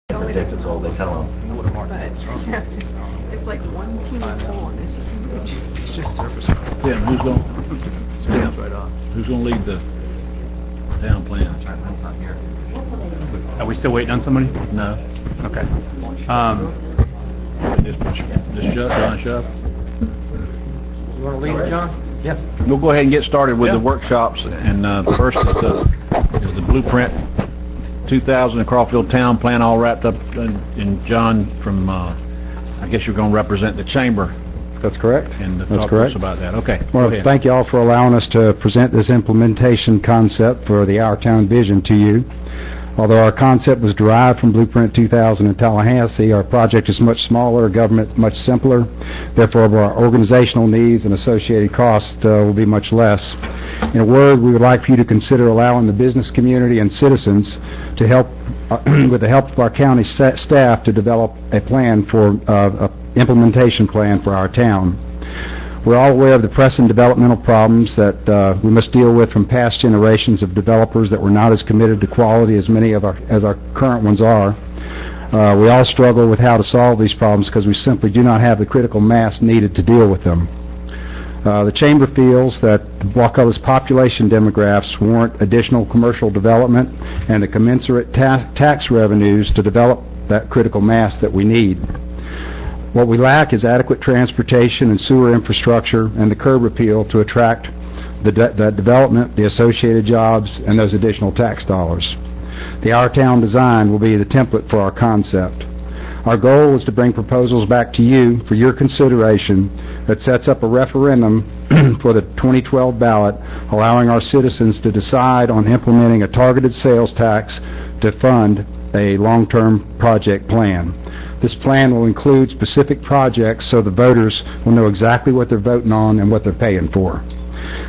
If it's all they tell them. It's like one team on. It's just surface. Tim, who's going to lead the town plan? That's not here. Are we still waiting on somebody? No. Okay. Just John Shuff. You want to lead it, John? Yeah. We'll go ahead and get started with the workshops, and first is the blueprint 2000 and Crawford Town Plan, all wrapped up. And John, from I guess you're going to represent the chamber. That's correct. And That's talk correct. to us about that. Okay. Well, thank you all for allowing us to present this implementation concept for the Our Town Vision to you. Although our concept was derived from Blueprint 2000 in Tallahassee, our project is much smaller, government much simpler. Therefore, our organizational needs and associated costs will be much less. In a word, we would like for you to consider allowing the business community and citizens to help, with the help of our county staff, to develop a plan for implementation plan for our town. We're all aware of the pressing developmental problems that we must deal with from past generations of developers that were not as committed to quality as many of our current ones are. We all struggle with how to solve these problems because we simply do not have the critical mass needed to deal with them. The Chamber feels that Wakulla's population demographics warrant additional commercial development and the commensurate tax revenues to develop that critical mass that we need. What we lack is adequate transportation and sewer infrastructure and the curb repeal to attract that development, the associated jobs, and those additional tax dollars. The Our Town design will be the template for our concept. Our goal is to bring proposals back to you for your consideration that sets up a referendum for the 2012 ballot, allowing our citizens to decide on implementing a targeted sales tax to fund a long-term project plan. This plan will include specific projects so the voters will know exactly what they're voting on and what they're paying for.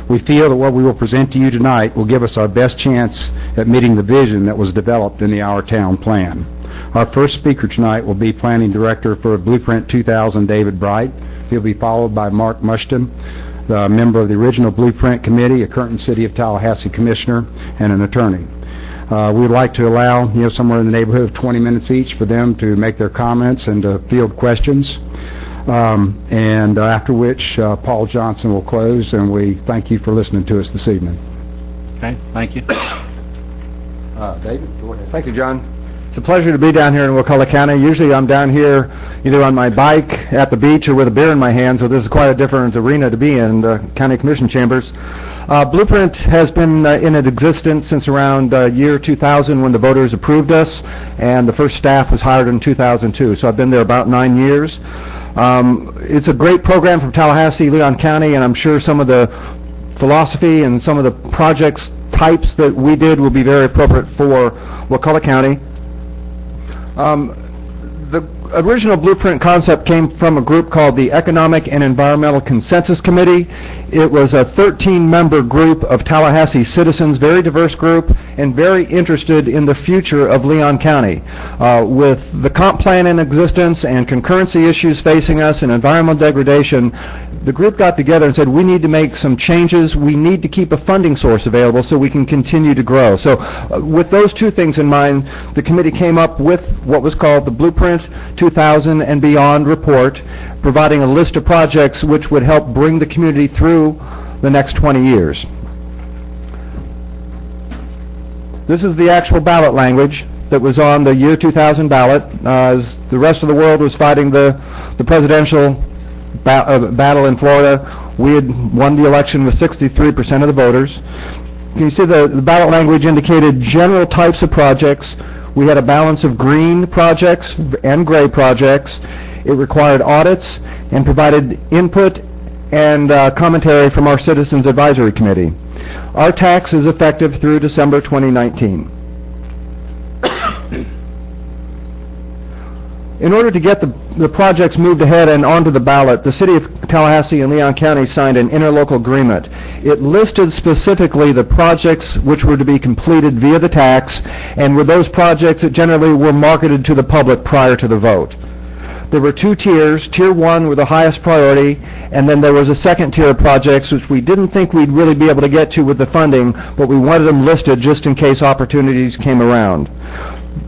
We feel that what we will present to you tonight will give us our best chance at meeting the vision that was developed in the Our Town Plan. Our first speaker tonight will be Planning Director for Blueprint 2000, David Bright. He'll be followed by Mark Mushton, the member of the original Blueprint Committee, a current City of Tallahassee Commissioner, and an attorney. We would like to allow, somewhere in the neighborhood of 20 minutes each for them to make their comments and to field questions. And after which, Paul Johnson will close, and we thank you for listening to us this evening. Okay, thank you. David, go ahead. Thank you, John. It's a pleasure to be down here in Wakulla County. Usually I'm down here either on my bike at the beach or with a beer in my hand, so this is quite a different arena to be in, the County Commission chambers. Blueprint has been in existence since around year 2000 when the voters approved us, and the first staff was hired in 2002, so I've been there about 9 years. It's a great program from Tallahassee, Leon County, and I'm sure some of the philosophy and some of the projects types that we did will be very appropriate for Wakulla County. The original Blueprint concept came from a group called the Economic and Environmental Consensus Committee. It was a 13-member group of Tallahassee citizens, very diverse group, and very interested in the future of Leon County. With the comp plan in existence and concurrency issues facing us and environmental degradation, the group got together and said, we need to make some changes. We need to keep a funding source available so we can continue to grow. So with those two things in mind, the committee came up with what was called the Blueprint 2000 and Beyond report, providing a list of projects which would help bring the community through the next 20 years. This is the actual ballot language that was on the year 2000 ballot. As the rest of the world was fighting the presidential battle in Florida, we had won the election with 63% of the voters. Can you see the ballot language indicated general types of projects? We had a balance of green projects and gray projects. It required audits and provided input and commentary from our Citizens Advisory Committee. Our tax is effective through December 2019. In order to get the projects moved ahead and onto the ballot, the City of Tallahassee and Leon County signed an interlocal agreement. It listed specifically the projects which were to be completed via the tax, and with those projects that generally were marketed to the public prior to the vote. There were two tiers. Tier 1 were the highest priority, and then there was a second tier of projects which we didn't think we'd really be able to get to with the funding, but we wanted them listed just in case opportunities came around.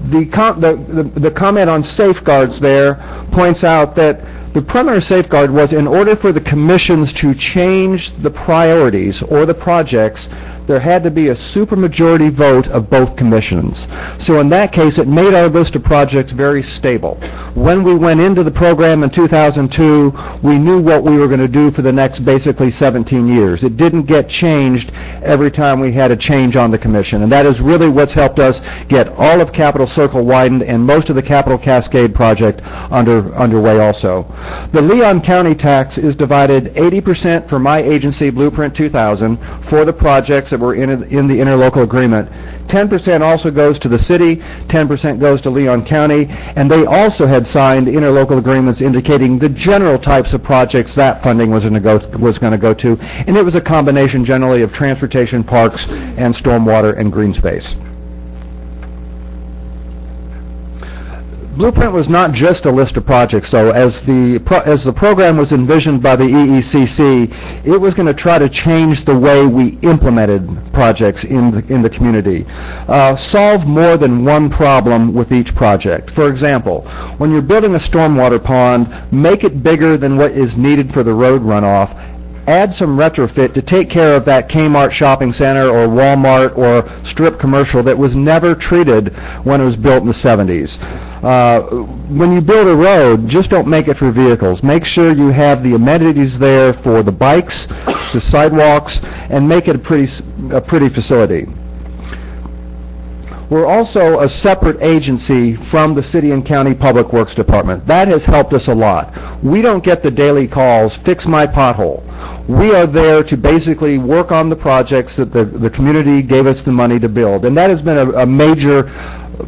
The comment on safeguards there points out that the primary safeguard was, in order for the commissions to change the priorities or the projects, there had to be a supermajority vote of both commissions. So in that case, it made our list of projects very stable. When we went into the program in 2002, we knew what we were going to do for the next basically 17 years. It didn't get changed every time we had a change on the commission, and that is really what's helped us get all of Capitol Circle widened and most of the Capitol Cascade project underway also. The Leon County tax is divided 80% for my agency, Blueprint 2000, for the projects that were in the interlocal agreement. 10% also goes to the city, 10% goes to Leon County, and they also had signed interlocal agreements indicating the general types of projects that funding was going to go to, and it was a combination generally of transportation, parks, and stormwater and green space. Blueprint was not just a list of projects, though. As the program was envisioned by the EECC, it was going to try to change the way we implemented projects in the community. Solve more than one problem with each project. For example, when you're building a stormwater pond, make it bigger than what is needed for the road runoff. Add some retrofit to take care of that Kmart shopping center or Walmart or strip commercial that was never treated when it was built in the 70s. When you build a road, just don't make it for vehicles. Make sure you have the amenities there for the bikes, the sidewalks, and make it a pretty facility. We're also a separate agency from the City and County Public Works Department. That has helped us a lot. We don't get the daily calls, fix my pothole. We are there to basically work on the projects that the community gave us the money to build. And that has been a major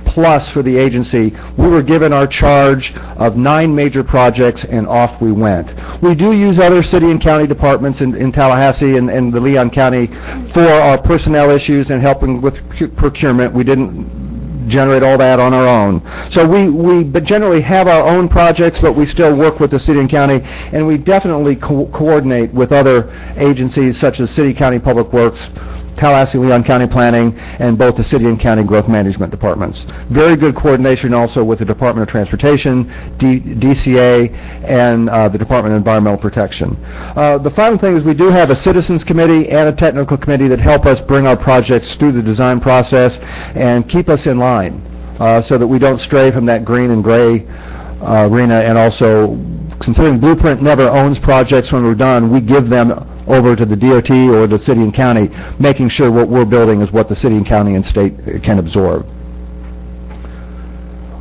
plus for the agency. We were given our charge of 9 major projects, and off we went. We do use other city and county departments in Tallahassee and the Leon County for our personnel issues and helping with procurement. We didn't generate all that on our own. So we generally have our own projects, but we still work with the city and county, and we definitely coordinate with other agencies such as City County Public Works, Tallahassee Leon County Planning, and both the City and County Growth Management Departments. Very good coordination also with the Department of Transportation, DCA, and the Department of Environmental Protection. The final thing is we do have a Citizens Committee and a Technical Committee that help us bring our projects through the design process and keep us in line so that we don't stray from that green and gray arena. And also, considering Blueprint never owns projects when we're done, we give them over to the DOT or the city and county, making sure what we're building is what the city and county and state can absorb.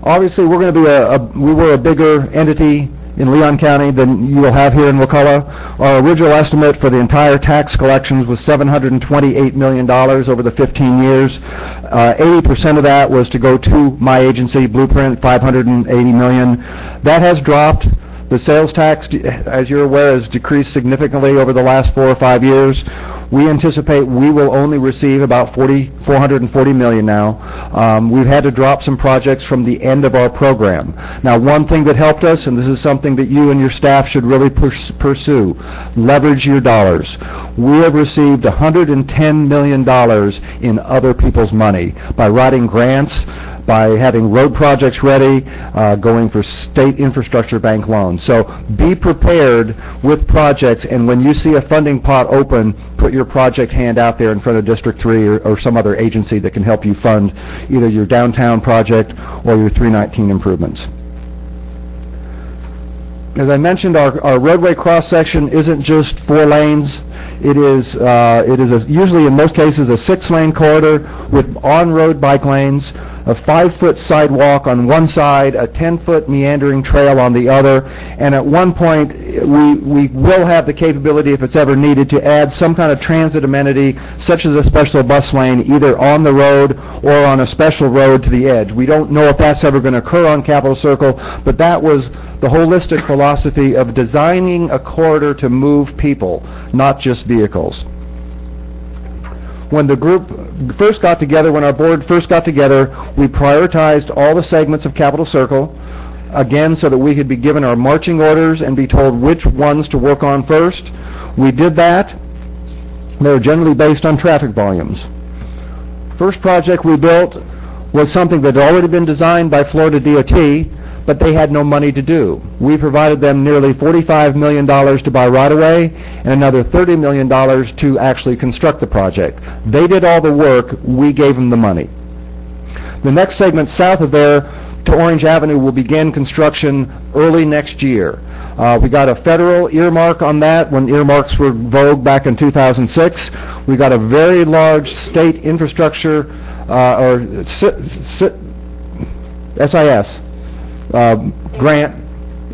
Obviously, we're going to be we were a bigger entity in Leon County than you will have here in Wakulla. Our original estimate for the entire tax collections was $728 million over the 15 years. 80% of that was to go to my agency, Blueprint, $580 million. That has dropped. The sales tax, as you're aware, has decreased significantly over the last 4 or 5 years. We anticipate we will only receive about $440 million now. We've had to drop some projects from the end of our program. Now, one thing that helped us, and this is something that you and your staff should really pursue, leverage your dollars. We have received $110 million in other people's money by writing grants, by having road projects ready, going for state infrastructure bank loans. So be prepared with projects, and when you see a funding pot open, put your project hand out there in front of District 3 or some other agency that can help you fund either your downtown project or your 319 improvements. As I mentioned, our roadway cross-section isn't just 4 lanes. It is usually, in most cases, a 6-lane corridor with on-road bike lanes, a 5-foot sidewalk on one side, a 10-foot meandering trail on the other, and at one point we will have the capability, if it's ever needed, to add some kind of transit amenity, such as a special bus lane, either on the road or on a special road to the edge. We don't know if that's ever going to occur on Capitol Circle, but that was the holistic philosophy of designing a corridor to move people, not just vehicles. When the group first got together, when our board first got together, we prioritized all the segments of Capitol Circle, again, so that we could be given our marching orders and be told which ones to work on first. We did that. They were generally based on traffic volumes. First project we built was something that had already been designed by Florida DOT, but they had no money to do. We provided them nearly $45 million to buy right-of-way and another $30 million to actually construct the project. They did all the work. We gave them the money. The next segment south of there to Orange Avenue will begin construction early next year. We got a federal earmark on that when earmarks were vogue back in 2006. We got a very large state infrastructure SIS grant,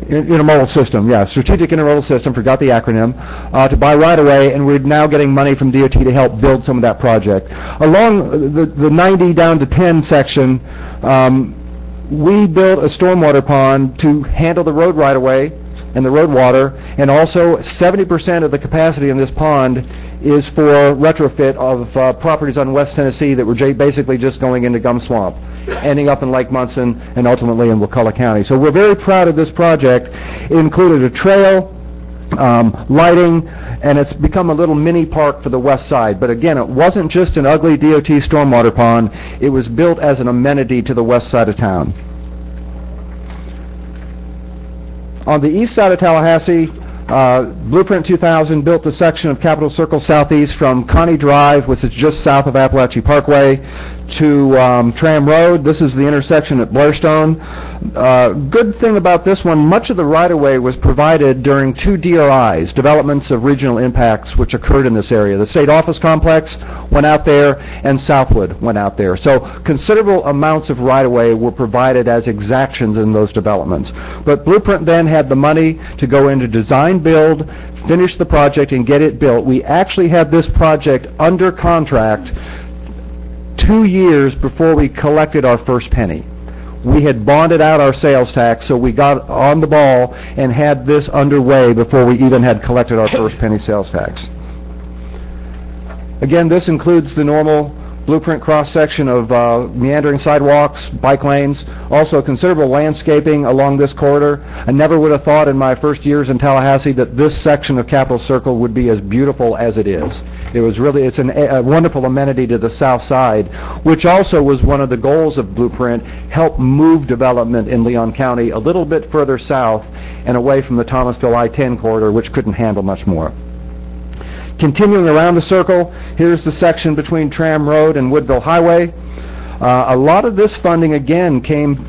intermodal system, strategic intermodal system, forgot the acronym, to buy right-of-way, and we're now getting money from DOT to help build some of that project. Along the 90 down to 10 section, we built a stormwater pond to handle the road right-of-way and the road water, and also 70% of the capacity in this pond is for retrofit of properties on West Tennessee that were basically just going into Gum Swamp, ending up in Lake Munson and ultimately in Wakulla County. So we're very proud of this project. It included a trail, lighting, and it's become a little mini park for the west side. But again, it wasn't just an ugly DOT stormwater pond. It was built as an amenity to the west side of town. On the east side of Tallahassee, Blueprint 2000 built a section of Capitol Circle Southeast from Connie Drive, which is just south of Appalachian Parkway, to Tram Road. This is the intersection at Blairstone. Good thing about this one, much of the right-of-way was provided during two DRIs, developments of regional impacts, which occurred in this area. The State Office Complex went out there, and Southwood went out there. So considerable amounts of right-of-way were provided as exactions in those developments. But Blueprint then had the money to go into design, build, finish the project, and get it built. We actually had this project under contract 2 years before we collected our first penny. We had bonded out our sales tax, so we got on the ball and had this underway before we even had collected our first penny sales tax. Again, this includes the normal Blueprint cross-section of meandering sidewalks, bike lanes, also considerable landscaping along this corridor. I never would have thought in my first years in Tallahassee that this section of Capitol Circle would be as beautiful as it is. It's a wonderful amenity to the south side, which also was one of the goals of Blueprint, help move development in Leon County a little bit further south and away from the Thomasville I-10 corridor, which couldn't handle much more. Continuing around the circle, here's the section between Tram Road and Woodville Highway. A lot of this funding, again, came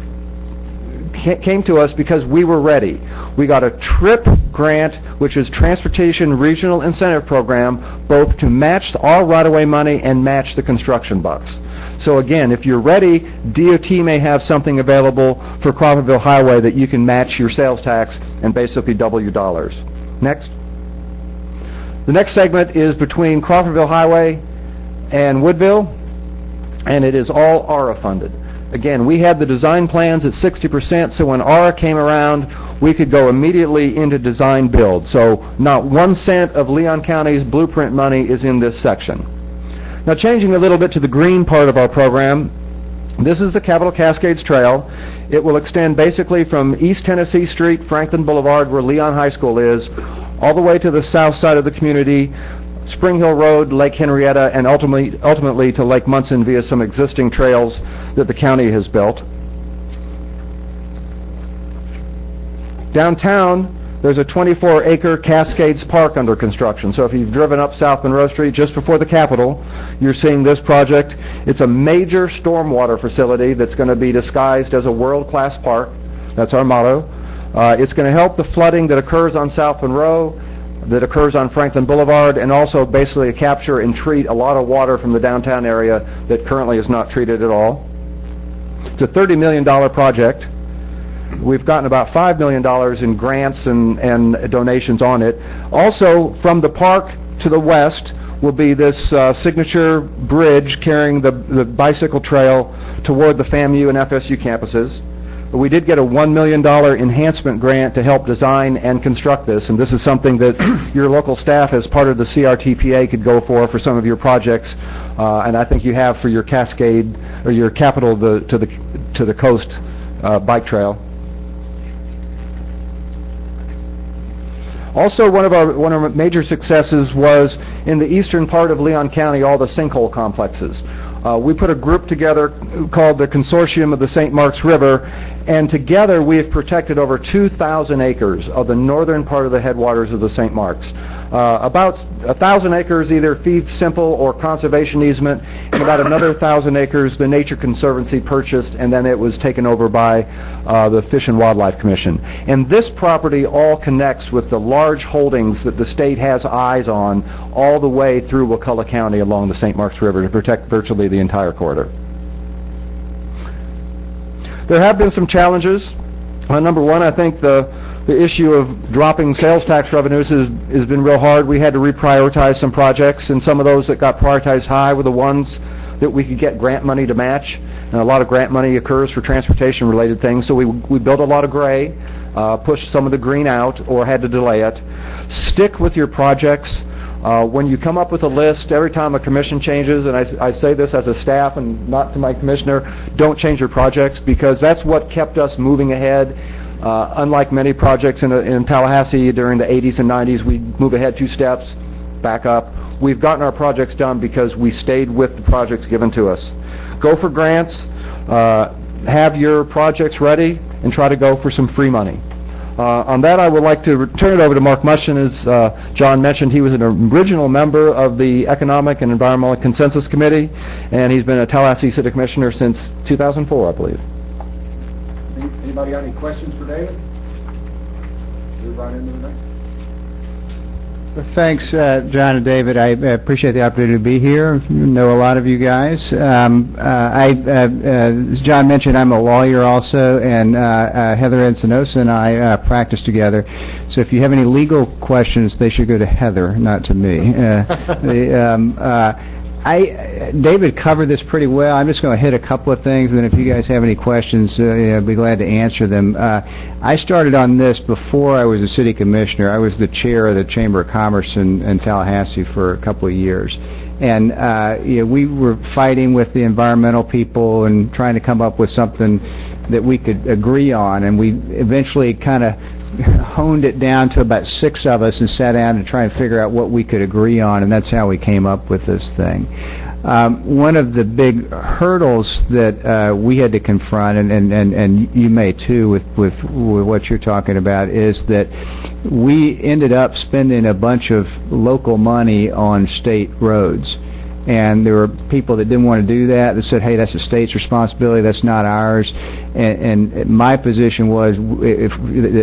to us because we were ready. We got a TRIP grant, which is Transportation Regional Incentive Program, both to match our right-of-way money and match the construction bucks. So again, if you're ready, DOT may have something available for Crawfordville Highway that you can match your sales tax and basically double your dollars. Next. The next segment is between Crawfordville Highway and Woodville, and it is all ARA funded. Again, we had the design plans at 60%, so when ARA came around, we could go immediately into design build. So not 1 cent of Leon County's Blueprint money is in this section. Now changing a little bit to the green part of our program, this is the Capitol Cascades Trail. It will extend basically from East Tennessee Street, Franklin Boulevard, where Leon High School is, all the way to the south side of the community, Spring Hill Road, Lake Henrietta, and ultimately to Lake Munson via some existing trails that the county has built. Downtown, there's a 24-acre Cascades Park under construction. So if you've driven up South Monroe Street just before the Capitol, you're seeing this project. It's a major stormwater facility that's going to be disguised as a world-class park. That's our motto. It's going to help the flooding that occurs on South Monroe, that occurs on Franklin Boulevard, and also basically capture and treat a lot of water from the downtown area that currently is not treated at all. It's a $30 million project. We've gotten about $5 million in grants and donations on it. Also, from the park to the west will be this signature bridge carrying the bicycle trail toward the FAMU and FSU campuses. But we did get a $1 million enhancement grant to help design and construct this, and this is something that your local staff as part of the CRTPA could go for some of your projects, and I think you have for your Cascade or your Capitol to the coast bike trail. Also, one of our major successes was in the eastern part of Leon County, all the sinkhole complexes. We put a group together called the Consortium of the St. Marks River, and together we have protected over 2,000 acres of the northern part of the headwaters of the St. Marks. About 1,000 acres either fee simple or conservation easement, and about another 1,000 acres the Nature Conservancy purchased, and then it was taken over by the Fish and Wildlife Commission. And this property all connects with the large holdings that the state has eyes on all the way through Wakulla County along the St. Marks River to protect virtually the entire corridor. There have been some challenges. Number one, I think the issue of dropping sales tax revenues has been real hard. We had to reprioritize some projects, and some of those that got prioritized high were the ones that we could get grant money to match. And a lot of grant money occurs for transportation-related things, so we built a lot of gray, pushed some of the green out, or had to delay it. Stick with your projects. When you come up with a list, every time a commission changes, and I say this as a staff and not to my commissioner, don't change your projects, because that's what kept us moving ahead. Unlike many projects in Tallahassee during the 80s and 90s, we move ahead 2 steps, back up. We've gotten our projects done because we stayed with the projects given to us. Go for grants, have your projects ready, and try to go for some free money. On that, I would like to turn it over to Mark Mushin. As John mentioned, he was an original member of the Economic and Environmental Consensus Committee, and he's been a Tallahassee City Commissioner since 2004, I believe. Anybody got any questions for David? Move right into the next. Thanks, John and David. I appreciate the opportunity to be here. I know a lot of you guys. As John mentioned, I'm a lawyer also, and Heather Encinosa and I practice together. So if you have any legal questions, they should go to Heather, not to me. David covered this pretty well. I'm just going to hit a couple of things, and then if you guys have any questions, I'd be glad to answer them. I started on this before I was a city commissioner. I was the chair of the Chamber of Commerce in Tallahassee for a couple of years. And we were fighting with the environmental people and trying to come up with something that we could agree on, and we eventually kind of honed it down to about 6 of us and sat down to try and figure out what we could agree on, and that's how we came up with this thing. One of the big hurdles that we had to confront, and you may too with what you're talking about, is that we ended up spending a bunch of local money on state roads. And there were people that didn't want to do that, that said, hey, that's the state's responsibility, that's not ours. And my position was, if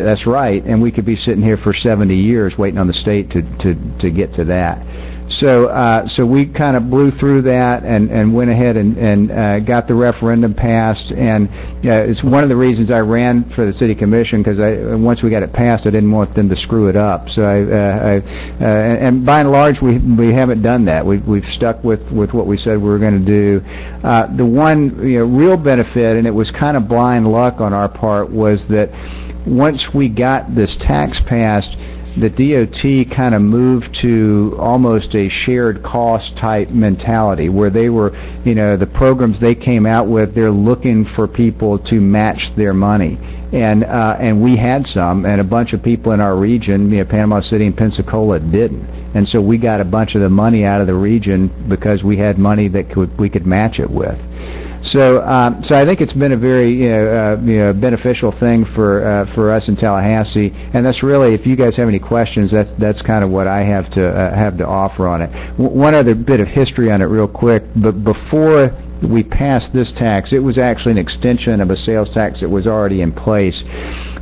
that's right, and we could be sitting here for 70 years waiting on the state to get to that. So we kind of blew through that and went ahead and got the referendum passed. And it's one of the reasons I ran for the city commission, because once we got it passed, I didn't want them to screw it up. So and by and large, we haven't done that. We've stuck with what we said we were going to do. The one real benefit, and it was kind of blind luck on our part, was that once we got this tax passed, the DOT kind of moved to almost a shared cost type mentality, where they were, the programs they came out with, they're looking for people to match their money. And we had some, and a bunch of people in our region, Panama City and Pensacola, didn't. And so we got a bunch of the money out of the region because we had money that we could match it with. So I think it's been a very beneficial thing for us in Tallahassee, and that's really, if you guys have any questions, that's kind of what I have to offer on it. One other bit of history on it, real quick. But before we passed this tax, it was actually an extension of a sales tax that was already in place,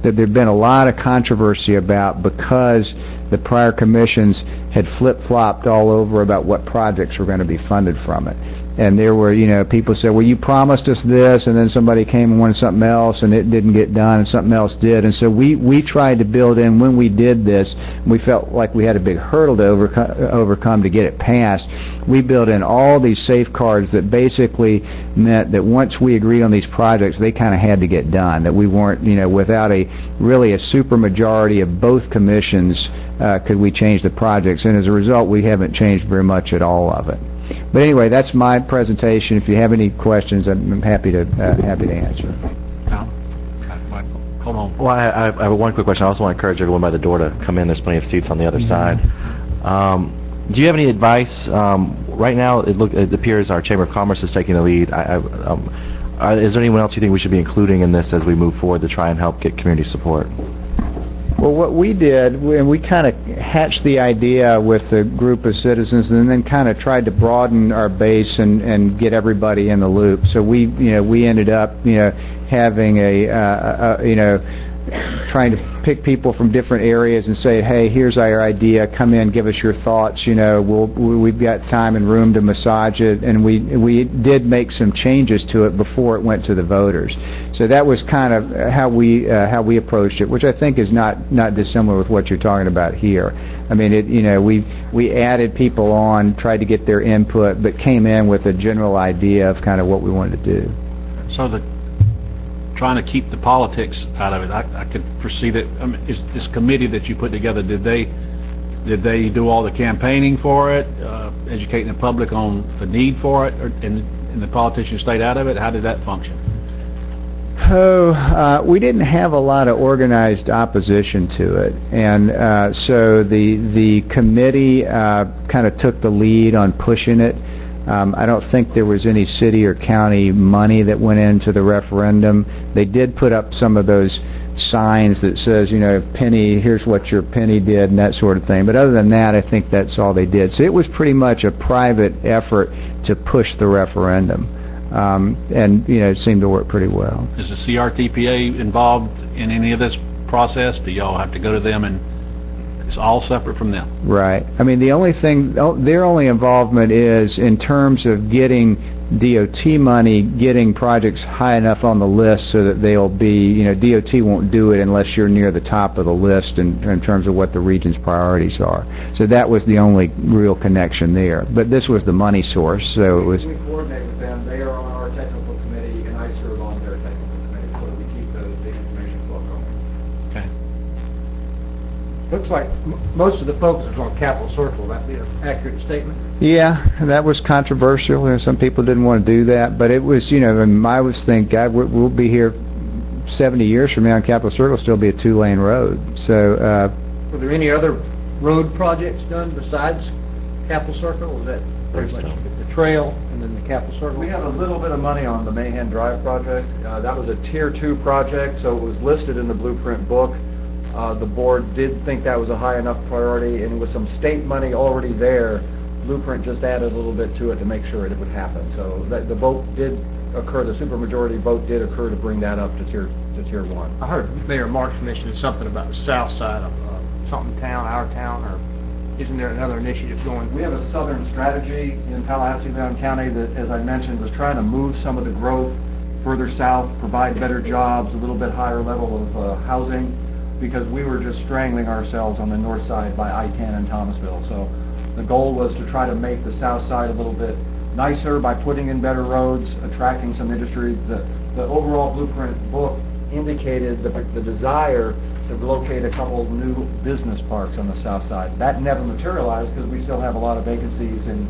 that there'd been a lot of controversy about, because the prior commissions had flip-flopped all over about what projects were going to be funded from it. And there were, people said, well, you promised us this, and then somebody came and wanted something else, and it didn't get done, and something else did. And so we tried to build in, when we did this, we felt like we had a big hurdle to overcome to get it passed. We built in all these safeguards that basically meant that once we agreed on these projects, they kind of had to get done, that we weren't, without a super majority of both commissions could we change the projects. And as a result, we haven't changed very much at all of it. But anyway, that's my presentation. If you have any questions, I'm happy to answer. Hold on. Well, I have one quick question. I also want to encourage everyone by the door to come in. There's plenty of seats on the other side. Do you have any advice? Right now, it appears our Chamber of Commerce is taking the lead. Is there anyone else you think we should be including in this as we move forward to try and help get community support? Well, what we did, and we kind of hatched the idea with a group of citizens, and then kind of tried to broaden our base and get everybody in the loop. So we ended up, having trying to pick people from different areas and say, hey, here's our idea, come in, give us your thoughts, we've got time and room to massage it, and we did make some changes to it before it went to the voters. So that was kind of how we approached it, which I think is not dissimilar with what you're talking about here. I mean, we added people on, tried to get their input, but came in with a general idea of kind of what we wanted to do. So trying to keep the politics out of it, I could foresee that. I mean, this committee that you put together, did they do all the campaigning for it, educating the public on the need for it, and the politicians stayed out of it? How did that function? We didn't have a lot of organized opposition to it, and so the committee kind of took the lead on pushing it. I don't think there was any city or county money that went into the referendum. They did put up some of those signs that says, penny, here's what your penny did, and that sort of thing. But other than that, I think that's all they did. So it was pretty much a private effort to push the referendum. And it seemed to work pretty well. Is the CRTPA involved in any of this process? Do y'all have to go to them, and it's all separate from them? Right. I mean, the only thing, their only involvement is in terms of getting DOT money, getting projects high enough on the list so that they'll be, DOT won't do it unless you're near the top of the list in terms of what the region's priorities are. So that was the only real connection there. But this was the money source, so it was... We coordinate with them. They are on our technical committee, and I serve on their technical committee, so we keep the information flow going. Okay. Looks like most of the focus is on Capitol Circle. That be an accurate statement? Yeah, that was controversial. Some people didn't want to do that, but it was, I was thinking, God, we'll be here 70 years from now, and Capitol Circle will still be a 2-lane road. So, were there any other road projects done besides Capitol Circle? Or was that pretty much the trail and then the Capitol Circle? We have a little bit of money on the Mahan Drive project. That was a Tier 2 project, so it was listed in the blueprint book. The board did think that was a high enough priority, and with some state money already there, Blueprint just added a little bit to it to make sure it would happen. So the vote did occur, the supermajority vote did occur to bring that up to tier 1. I heard Mayor Marks mention something about the south side of something town, our town, or isn't there another initiative going? We have a southern strategy in Tallahassee-Leon County that, as I mentioned, was trying to move some of the growth further south, provide better jobs, a little bit higher level of housing, because we were just strangling ourselves on the north side by I-10 in Thomasville. So the goal was to try to make the south side a little bit nicer by putting in better roads, attracting some industry. The overall blueprint book indicated the desire to locate a couple new business parks on the south side. That never materialized because we still have a lot of vacancies in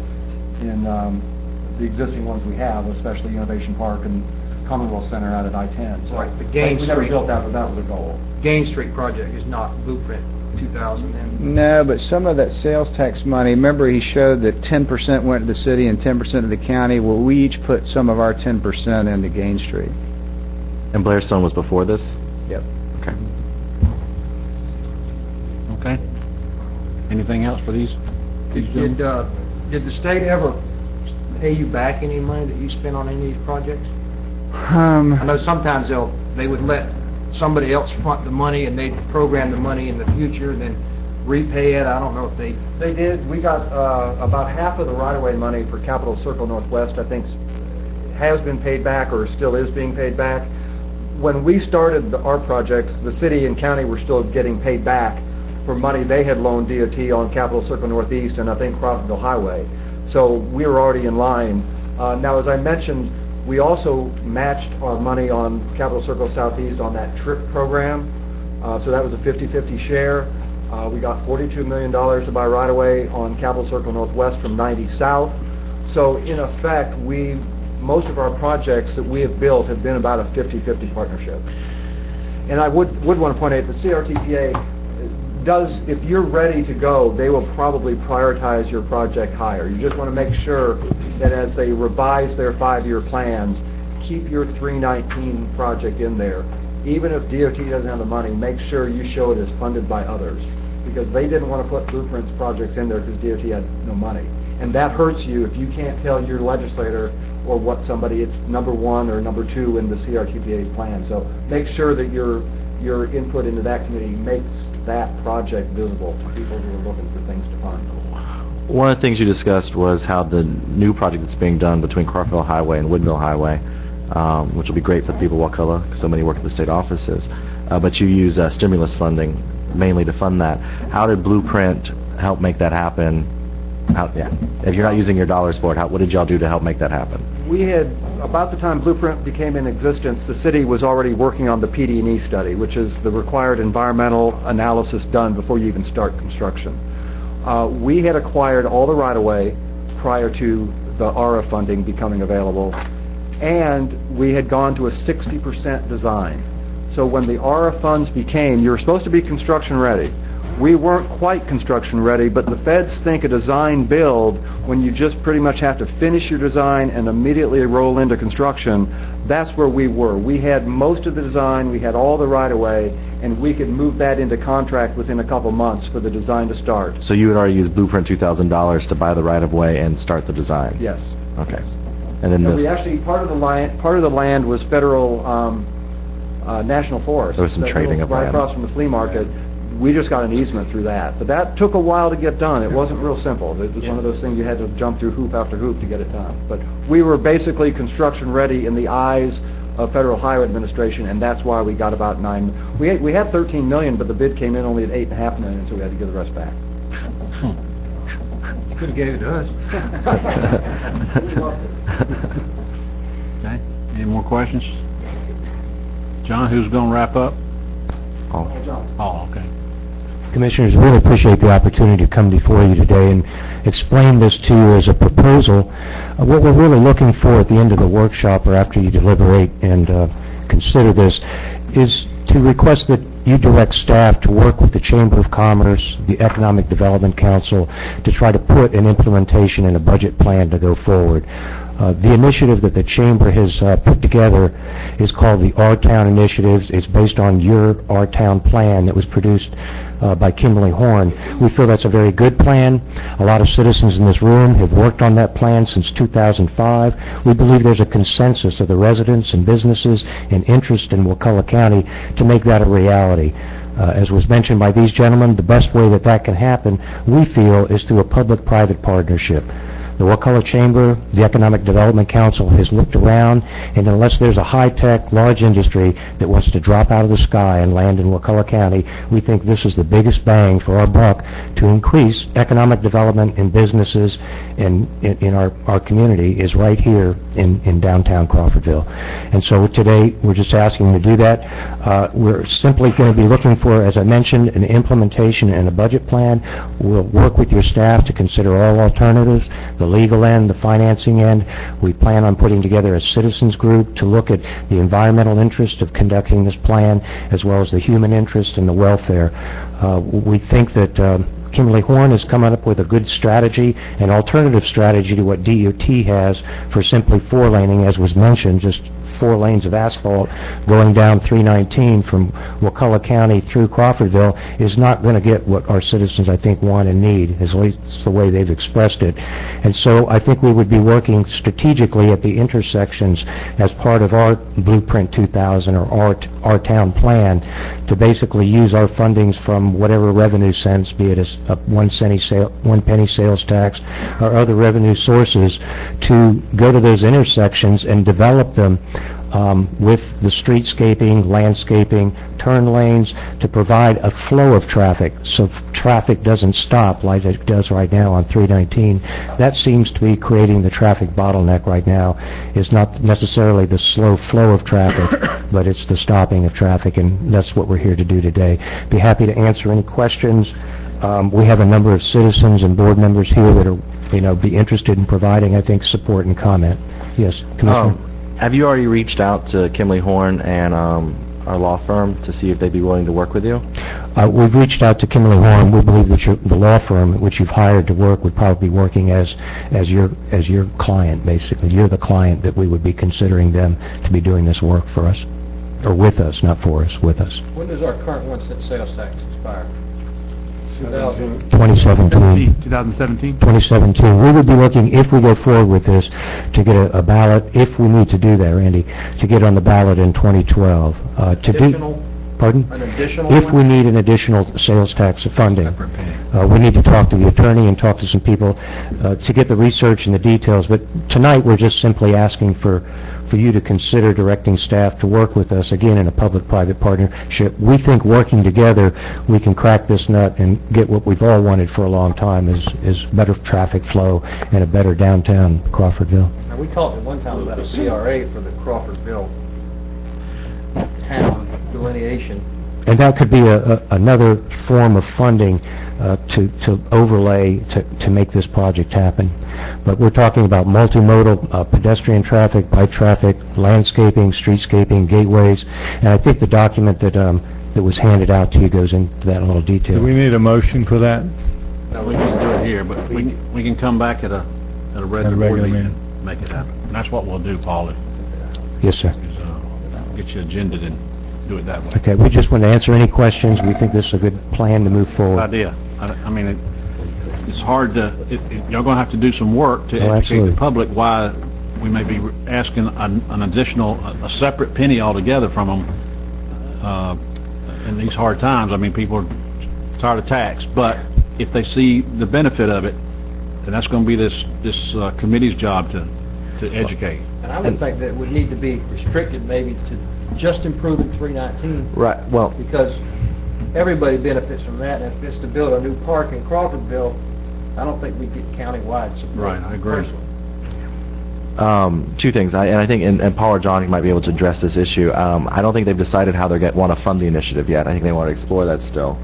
the existing ones we have, especially Innovation Park and Commonwealth Center out at I-10. So Right, the Gain we never Street. built that, but that was a goal. Gain Street project is not Blueprint 2000. And No, but some of that sales tax money, remember he showed that 10% went to the city and 10% to the county. Well, we each put some of our 10% into Gain Street. And Blairstone was before this? Yep. Okay. Okay. Anything else for these gentlemen? Did the state ever pay you back any money that you spent on any of these projects? I know sometimes they would let somebody else front the money and they'd program the money in the future and then repay it. I don't know if They did. We got about half of the right-of-way money for Capitol Circle Northwest, I think, has been paid back or still is being paid back. When we started our projects, the city and county were still getting paid back for money they had loaned DOT on Capitol Circle Northeast and I think Crawfordville Highway. So we were already in line. Now, as I mentioned, we also matched our money on Capitol Circle Southeast on that TRIP program. So that was a 50-50 share. We got $42 million to buy right-of-way on Capitol Circle Northwest from 90 South. So in effect, most of our projects that we have built have been about a 50-50 partnership. And I would want to point out the CRTPA, if you're ready to go, they will probably prioritize your project higher. You just want to make sure that as they revise their 5-year plans, keep your 319 project in there. Even if DOT doesn't have the money, make sure you show it as funded by others, because they didn't want to put Blueprint's projects in there because DOT had no money. And that hurts you if you can't tell your legislator or what somebody, it's number 1 or number 2 in the CRTPA's plan. So make sure that your input into that committee makes that project visible to people who are looking for things to fund. One of the things you discussed was how the new project that's being done between Crawford Highway and Woodmill Highway, which will be great for the people of Wakulla, because so many work at the state offices, but you use stimulus funding mainly to fund that. How did Blueprint help make that happen? If you're not using your dollars for it, what did y'all do to help make that happen? We had, about the time Blueprint became in existence, the city was already working on the PD&E study, which is the required environmental analysis done before you even start construction. We had acquired all the right-of-way prior to the ARA funding becoming available, and we had gone to a 60% design. So when the ARA funds became, you're supposed to be construction ready. We weren't quite construction ready, but the feds think a design build, when you just pretty much have to finish your design and immediately roll into construction, that's where we were. We had most of the design, we had all the right-of-way, and we could move that into contract within a couple months for the design to start. So you had already used Blueprint $2,000 to buy the right-of-way and start the design? Yes. Okay. And then we actually, part of the land was federal national forest. There was some trading of right land. across from the flea market. We just got an easement through that. But that took a while to get done. It wasn't real simple. It was one of those things you had to jump through hoop after hoop to get it done. But we were basically construction ready in the eyes of Federal Highway Administration, and that's why we got about $9 million. We had $13 million, but the bid came in only at $8.5 million, so we had to give the rest back. You could have gave it to us. Okay. Any more questions? John, who's going to wrap up? Oh, okay. Commissioners, really appreciate the opportunity to come before you today and explain this to you as a proposal. What we're really looking for at the end of the workshop or after you deliberate and consider this is to request that you direct staff to work with the Chamber of Commerce, the Economic Development Council, to try to put an implementation and a budget plan to go forward. The initiative that the Chamber has put together is called the Our Town Initiatives. It's based on your Our Town plan that was produced by Kimberly Horn. We feel that's a very good plan. A lot of citizens in this room have worked on that plan since 2005. We believe there's a consensus of the residents and businesses and interest in Wakulla County to make that a reality. As was mentioned by these gentlemen, the best way that that can happen, we feel, is through a public-private partnership. The Wakulla Chamber, the Economic Development Council has looked around, and unless there's a high-tech, large industry that wants to drop out of the sky and land in Wakulla County, we think this is the biggest bang for our buck to increase economic development in businesses in our community is right here in downtown Crawfordville. And so today, we're just asking to do that. We're simply going to be looking for, as I mentioned, an implementation and a budget plan. We'll work with your staff to consider all alternatives, the legal end, the financing end. We plan on putting together a citizens group to look at the environmental interest of conducting this plan, as well as the human interest and the welfare. We think that Kimberly Horn has come up with a good strategy, an alternative strategy to what DOT has for simply 4-laning, as was mentioned, just 4 lanes of asphalt going down 319 from Wakulla County through Crawfordville is not going to get what our citizens, I think, want and need, at least the way they've expressed it. And so I think we would be working strategically at the intersections as part of our Blueprint 2000 or our town plan to basically use our fundings from whatever revenue sense, be it a 1 penny sales tax or other revenue sources, to go to those intersections and develop them with the streetscaping, landscaping, turn lanes to provide a flow of traffic so traffic doesn't stop like it does right now on 319. That seems to be creating the traffic bottleneck right now. Is not necessarily the slow flow of traffic, but it's the stopping of traffic, and that's what we're here to do today. Be happy to answer any questions. We have a number of citizens and board members here that are, be interested in providing, I think, support and comment. Yes, Commissioner. Have you already reached out to Kimberly Horn and our law firm to see if they'd be willing to work with you? We've reached out to Kimberly Horn. We believe that the law firm which you've hired to work would probably be working as your client, basically. You're the client that we would be considering them to be doing this work for us, or with us, not for us, with us. When does our current 1 cent sales tax expire? 2017. 2017. We would be looking, if we go forward with this, to get a ballot, if we need to do that, Randy, to get on the ballot in 2012. Pardon? An additional If one? we need an additional sales tax funding. We need to talk to the attorney and talk to some people to get the research and the details. But tonight, we're just simply asking for you to consider directing staff to work with us, again, in a public-private partnership. We think working together, we can crack this nut and get what we've all wanted for a long time, is better traffic flow and a better downtown Crawfordville. Now, we talked at one time about a CRA for the Crawfordville town delineation. And that could be another form of funding to overlay to make this project happen. But we're talking about multimodal pedestrian traffic, bike traffic, landscaping, streetscaping, gateways, and I think the document that was handed out to you goes into that in a little detail. Do we need a motion for that? No, we can do it here, but we can come back at a regular board meeting and make it happen. And that's what we'll do, Paul, Yes, sir. get you agendaed and do it that way. Okay, we just want to answer any questions. We think this is a good plan to move forward. Idea. I mean, it's hard to, you're going to have to do some work to educate absolutely. the public why we may be asking an additional, a separate penny altogether from them in these hard times. I mean, people are tired of tax, but if they see the benefit of it, then that's going to be this committee's job to educate. And I would think that it would need to be restricted maybe to just improving 319. Right, well, Because everybody benefits from that, and if it's to build a new park in Crawfordville, I don't think we get countywide support. Right, I agree. two things, and I think, and Paul or John might be able to address this issue. I don't think they've decided how they want to fund the initiative yet. I think they want to explore that still.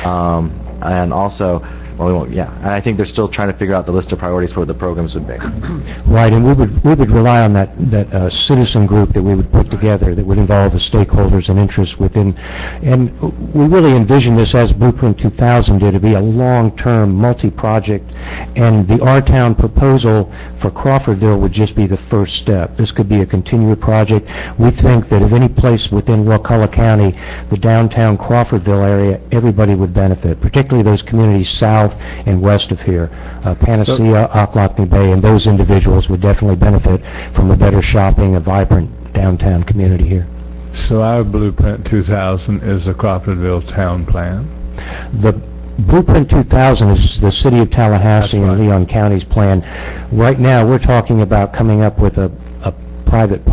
And also, well, we won't, and I think they're still trying to figure out the list of priorities for what the programs would be. Right, and we would rely on that citizen group that we would put together that would involve the stakeholders and interests within, and we really envision this, as Blueprint 2000 did, to be a long-term multi-project, and the R-Town proposal for Crawfordville would just be the first step. This could be a continual project. We think that if any place within Wakulla County, the downtown Crawfordville area, everybody would benefit, particularly those communities south and west of here. Panacea, Ocklackney Bay, and those individuals would definitely benefit from a better shopping, a vibrant downtown community here. So our Blueprint 2000 is the Crawfordville Town Plan? The Blueprint 2000 is the City of Tallahassee and Leon County's plan. Right now, we're talking about coming up with a public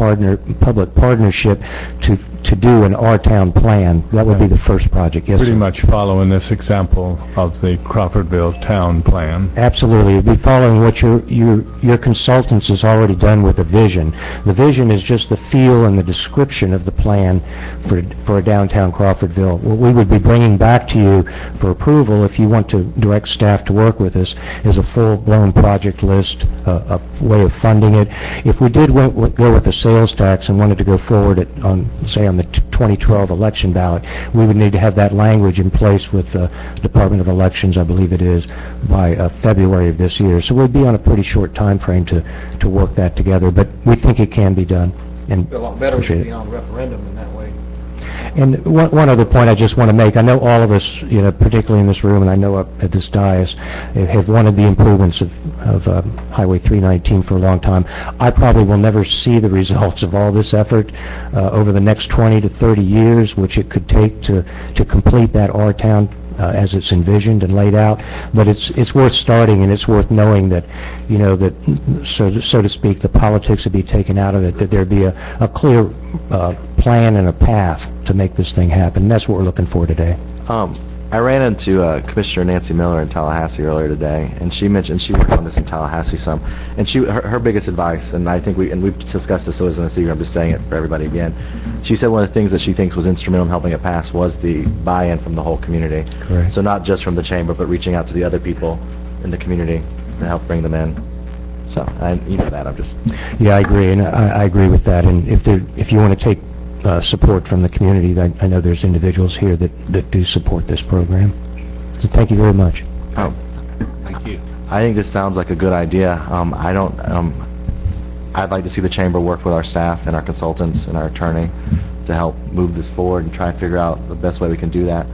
partnership to do an R-Town plan. That would be the first project, yes, Pretty sir. much following this example of the Crawfordville Town Plan. Absolutely. It'd be following what your consultants has already done with the vision. The vision is just the feel and the description of the plan for a downtown Crawfordville. What we would be bringing back to you for approval, if you want to direct staff to work with us, is a full-blown project list, a way of funding it. If we did go with the sales tax and wanted to go forward on the 2012 election ballot, we would need to have that language in place with the Department of Elections, I believe it is, by February of this year. So we'd be on a pretty short time frame to work that together, but we think it can be done. And A lot better to appreciate be it. on referendum in that way. And one other point I just want to make, I know all of us, particularly in this room, and I know up at this dais, have wanted the improvements of Highway 319 for a long time. I probably will never see the results of all this effort over the next 20 to 30 years, which it could take to complete that R-Town as it's envisioned and laid out. But it's worth starting, and it's worth knowing that, that so to speak, the politics would be taken out of it, that there'd be a clear plan and a path to make this thing happen. And that's what we're looking for today. I ran into Commissioner Nancy Miller in Tallahassee earlier today, and she mentioned she worked on this in Tallahassee some, and her biggest advice, and I think we've discussed this, so it isn't a secret, I'm just saying it for everybody again. She said one of the things that she thinks was instrumental in helping it pass was the buy-in from the whole community. Correct. So not just from the chamber, but reaching out to the other people in the community to help bring them in. So, you know that, I'm just... Yeah, I agree, and I agree with that. And if you want to take support from the community. I know there's individuals here that do support this program. So thank you very much. Oh, Thank you. I think this sounds like a good idea. I'd like to see the chamber work with our staff and our consultants and our attorney to help move this forward and try and figure out the best way we can do that.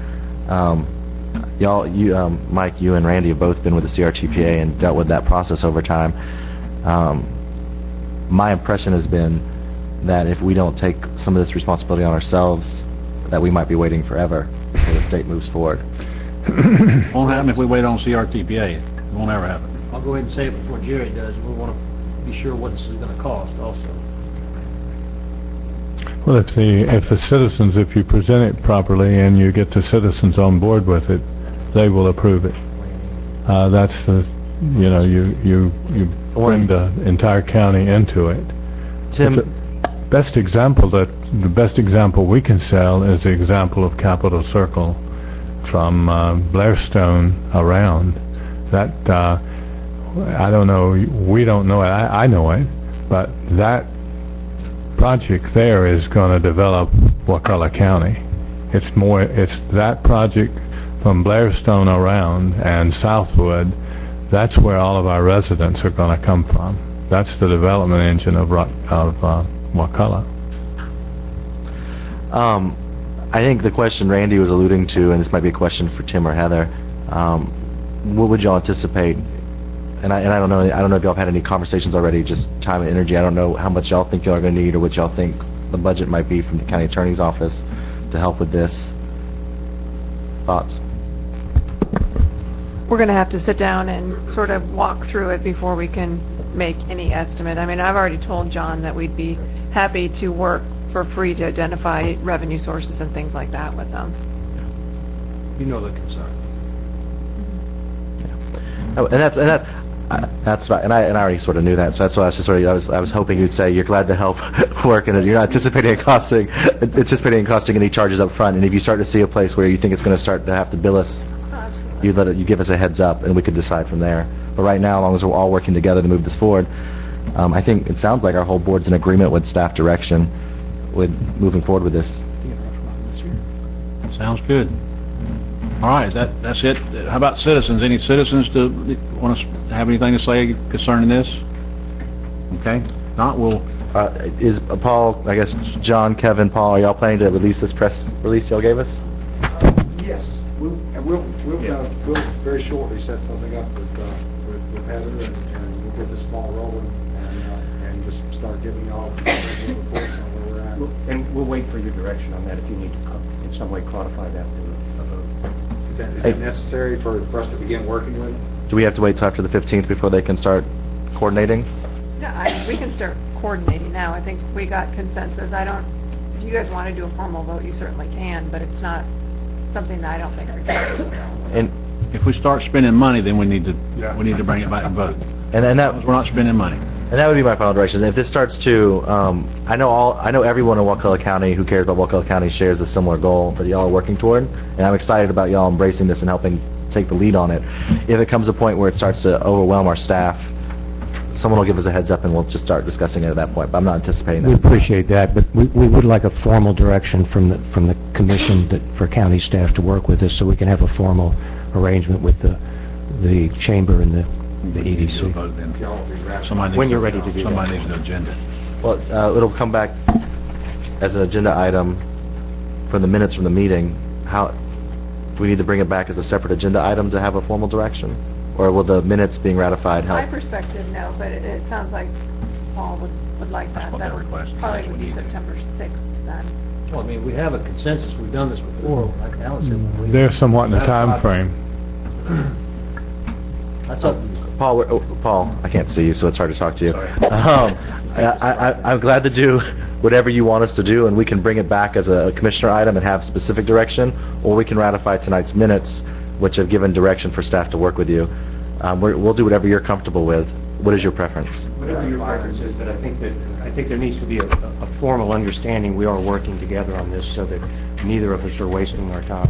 Mike, you and Randy have both been with the CRTPA and dealt with that process over time. My impression has been that if we don't take some of this responsibility on ourselves, that we might be waiting forever before the state moves forward. Won't happen if we wait on CRTPA. It won't ever happen. I'll go ahead and say it before Jerry does. We want to be sure what this is going to cost also. Well, if the citizens, if you present it properly and you get the citizens on board with it, they will approve it. That's the, you bring the entire county into it. Tim, The best example we can sell is the example of Capitol Circle from Blairstone around. That I don't know. We don't know it. I know it, but that project there is going to develop Wakulla County. It's that project from Blairstone around and Southwood. That's where all of our residents are going to come from. That's the development engine of Wakulla. I think the question Randy was alluding to, and this might be a question for Tim or Heather, what would y'all anticipate? And I don't know if y'all have had any conversations already, just time and energy. I don't know how much y'all think y'all are going to need or what y'all think the budget might be from the county attorney's office to help with this. Thoughts? We're going to have to sit down and sort of walk through it before we can make any estimate. I mean, I've already told John that we'd be happy to work for free to identify revenue sources and things like that with them. You know the concern. Oh, that's right, and I already sort of knew that, so that's why I was just I was hoping you'd say you're glad to help work, and you're not anticipating costing any charges up front. And if you start to see a place where you think it's going to start to have to bill us, you give us a heads up, and we could decide from there. But right now, as long as we're all working together to move this forward, I think it sounds like our whole board's in agreement with staff direction with moving forward with this. Sounds good. All right, that's it. How about citizens? Any citizens want to have anything to say concerning this? Okay. Not, we'll... Is Paul, I guess, John, Kevin, Paul, are y'all planning to release this press release y'all gave us? Yes, we'll very shortly set something up with Heather, and we'll get this ball rolling and just start giving y'all regular reports on where we're at. And we'll wait for your direction on that if you need to in some way codify that to a vote. Is that necessary for us to begin working with? Do we have to wait till after the 15th before they can start coordinating? Yeah, we can start coordinating now. I think we got consensus. If you guys want to do a formal vote, you certainly can, but it's not something that I don't think requires. And if we start spending money, then we need to bring it back and vote. And that We're not spending money. And that would be my final direction. If this starts to, I know everyone in Wakulla County who cares about Wakulla County shares a similar goal that y'all are working toward, and I'm excited about y'all embracing this and helping take the lead on it. If it comes to a point where it starts to overwhelm our staff, someone will give us a heads up and we'll just start discussing it at that point. But I'm not anticipating that. We appreciate that, but we would like a formal direction from the commission for county staff to work with us, so we can have a formal arrangement with the chamber and the EDC. When you're ready to do that. Somebody needs an agenda. Well, it'll come back as an agenda item for the minutes from the meeting. How do we need to bring it back as a separate agenda item to have a formal direction, or will the minutes being ratified help? My perspective, no, but it sounds like Paul would like that. what That that would request probably is. would be September 6th then. Well, I mean, we have a consensus. We've done this before. Like Alan said, They're somewhat in the time frame. That's up. Paul, I can't see you, so it's hard to talk to you. Sorry. I'm glad to do whatever you want us to do, and we can bring it back as a commissioner item and have specific direction, or we can ratify tonight's minutes, which have given direction for staff to work with you. We'll do whatever you're comfortable with. What is your preference? Whatever your preference is, but I think there needs to be a formal understanding we are working together on this, so that neither of us are wasting our time.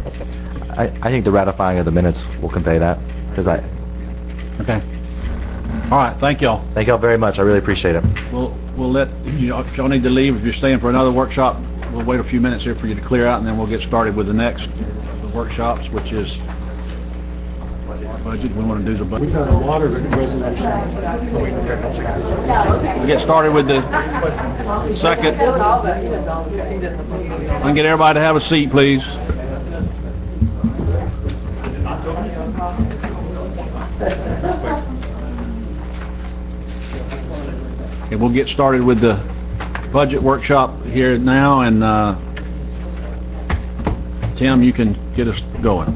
I think the ratifying of the minutes will convey that, because Okay. All right. Thank y'all. thank y'all very much. I really appreciate it. We'll let if y'all need to leave. If you're staying for another workshop, we'll wait a few minutes here for you to clear out, and then we'll get started with the next workshops, which is budget. We want to do the budget. We'll get started with the second. And get everybody to have a seat, please. Okay, we'll get started with the budget workshop here now, and Tim, you can get us going.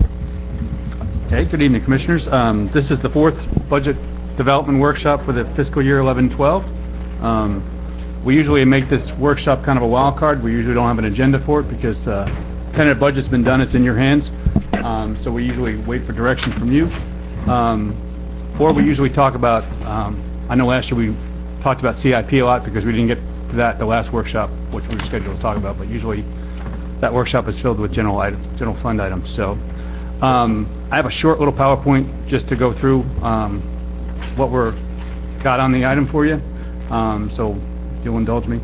Okay, good evening, Commissioners. This is the fourth budget development workshop for the fiscal year 11-12. We usually make this workshop kind of a wild card. We usually don't have an agenda for it because tentative budget's been done, it's in your hands. So we usually wait for direction from you. Or we usually talk about, I know last year we talked about CIP a lot because we didn't get to that the last workshop, which we were scheduled to talk about, but usually that workshop is filled with general fund items. So I have a short little PowerPoint just to go through what we're got on the item for you. So if you'll indulge me.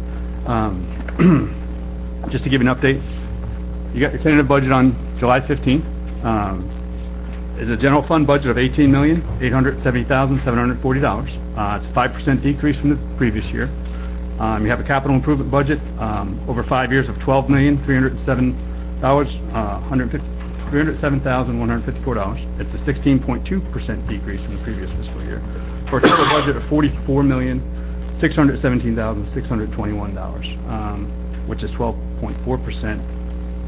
Just to give you an update, you got your tentative budget on July 15th. Is a general fund budget of $18,870,740. It's a 5% decrease from the previous year. You have a capital improvement budget over 5 years of $12,307,154. It's a 16.2% decrease from the previous fiscal year, for a total budget of $44,617,621, which is 12.4%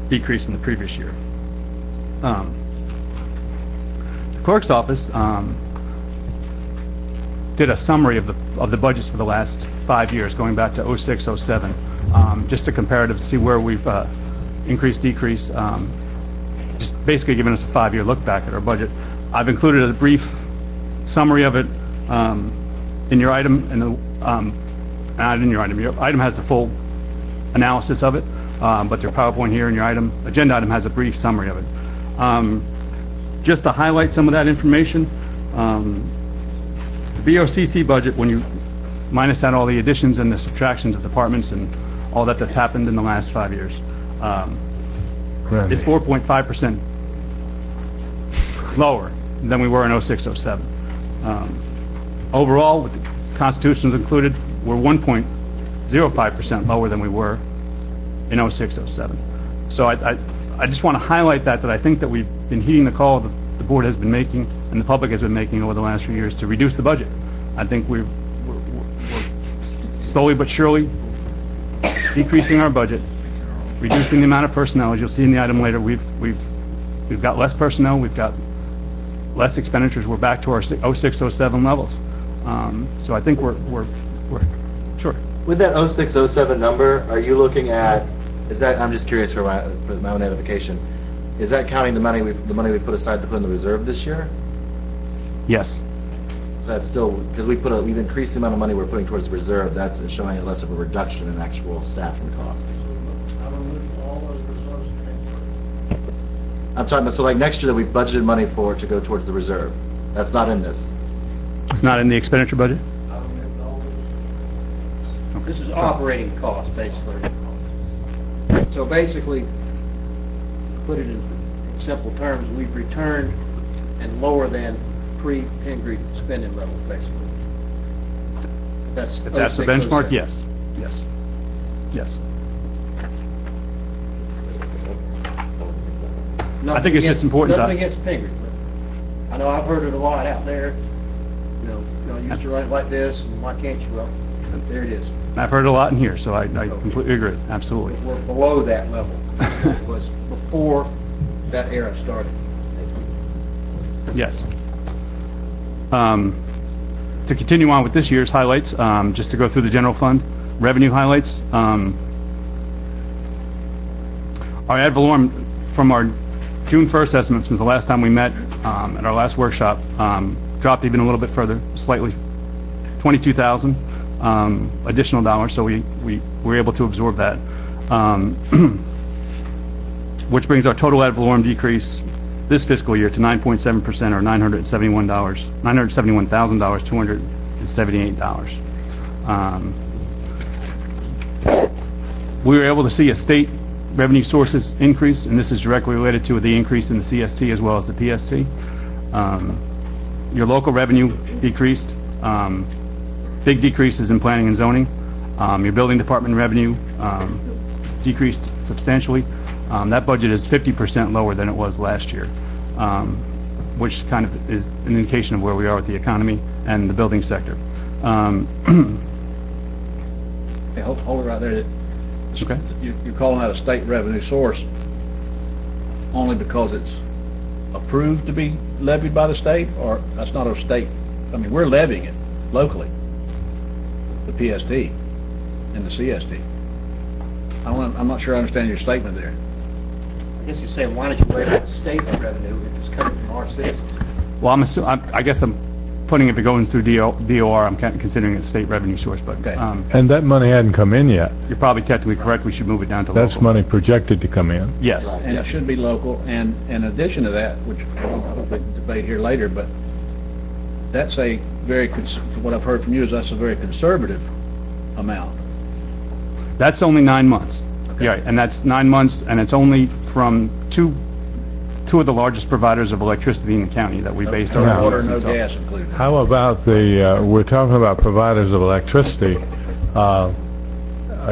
decrease from the previous year. The clerk's office did a summary of the budgets for the last 5 years, going back to 06-07, just a comparative to see where we've increased, decreased, just basically giving us a 5-year look back at our budget. I've included a brief summary of it in your item, and not in your item. Your item has the full analysis of it, but your PowerPoint here and your agenda item has a brief summary of it. Just to highlight some of that information, the BOCC budget, when you minus out all the additions and the subtractions of departments and all that's happened in the last 5 years, it's 4.5% lower than we were in 06-07. Overall, with the constitutions included, we're 1.05% lower than we were in 06-07. So I just want to highlight that I think that we've been heeding the call that the board has been making and the public has been making over the last few years to reduce the budget. I think we're slowly but surely decreasing our budget, reducing the amount of personnel. As you'll see in the item later, we've got less personnel, we've got less expenditures. We're back to our 06-07 levels. So I think we're sure. With that 06-07 number, are you looking at? Is that, I'm just curious for my own edification, is that counting the money we put aside to put in the reserve this year? Yes. So that's still, because we've increased the amount of money we're putting towards the reserve, that's showing less of a reduction in actual staffing costs. I'm talking about, so like next year that we budgeted money for to go towards the reserve. That's not in this. It's not in the expenditure budget? This is operating costs, basically. So basically, to put it in simple terms, we've returned and lower than pre-Pingree spending levels, basically. If that's the benchmark, yes. Yes. Yes. I think it's just important Nothing against Pingree, but I know I've heard it a lot out there. You used to run it like this, and why can't you? Well, there it is. I've heard a lot in here, so I completely agree. Absolutely. We're below that level. It was before that era started. Yes. To continue on with this year's highlights, just to go through the general fund revenue highlights, our ad valorem from our June 1st estimate since the last time we met at our last workshop dropped even a little bit further, slightly, 22,000 additional dollars, so we were able to absorb that, which brings our total ad valorem decrease this fiscal year to 9.7%, or $971,278. We were able to see a state revenue sources increased, and this is directly related to the increase in the CST as well as the PST. Your local revenue decreased. Big decreases in planning and zoning. Your building department revenue decreased substantially. That budget is 50% lower than it was last year, which kind of is an indication of where we are with the economy and the building sector. Hey, hold it right there. Okay. You're calling that a state revenue source only because it's approved to be levied by the state, or that's not a state? I mean, we're levying it locally, the PST and the CST. I'm not sure I understand your statement there. I guess you're saying, why don't you levy the state revenue if it's coming from our citizens? Well, I guess I'm putting if it goes through DOR, I'm considering it a state revenue source, but Okay. And that money hadn't come in yet. You're probably technically correct. We should move it down to local. That's money projected to come in. Yes. And it should be local, and in addition to that, which we'll debate here later, but that's a very, from what I've heard from you, is that's a very conservative amount. That's only 9 months. Okay. Yeah, and that's 9 months, and it's only from two of the largest providers of electricity in the county that we based our No water, revenues no on. gas included. How about we're talking about providers of electricity. Are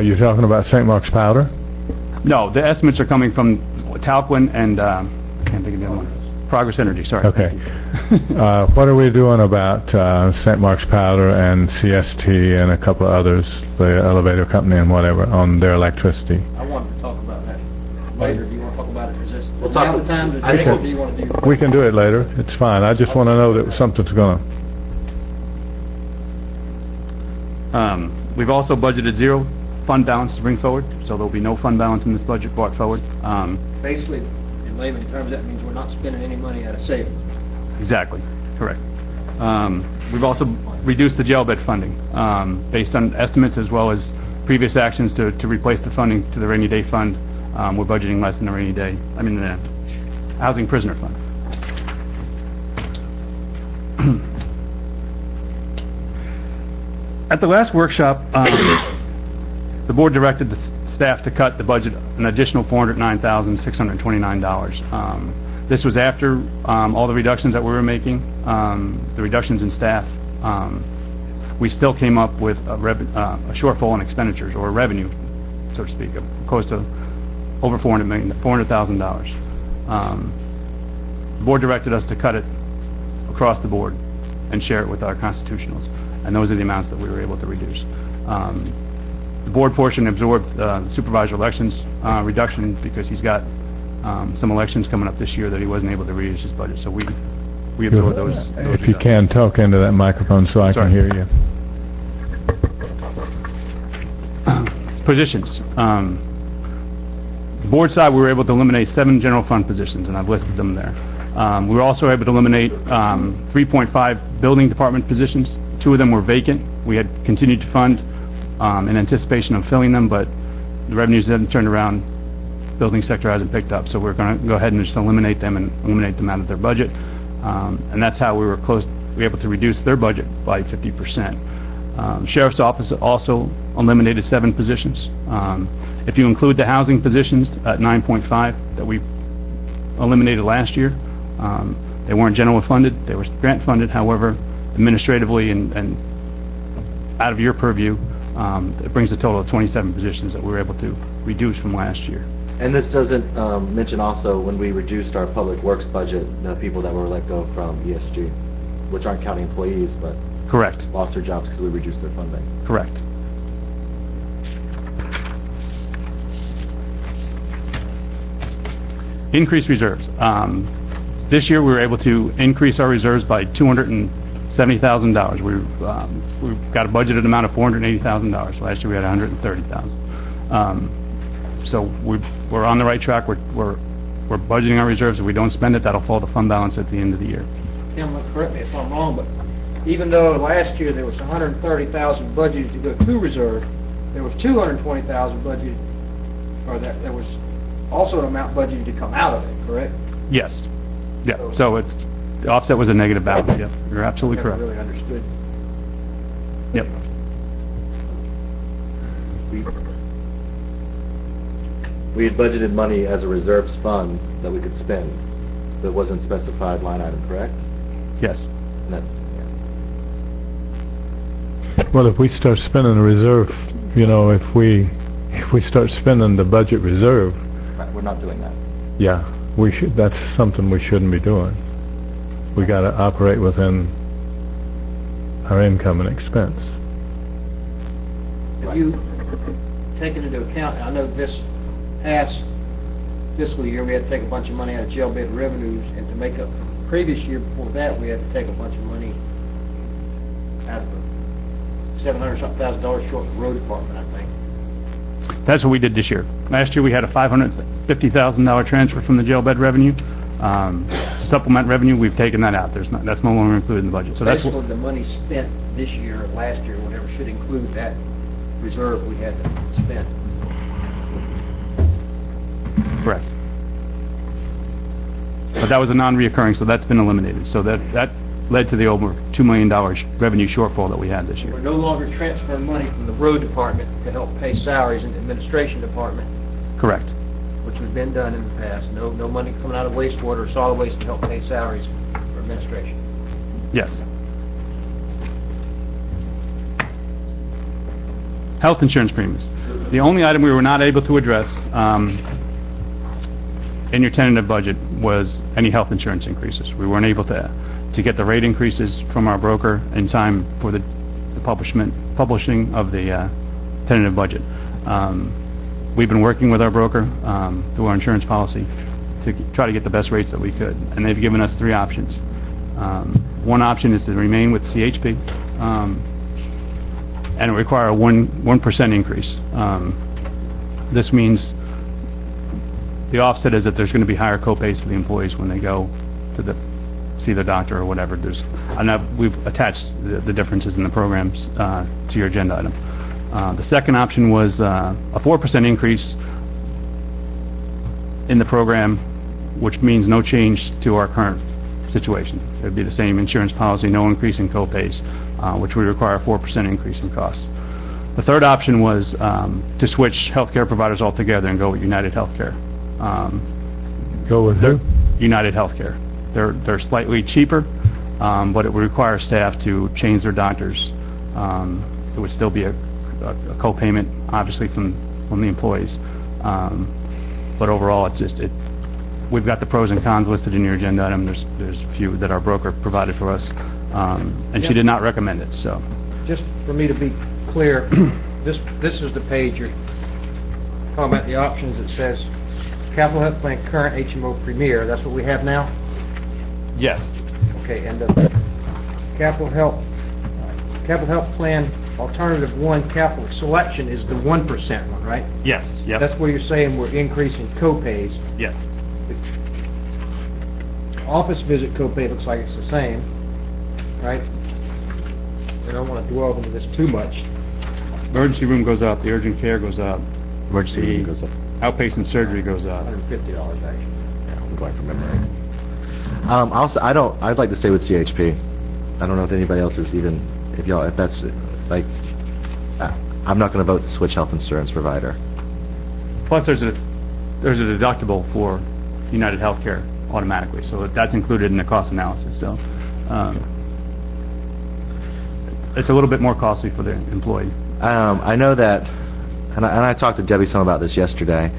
you talking about St. Mark's Powder? No, the estimates are coming from Talquin and, I can't think of the other one. Progress Energy, sorry. Okay. Thank you. What are we doing about St. Mark's Powder and CST and a couple of others, the elevator company and whatever, on their electricity? I wanted to talk about that later. Do you want to talk about it? Is this We'll talk now the time to I drink, think or do you want to do? We can do it later. It's fine. I just want to know that something's going to... We've also budgeted zero fund balance to bring forward, so there'll be no fund balance in this budget brought forward. Basically, in layman terms, that means we're not spending any money out of savings. Exactly, correct. We've also reduced the jail bed funding based on estimates as well as previous actions to replace the funding to the rainy day fund. We're budgeting less than the rainy day, the housing prisoner fund. At the last workshop, the board directed the staff to cut the budget an additional $409,629. This was after all the reductions that we were making, the reductions in staff. We still came up with a shortfall in expenditures, or revenue, so to speak, close to over $400,000. The board directed us to cut it across the board and share it with our constitutionals, and those are the amounts that we were able to reduce. The board portion absorbed the supervisor elections reduction because he's got some elections coming up this year that he wasn't able to reduce his budget, so we absorbed those If you can, talk into that microphone so I can hear you. Positions. The board side, we were able to eliminate 7 general fund positions, and I've listed them there. We were also able to eliminate 3.5 building department positions. 2 of them were vacant. We had continued to fund in anticipation of filling them, but the revenues hadn't turned around. Building sector hasn't picked up, so we're going to go ahead and just eliminate them out of their budget. And that's how we were able to reduce their budget by 50%. Sheriff's Office also eliminated 7 positions. If you include the housing positions at 9.5 that we eliminated last year, they weren't general funded, they were grant funded. However, administratively and out of your purview, it brings a total of 27 positions that we were able to reduce from last year. And this doesn't mention also when we reduced our public works budget, the people that were let go from ESG, which aren't county employees, but Correct. lost their jobs because we reduced their funding. Correct. Increased reserves. This year we were able to increase our reserves by $270,000. We've got a budgeted amount of $480,000. Last year we had $130,000. So we're on the right track. We're budgeting our reserves. If we don't spend it, that'll fall to fund balance at the end of the year. Tim, correct me if I'm wrong, but even though last year there was $130,000 budgeted to go to reserve, there was $220,000 budgeted, or there was also an amount budgeted to come out of it, correct? Yes. Yeah. So the offset was a negative balance. Yep. You're absolutely Never correct. really understood. Yep. We had budgeted money as a reserves fund that we could spend. That wasn't specified line item, correct? Yes. And that, Well, if we start spending the reserve, if we start spending the budget reserve, right, we're not doing that. yeah, that's something we shouldn't be doing. We got to operate within our income and expense. Have you taken into account, I know this past fiscal year, we had to take a bunch of money out of jail bed revenues, and to make up for the previous year before that, we had to take a bunch of money out of the $700,000 short of the road department, I think. That's what we did this year. Last year, we had a $550,000 transfer from the jail bed revenue. To supplement revenue, we've taken that out. That's no longer included in the budget. So that's Basically, the money spent this year, last year, whatever, should include that reserve we had to spend. correct. But that was a non-reoccurring, so that's been eliminated. So that led to the over $2 million revenue shortfall that we had this year. We're no longer transferring money from the road department to help pay salaries in the administration department, Correct. which has been done in the past. No money coming out of wastewater or solid waste to help pay salaries for administration. Yes. Health insurance premiums. The only item we were not able to address in your tentative budget was any health insurance increases. We weren't able to get the rate increases from our broker in time for the publishing of the tentative budget. We've been working with our broker through our insurance policy to try to get the best rates that we could, and they've given us three options. One option is to remain with CHP, and require a 1% increase. This means the offset is that there's going to be higher copays for the employees when they go to see their doctor or whatever. We've attached the differences in the programs to your agenda item. The second option was a 4% increase in the program, which means no change to our current situation. It would be the same insurance policy, no increase in copays, which would require a 4% increase in cost. The third option was to switch healthcare providers altogether and go with United Healthcare. Go with who? United Healthcare. They're slightly cheaper, but it would require staff to change their doctors. It would still be a co-payment, obviously, from the employees. But overall, we've got the pros and cons listed in your agenda item. There's a few that our broker provided for us, and she did not recommend it. So, Just for me to be clear, this is the page you're talking about, the options. It says Capital Health Plan Current HMO Premier. That's what we have now? yes, Okay, and the Capital Health Plan Alternative 1 Capital Selection is the 1% one, right? yes, yes, That's where you're saying we're increasing copays. yes. Office visit copay looks like it's the same, right? I don't want to dwell into this too much. Emergency room goes up. The urgent care goes up. Emergency The room goes up. outpatient surgery goes up. $150 actually. Yeah, I'm going from memory. I'd like to stay with CHP. I don't know if anybody else is even, if that's, like, I'm not going to vote to switch health insurance provider. Plus, there's a deductible for United Healthcare automatically, so that's included in the cost analysis. So, it's a little bit more costly for the employee. I know that, and I talked to Debbie some about this yesterday,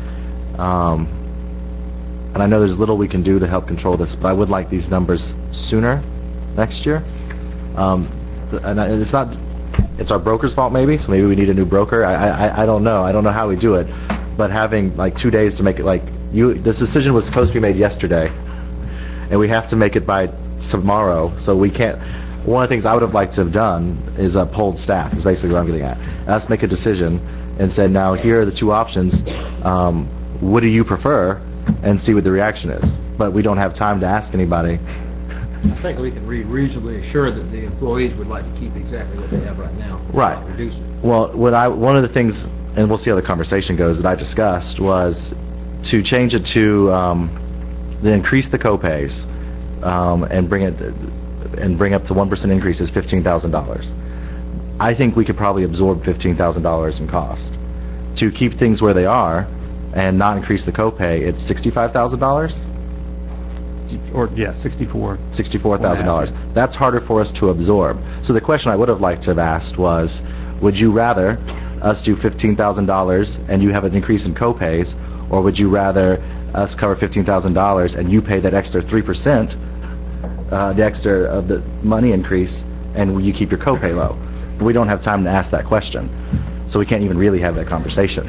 and I know there's little we can do to help control this, but I would like these numbers sooner next year. It's our broker's fault maybe, so maybe we need a new broker. I don't know. I don't know how we do it, but having like 2 days to make it, this decision was supposed to be made yesterday, and we have to make it by tomorrow, so we can't. One of the things I would have liked to have done is uphold staff, is basically what I'm getting at. Let's make a decision and say, now here are the two options. What do you prefer? And see what the reaction is. But we don't have time to ask anybody. I think we can be reasonably assured that the employees would like to keep exactly what they have right now. Right. Not reduce it. Well, one of the things, and we'll see how the conversation goes, that I discussed was to change it to increase the copays and bring up to 1% increase is $15,000. I think we could probably absorb $15,000 in cost to keep things where they are and not increase the copay, it's $65,000? Or, yeah, 64. $64,000. That's harder for us to absorb. So the question I would have liked to have asked was, would you rather us do $15,000 and you have an increase in copays, or would you rather us cover $15,000 and you pay that extra 3%, the extra of the money increase, and you keep your copay low? We don't have time to ask that question, so we can't even really have that conversation.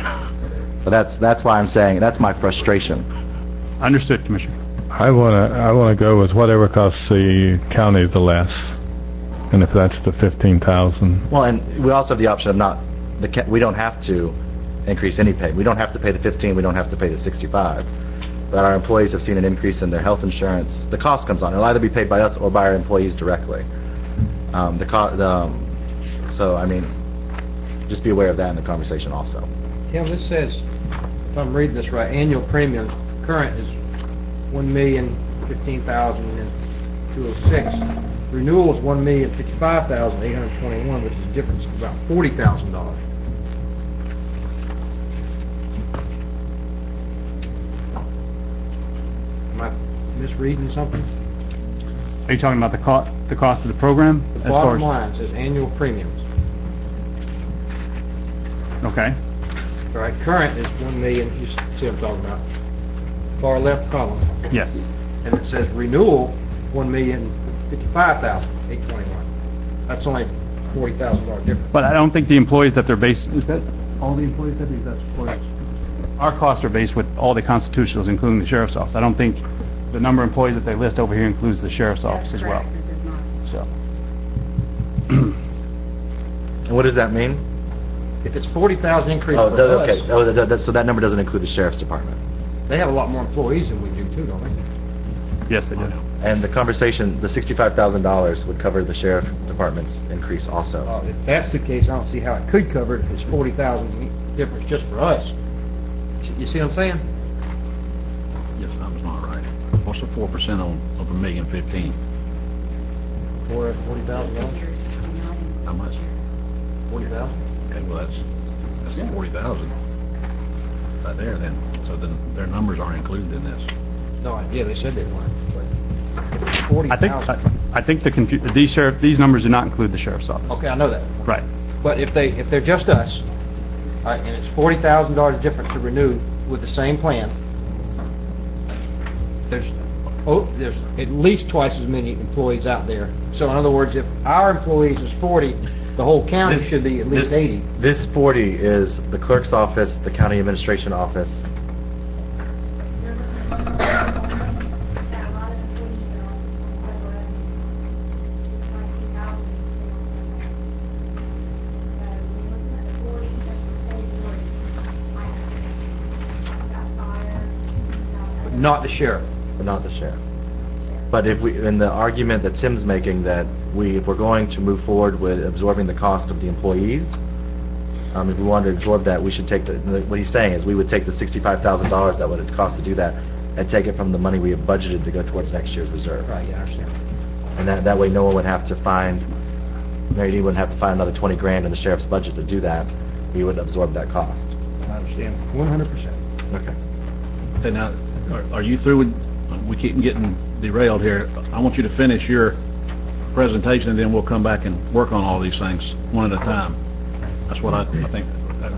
But that's why I'm saying that's my frustration. Understood, Commissioner. I wanna go with whatever costs the county the less, and if that's the 15,000. Well, and we also have the option of we don't have to increase any pay. We don't have to pay the 15. We don't have to pay the 65. But our employees have seen an increase in their health insurance. The cost comes on. It'll either be paid by us or by our employees directly. So I mean, just be aware of that in the conversation also. Tim, this says, if I'm reading this right, annual premium current is $1,015,206. Renewal is $1,055,821, which is a difference of about $40,000. Am I misreading something? Are you talking about the cost of the program? The bottom line says annual premiums. Okay. All right, current is $1 million. You see what I'm talking about? Far left column. Yes. And it says renewal $1,055,821. That's only $40,000 difference. But I don't think the employees that they're based, is that all the employees that that's employees? Our costs are based with all the constitutionals, including the sheriff's office. I don't think the number of employees that they list over here includes the sheriff's office as well. It does not. So. And what does that mean? If it's 40,000 increase for us, okay. So that number doesn't include the sheriff's department. they have a lot more employees than we do too, don't they? Yes, they do. And the conversation, the $65,000 would cover the sheriff department's increase also. If that's the case, I don't see how it could cover it if it's 40,000 difference just for us. You see what I'm saying? Yes, that was not right. What's the 4% of $1,015,000? $40,000? How much? 40,000? Okay, well, that's the 40,000 right there then. So then their numbers aren't included in this. No, yeah, they said they weren't, but if it's 40,000. I think these numbers do not include the sheriff's office. Okay, I know that. Right. But if they're just us, all right, and it's $40,000 difference to renew with the same plan, there's at least twice as many employees out there. So in other words, if our employees is 40, the whole county should be at least 80. This 40 is the clerk's office, the county administration office. Not the sheriff. But not the sheriff. But if we, in the argument that Tim's making, that if we're going to move forward with absorbing the cost of the employees, if we wanted to absorb that, we should take what he's saying is we would take the $65,000 that would cost to do that and take it from the money we have budgeted to go towards next year's reserve. Right, yeah, I understand. And that way no one would have to find, Mary wouldn't have to find another 20 grand in the sheriff's budget to do that. We would absorb that cost. I understand 100%. Okay. Okay, now, are you through with, we keep getting derailed here. I want you to finish your presentation and then we'll come back and work on all these things one at a time. That's what I think.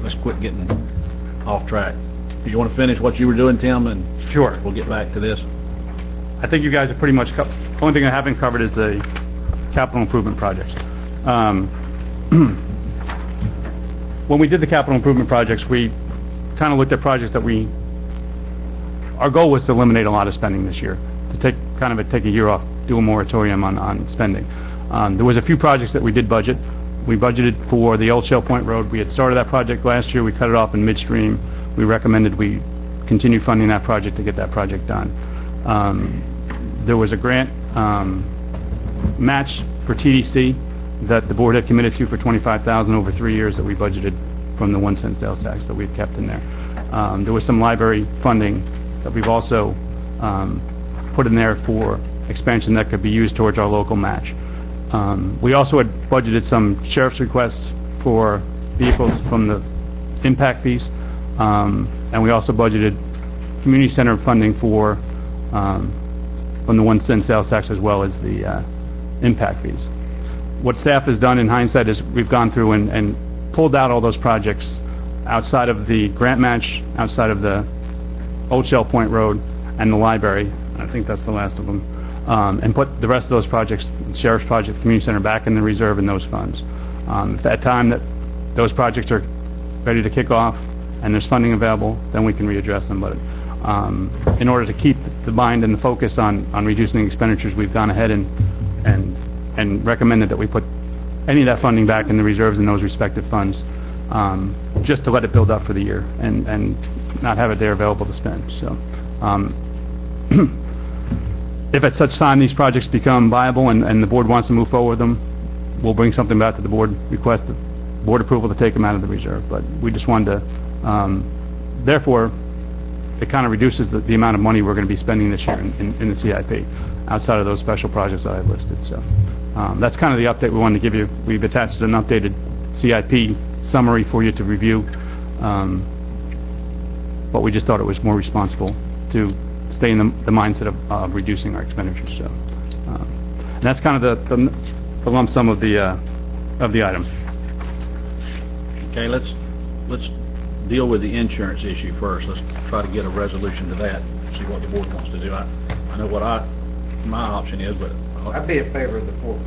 Let's quit getting off track. You want to finish what you were doing, Tim, and Sure. we'll get back to this. I think you guys have pretty much covered. The only thing I haven't covered is the capital improvement projects. When we did the capital improvement projects, we kind of looked at projects that our goal was to eliminate a lot of spending this year, to take a year off, do a moratorium on spending. There was a few projects that we did budget. We budgeted for the old Shell Point Road. We had started that project last year. We cut it off in midstream. We recommended we continue funding that project to get that project done. There was a grant match for TDC that the board had committed to for $25,000 over 3 years that we budgeted from the 1 cent sales tax that we've kept in there. There was some library funding that we've also put in there for expansion that could be used towards our local match. We also had budgeted some sheriff's requests for vehicles from the impact fees. And we also budgeted community center funding for, from the 1 cent sales tax as well as the impact fees. What staff has done in hindsight is we've gone through and pulled out all those projects outside of the grant match, outside of the Old Shell Point Road and the library. I think that's the last of them. And put the rest of those projects, Sheriff's Project, Community Center, back in the reserve in those funds. If at time that those projects are ready to kick off and there's funding available, then we can readdress them. But in order to keep the mind and the focus on reducing expenditures, we've gone ahead and recommended that we put any of that funding back in the reserves in those respective funds, just to let it build up for the year and not have it there available to spend. So, if at such time these projects become viable and the board wants to move forward with them, we'll bring something back to the board, request the board approval to take them out of the reserve. But we just wanted to, therefore, it kind of reduces the amount of money we're going to be spending this year in the CIP, outside of those special projects that I've listed. So that's kind of the update we wanted to give you. We've attached an updated CIP summary for you to review, but we just thought it was more responsible to stay in the mindset of reducing our expenditures. So and that's kind of the lump sum of the item. Okay, let's deal with the insurance issue first. Let's try to get a resolution to that, see what the board wants to do. I know what my option is, but I'd be in favor of the 4%.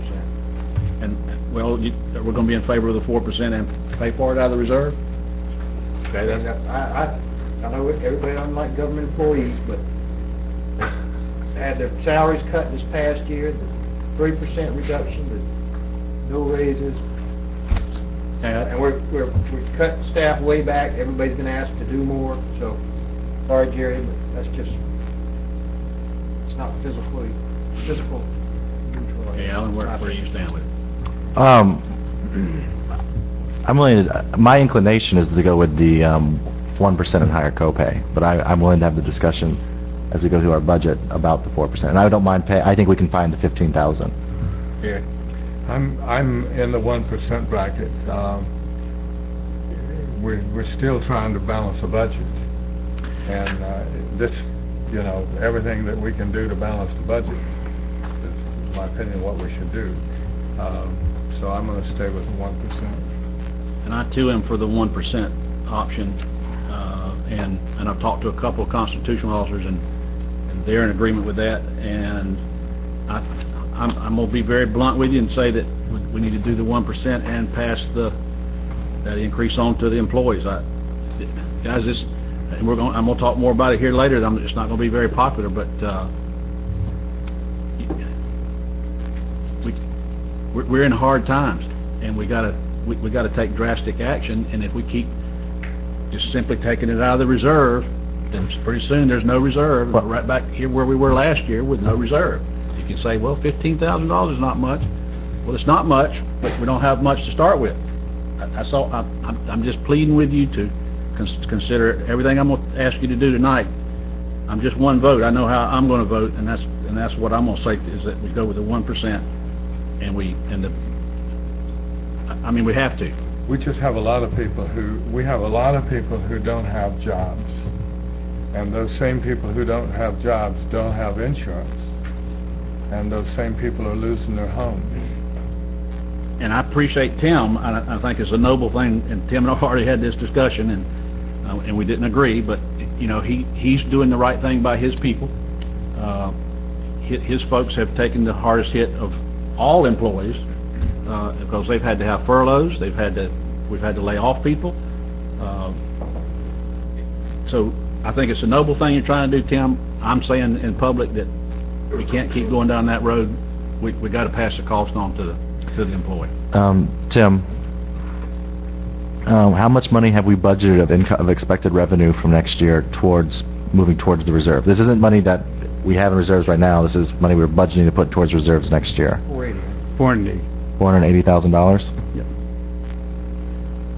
And well, we're going to be in favor of the 4% and pay for it out of the reserve. Okay, I know everybody doesn't like government employees, but they had their salaries cut this past year, the 3% reduction, the no raises. And we're cutting staff way back. Everybody's been asked to do more. So, sorry, Jerry, but that's just, it's not physical neutral. Okay, Alan, where do you stand with it? I'm willing to, my inclination is to go with the 1% and higher copay, but I'm willing to have the discussion as we go through our budget about the 4%. And I don't mind pay. I think we can find the 15,000. Yeah. I'm in the 1% bracket. We're still trying to balance the budget, and this, everything that we can do to balance the budget is, in my opinion, what we should do. So I'm going to stay with the 1%. And I too am for the 1% option, and I've talked to a couple of constitutional officers, and they're in agreement with that. And I'm going to be very blunt with you and say that we need to do the 1% and pass that increase on to the employees. Guys, and I'm going to talk more about it here later. It's not going to be very popular, but we're in hard times, and we got to take drastic action. And if we keep just simply taking it out of the reserve, then pretty soon there's no reserve. We're right back here where we were last year with no reserve. You can say, well, $15,000 is not much. Well, it's not much, but we don't have much to start with. I'm just pleading with you to consider everything I'm going to ask you to do tonight. I'm just one vote. I know how I'm going to vote, and that's what I'm going to say is that we go with the 1%, and we have to. We just have a lot of people who don't have jobs, and those same people who don't have jobs don't have insurance. And those same people are losing their homes. And I appreciate Tim. I think it's a noble thing. And Tim and I have already had this discussion, and we didn't agree. But he's doing the right thing by his people. His folks have taken the hardest hit of all employees because they've had to have furloughs. We've had to lay off people. So I think it's a noble thing you're trying to do, Tim. I'm saying in public that we can't keep going down that road. We got to pass the cost on to the employee. Tim, how much money have we budgeted of expected revenue from next year moving towards the reserve? This isn't money that we have in reserves right now. This is money we're budgeting to put towards reserves next year. $480,000. Yep.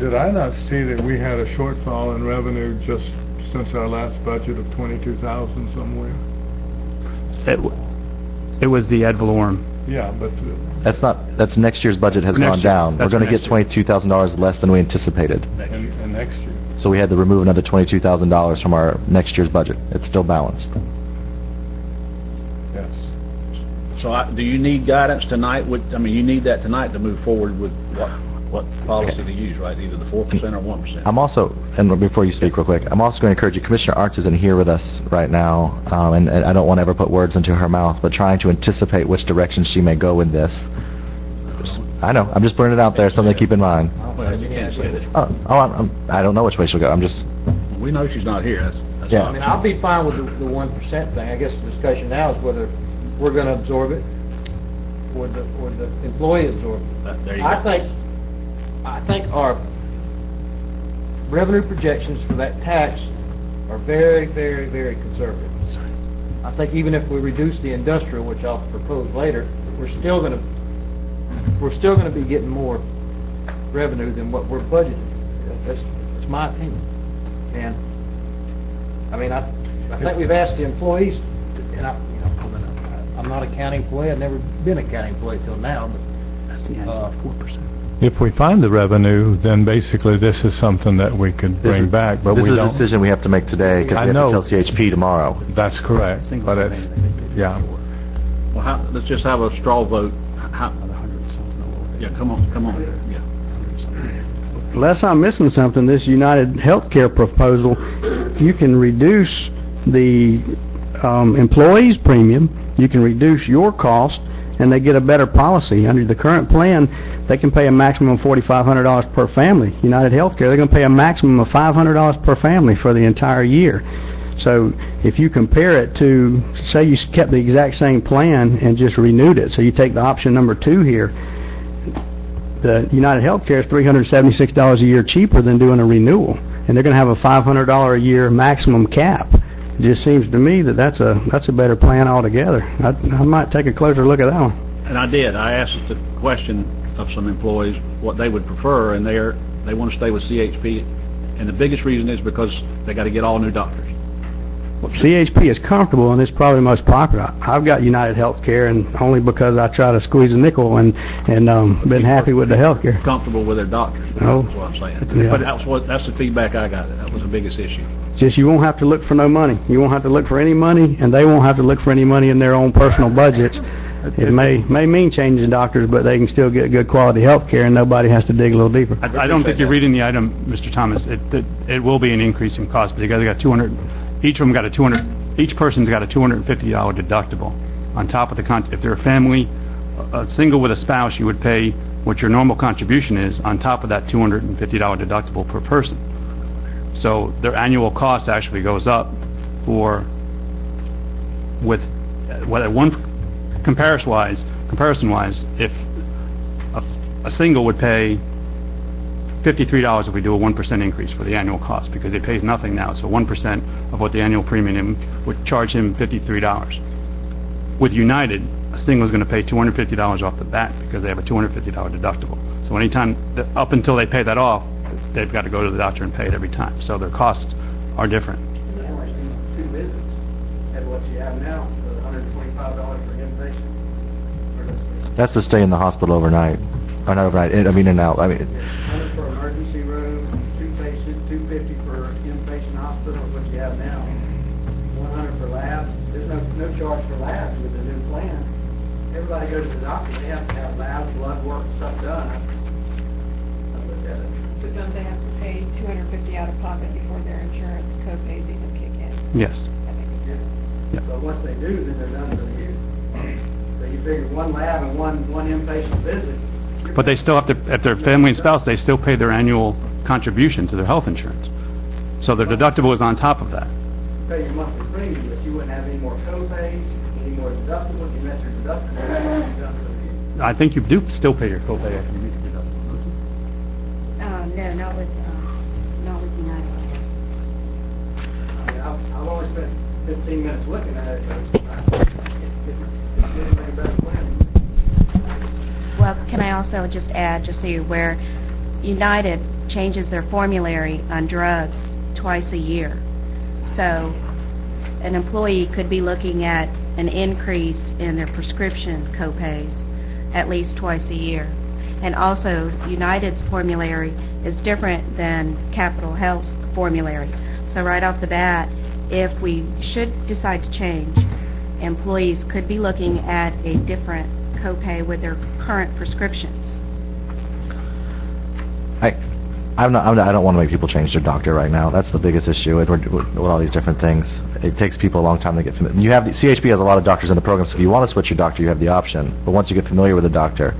Did I not see that we had a shortfall in revenue just since our last budget of 22,000 somewhere? It was the ad valorem. Yeah, but that's next year's budget has gone down. We're going to get $22,000 less than we anticipated. And next year. So we had to remove another $22,000 from our next year's budget. It's still balanced. Yes. So do you need guidance tonight? You need that tonight to move forward with what policy to use, right? Either the 4% or 1%. I'm also, and before you speak real quick, I'm also going to encourage you, Commissioner Arntz isn't here with us right now, and I don't want to ever put words into her mouth, but trying to anticipate which direction she may go with this. I know, I'm just putting it out there, something to keep in mind. Well, you can't say that. I don't know which way she'll go. I'm just... We know she's not here. That's Yeah. I mean, I'll be fine with the 1% thing. I guess the discussion now is whether we're going to absorb it or the employee absorb it. There you go. I think our revenue projections for that tax are very, very, very conservative. I think even if we reduce the industrial, which I'll propose later, we're still going to be getting more revenue than what we're budgeting. That's my opinion. And I mean, I think we've asked the employees, and I'm not a county employee. I've never been a county employee till now, but that's the 4%. If we find the revenue, then basically this is something that we could bring back, but we This is don't. a decision we have to make today, because we I have to know. tell CHP tomorrow. That's correct, but it's, yeah. Well, let's just have a straw vote. Yeah, come on. Yeah. Unless I'm missing something, this United Healthcare proposal, you can reduce the employee's premium, you can reduce your cost, and they get a better policy. Under the current plan, they can pay a maximum of $4,500 per family. United Healthcare, they're going to pay a maximum of $500 per family for the entire year. So if you compare it to, say you kept the exact same plan and just renewed it, so you take the option number 2 here, the United Healthcare is $376 a year cheaper than doing a renewal, and they're going to have a $500 a year maximum cap. It just seems to me that that's a better plan altogether. I might take a closer look at that one. And I did. I asked the question of some employees what they would prefer, and they want to stay with CHP. And the biggest reason is because they got to get all new doctors. Well, CHP is comfortable, and it's probably the most popular. I've got United Healthcare, and only because I try to squeeze a nickel and been happy with the healthcare. Comfortable with their doctors. Oh. That's what I'm saying. Yeah. But that's the feedback I got. That was the biggest issue. Just you won't have to look for no money. You won't have to look for any money, and they won't have to look for any money in their own personal budgets. It may mean changing doctors, but they can still get good quality health care, and nobody has to dig a little deeper. I don't think you're reading the item, Mr. Thomas. It will be an increase in cost, because they got 200. Each of them got a 200. Each person's got a $250 deductible on top of the if they're a family, a single with a spouse, you would pay what your normal contribution is on top of that $250 deductible per person. So their annual cost actually goes up with comparison-wise, if a single would pay $53 if we do a 1% increase for the annual cost, because it pays nothing now. So 1% of what the annual premium would charge him $53. With United, a single is going to pay $250 off the bat because they have a $250 deductible. So anytime, up until they pay that off, they've got to go to the doctor and pay it every time. So their costs are different. 2 visits at what you have now, $125 for inpatient. That's to stay in the hospital overnight. Or not overnight, in and out. I mean, 100 for emergency room, 2 patients, 250 for inpatient hospital, is what you have now. 100 for labs. There's no charge for labs with the new plan. Everybody goes to the doctor, they have to have labs, blood work, stuff done. I looked at it. But don't they have to pay $250 out of pocket before their insurance co-pays even kick in? Yes. I think it's Yeah. So once they do, then they're done for the year. So you figure 1 lab and one inpatient visit. But they still have to, if they're family and spouse, they still pay their annual contribution to their health insurance. So their deductible is on top of that. You pay your monthly premium, but you wouldn't have any more co-pays, any more deductibles. You met your deductible, you're done for the year. I think you do still pay your copay after you meet your deductible. No, not with United. I mean, I've only spent 15 minutes looking at it, but it's getting a better plan. Well, can I also just add, just so you're aware, United changes their formulary on drugs twice a year. So an employee could be looking at an increase in their prescription copays at least twice a year. And also, United's formulary is different than Capital Health's formulary. So right off the bat, if we should decide to change, employees could be looking at a different copay with their current prescriptions. I don't want to make people change their doctor right now. That's the biggest issue with all these different things. It takes people a long time to get familiar. You have CHP has a lot of doctors in the program, so if you want to switch your doctor, you have the option. But once you get familiar with the doctor,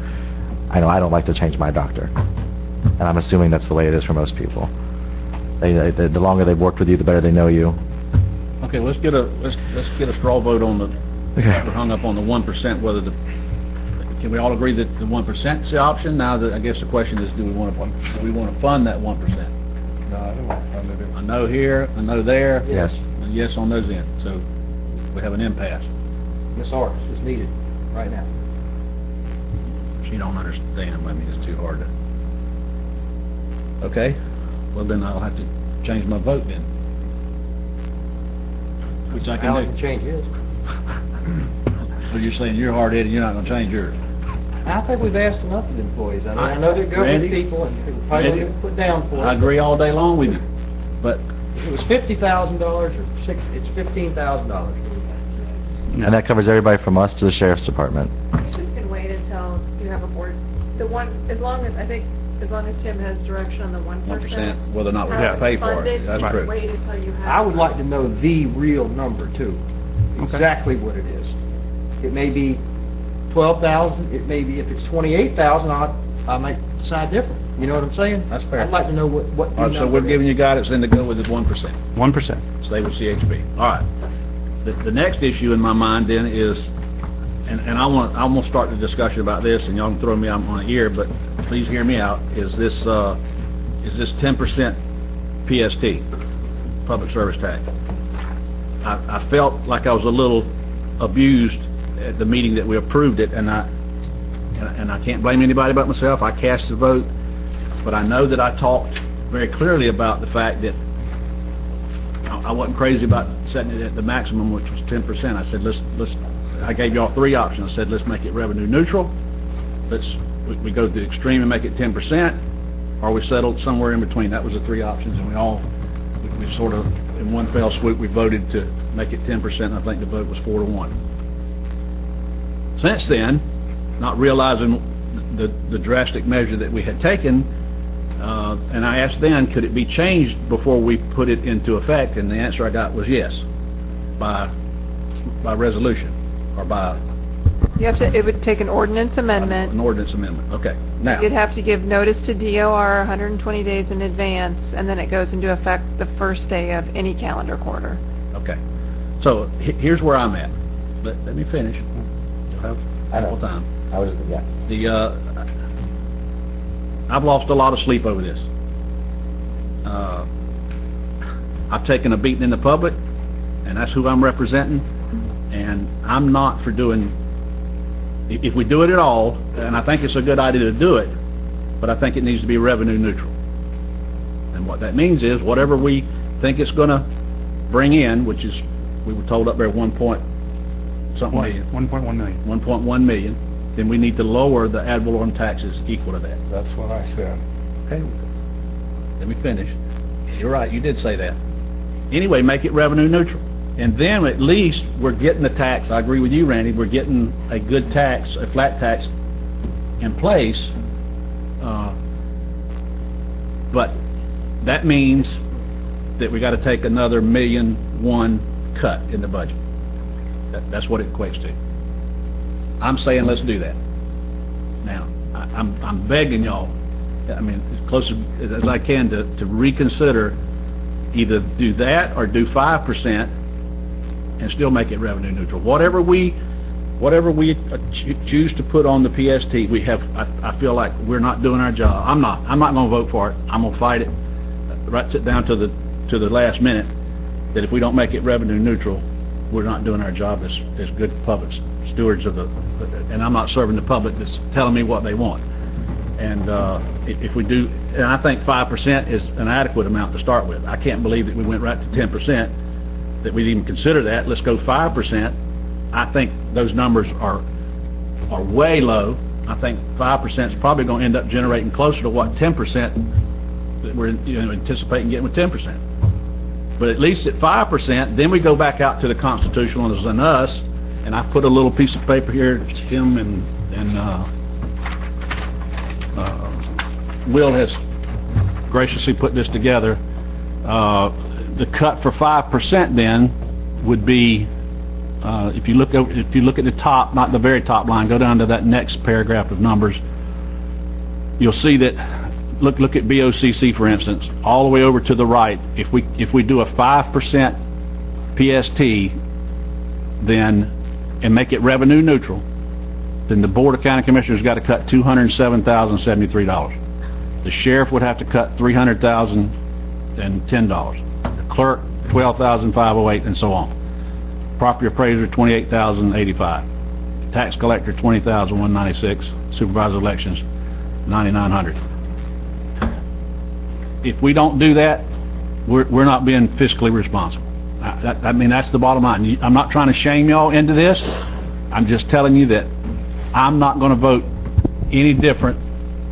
I know I don't like to change my doctor, and I'm assuming that's the way it is for most people. The longer they've worked with you, the better they know you. Okay, let's get a straw vote on the. Okay. We're hung up on the 1%. Can we all agree that the 1% is the option? Now, I guess the question is, do we want to fund that 1%? No, I don't want to fund it. A no here, a no there. Yes. A yes on those ends. So we have an impasse. Ms. Harris is needed right now. She don't understand. I mean, it's too hard to. Okay. Well, then I'll have to change my vote then. Which I Al can can do. change his. So you're saying you're hard-headed, you're not going to change yours? I think we've asked enough of the employees. I know they're government Randy? people and probably Randy? get put down for it. I agree all day long with you, but If it was $50,000 or it's $15,000. And that covers everybody from us to the sheriff's department. You just can wait until you have a board, as long as Tim has direction on the 1%. 1%, whether or not we how have to it's pay for funded, it. That's you true. wait until you have. I would like to know the real number too. Exactly what it is. It may be 12,000, it may be, if it's 28,000, I might decide different. You know what I'm saying? That's fair. I'd like to know what the All right, so number we're giving is. you guidance then to go with the 1%. 1%. Stay with CHP. All right. The next issue in my mind then is, and I'm gonna start the discussion about this, and y'all can throw me on the ear, but please hear me out. Is this 10% PST, public service tax? I felt like I was a little abused at the meeting that we approved it, and I can't blame anybody but myself. I cast the vote, but I know that I talked very clearly about the fact that I wasn't crazy about setting it at the maximum, which was 10%. I said, I gave y'all three options. I said, let's make it revenue neutral. We go to the extreme and make it 10%, or we settled somewhere in between. That was the three options, and we sort of, in one fell swoop, we voted to make it 10%. I think the vote was 4-1. Since then, not realizing the drastic measure that we had taken, and I asked then, could it be changed before we put it into effect? And the answer I got was yes, by resolution, or by It would take an ordinance amendment. an ordinance amendment. Okay, now, You'd have to give notice to DOR 120 days in advance, and then it goes into effect the first day of any calendar quarter. okay. So here's where I'm at. Let me finish. You'll have ample time. I've lost a lot of sleep over this. I've taken a beating in the public, and that's who I'm representing, and I'm not for doing, if we do it at all, and I think it's a good idea to do it, but I think it needs to be revenue neutral. And what that means is, whatever we think it's going to bring in, which is, we were told up there 1.1 million. 1.1 million, then we need to lower the ad valorem taxes equal to that. That's what I said. Okay. Let me finish. You're right, you did say that. Anyway, make it revenue neutral. And then at least we're getting the tax, I agree with you, Randy, we're getting a good tax, a flat tax in place. But that means that we got to take another $1.1 million cut in the budget. That's what it equates to. I'm saying let's do that. Now, I'm begging y'all, I mean, as close as I can to reconsider, either do that or do 5% and still make it revenue neutral. Whatever we choose to put on the PST, I feel like we're not doing our job. I'm not going to vote for it. I'm going to fight it right down to the last minute, that if we don't make it revenue neutral, we're not doing our job as good public stewards of and I'm not serving the public that's telling me what they want. And if we do, and I think 5% is an adequate amount to start with. I can't believe that we went right to 10%, that we'd even consider that. Let's go 5%. I think those numbers are way low. I think 5% is probably going to end up generating closer to what 10% that we're anticipating getting with 10%. But at least at 5%, then we go back out to the constitutionalists and us, and I put a little piece of paper here, Tim and Will has graciously put this together. The cut for 5% then would be, if you look at the top, not the very top line, go down to that next paragraph of numbers, you'll see that, look at BOCC for instance, all the way over to the right. If we do a 5% PST, then, and make it revenue neutral, then the Board of County Commissioners got to cut $207,073. The sheriff would have to cut $300,010. The clerk, $12,508, and so on. Property appraiser, $28,085. Tax collector, $20,196. Supervisor elections, $9,900. If we don't do that, we're not being fiscally responsible. I mean, that's the bottom line. I'm not trying to shame y'all into this. I'm just telling you that I'm not going to vote any different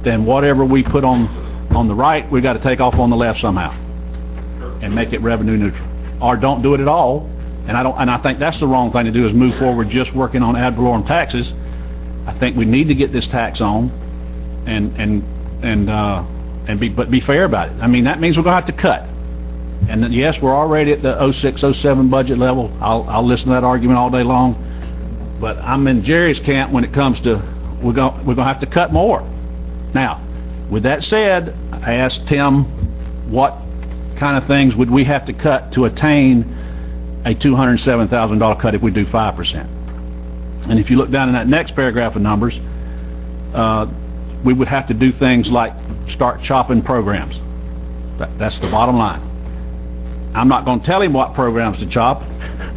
than whatever we put on the right. We've got to take off on the left somehow and make it revenue neutral, or don't do it at all. And I think that's the wrong thing to do, is move forward just working on ad valorem taxes. I think we need to get this tax on, but be fair about it. I mean, that means we're going to have to cut. And yes, we're already at the 06-07 budget level. I'll listen to that argument all day long. But I'm in Jerry's camp when it comes to we're going to have to cut more. Now, with that said, I asked Tim what kind of things would we have to cut to attain a $207,000 cut if we do 5%. And if you look down in that next paragraph of numbers, we would have to do things like start chopping programs. That's the bottom line. I'm not going to tell him what programs to chop,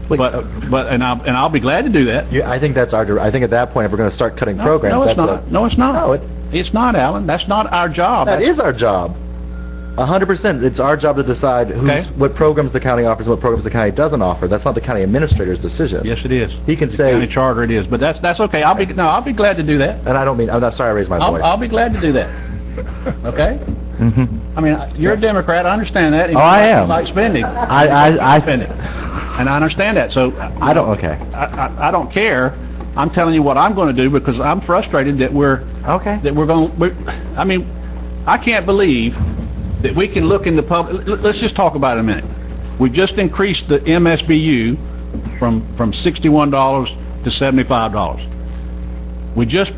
but I'll be glad to do that. Yeah, I think that's I think at that point, if we're going to start cutting programs, no, it's that's not. No, it's not. No, it's not, Alan. That's not our job. That is our job. 100%. It's our job to decide what programs the county offers and what programs the county doesn't offer. That's not the county administrator's decision. Yes, it is. He can say county charter it is, but that's okay. I'll be glad to do that. And I'm not sorry I raised my voice. I'll be glad to do that. Okay. Mm-hmm. I mean, you're a Democrat. I understand that. I am. You like spending. I spending, and I understand that. So I don't. Okay. I don't care. I'm telling you what I'm going to do because I'm frustrated that we're going. I mean, I can't believe that we can look in the public. Let's just talk about it a minute. We just increased the MSBU from $61 to $75. We just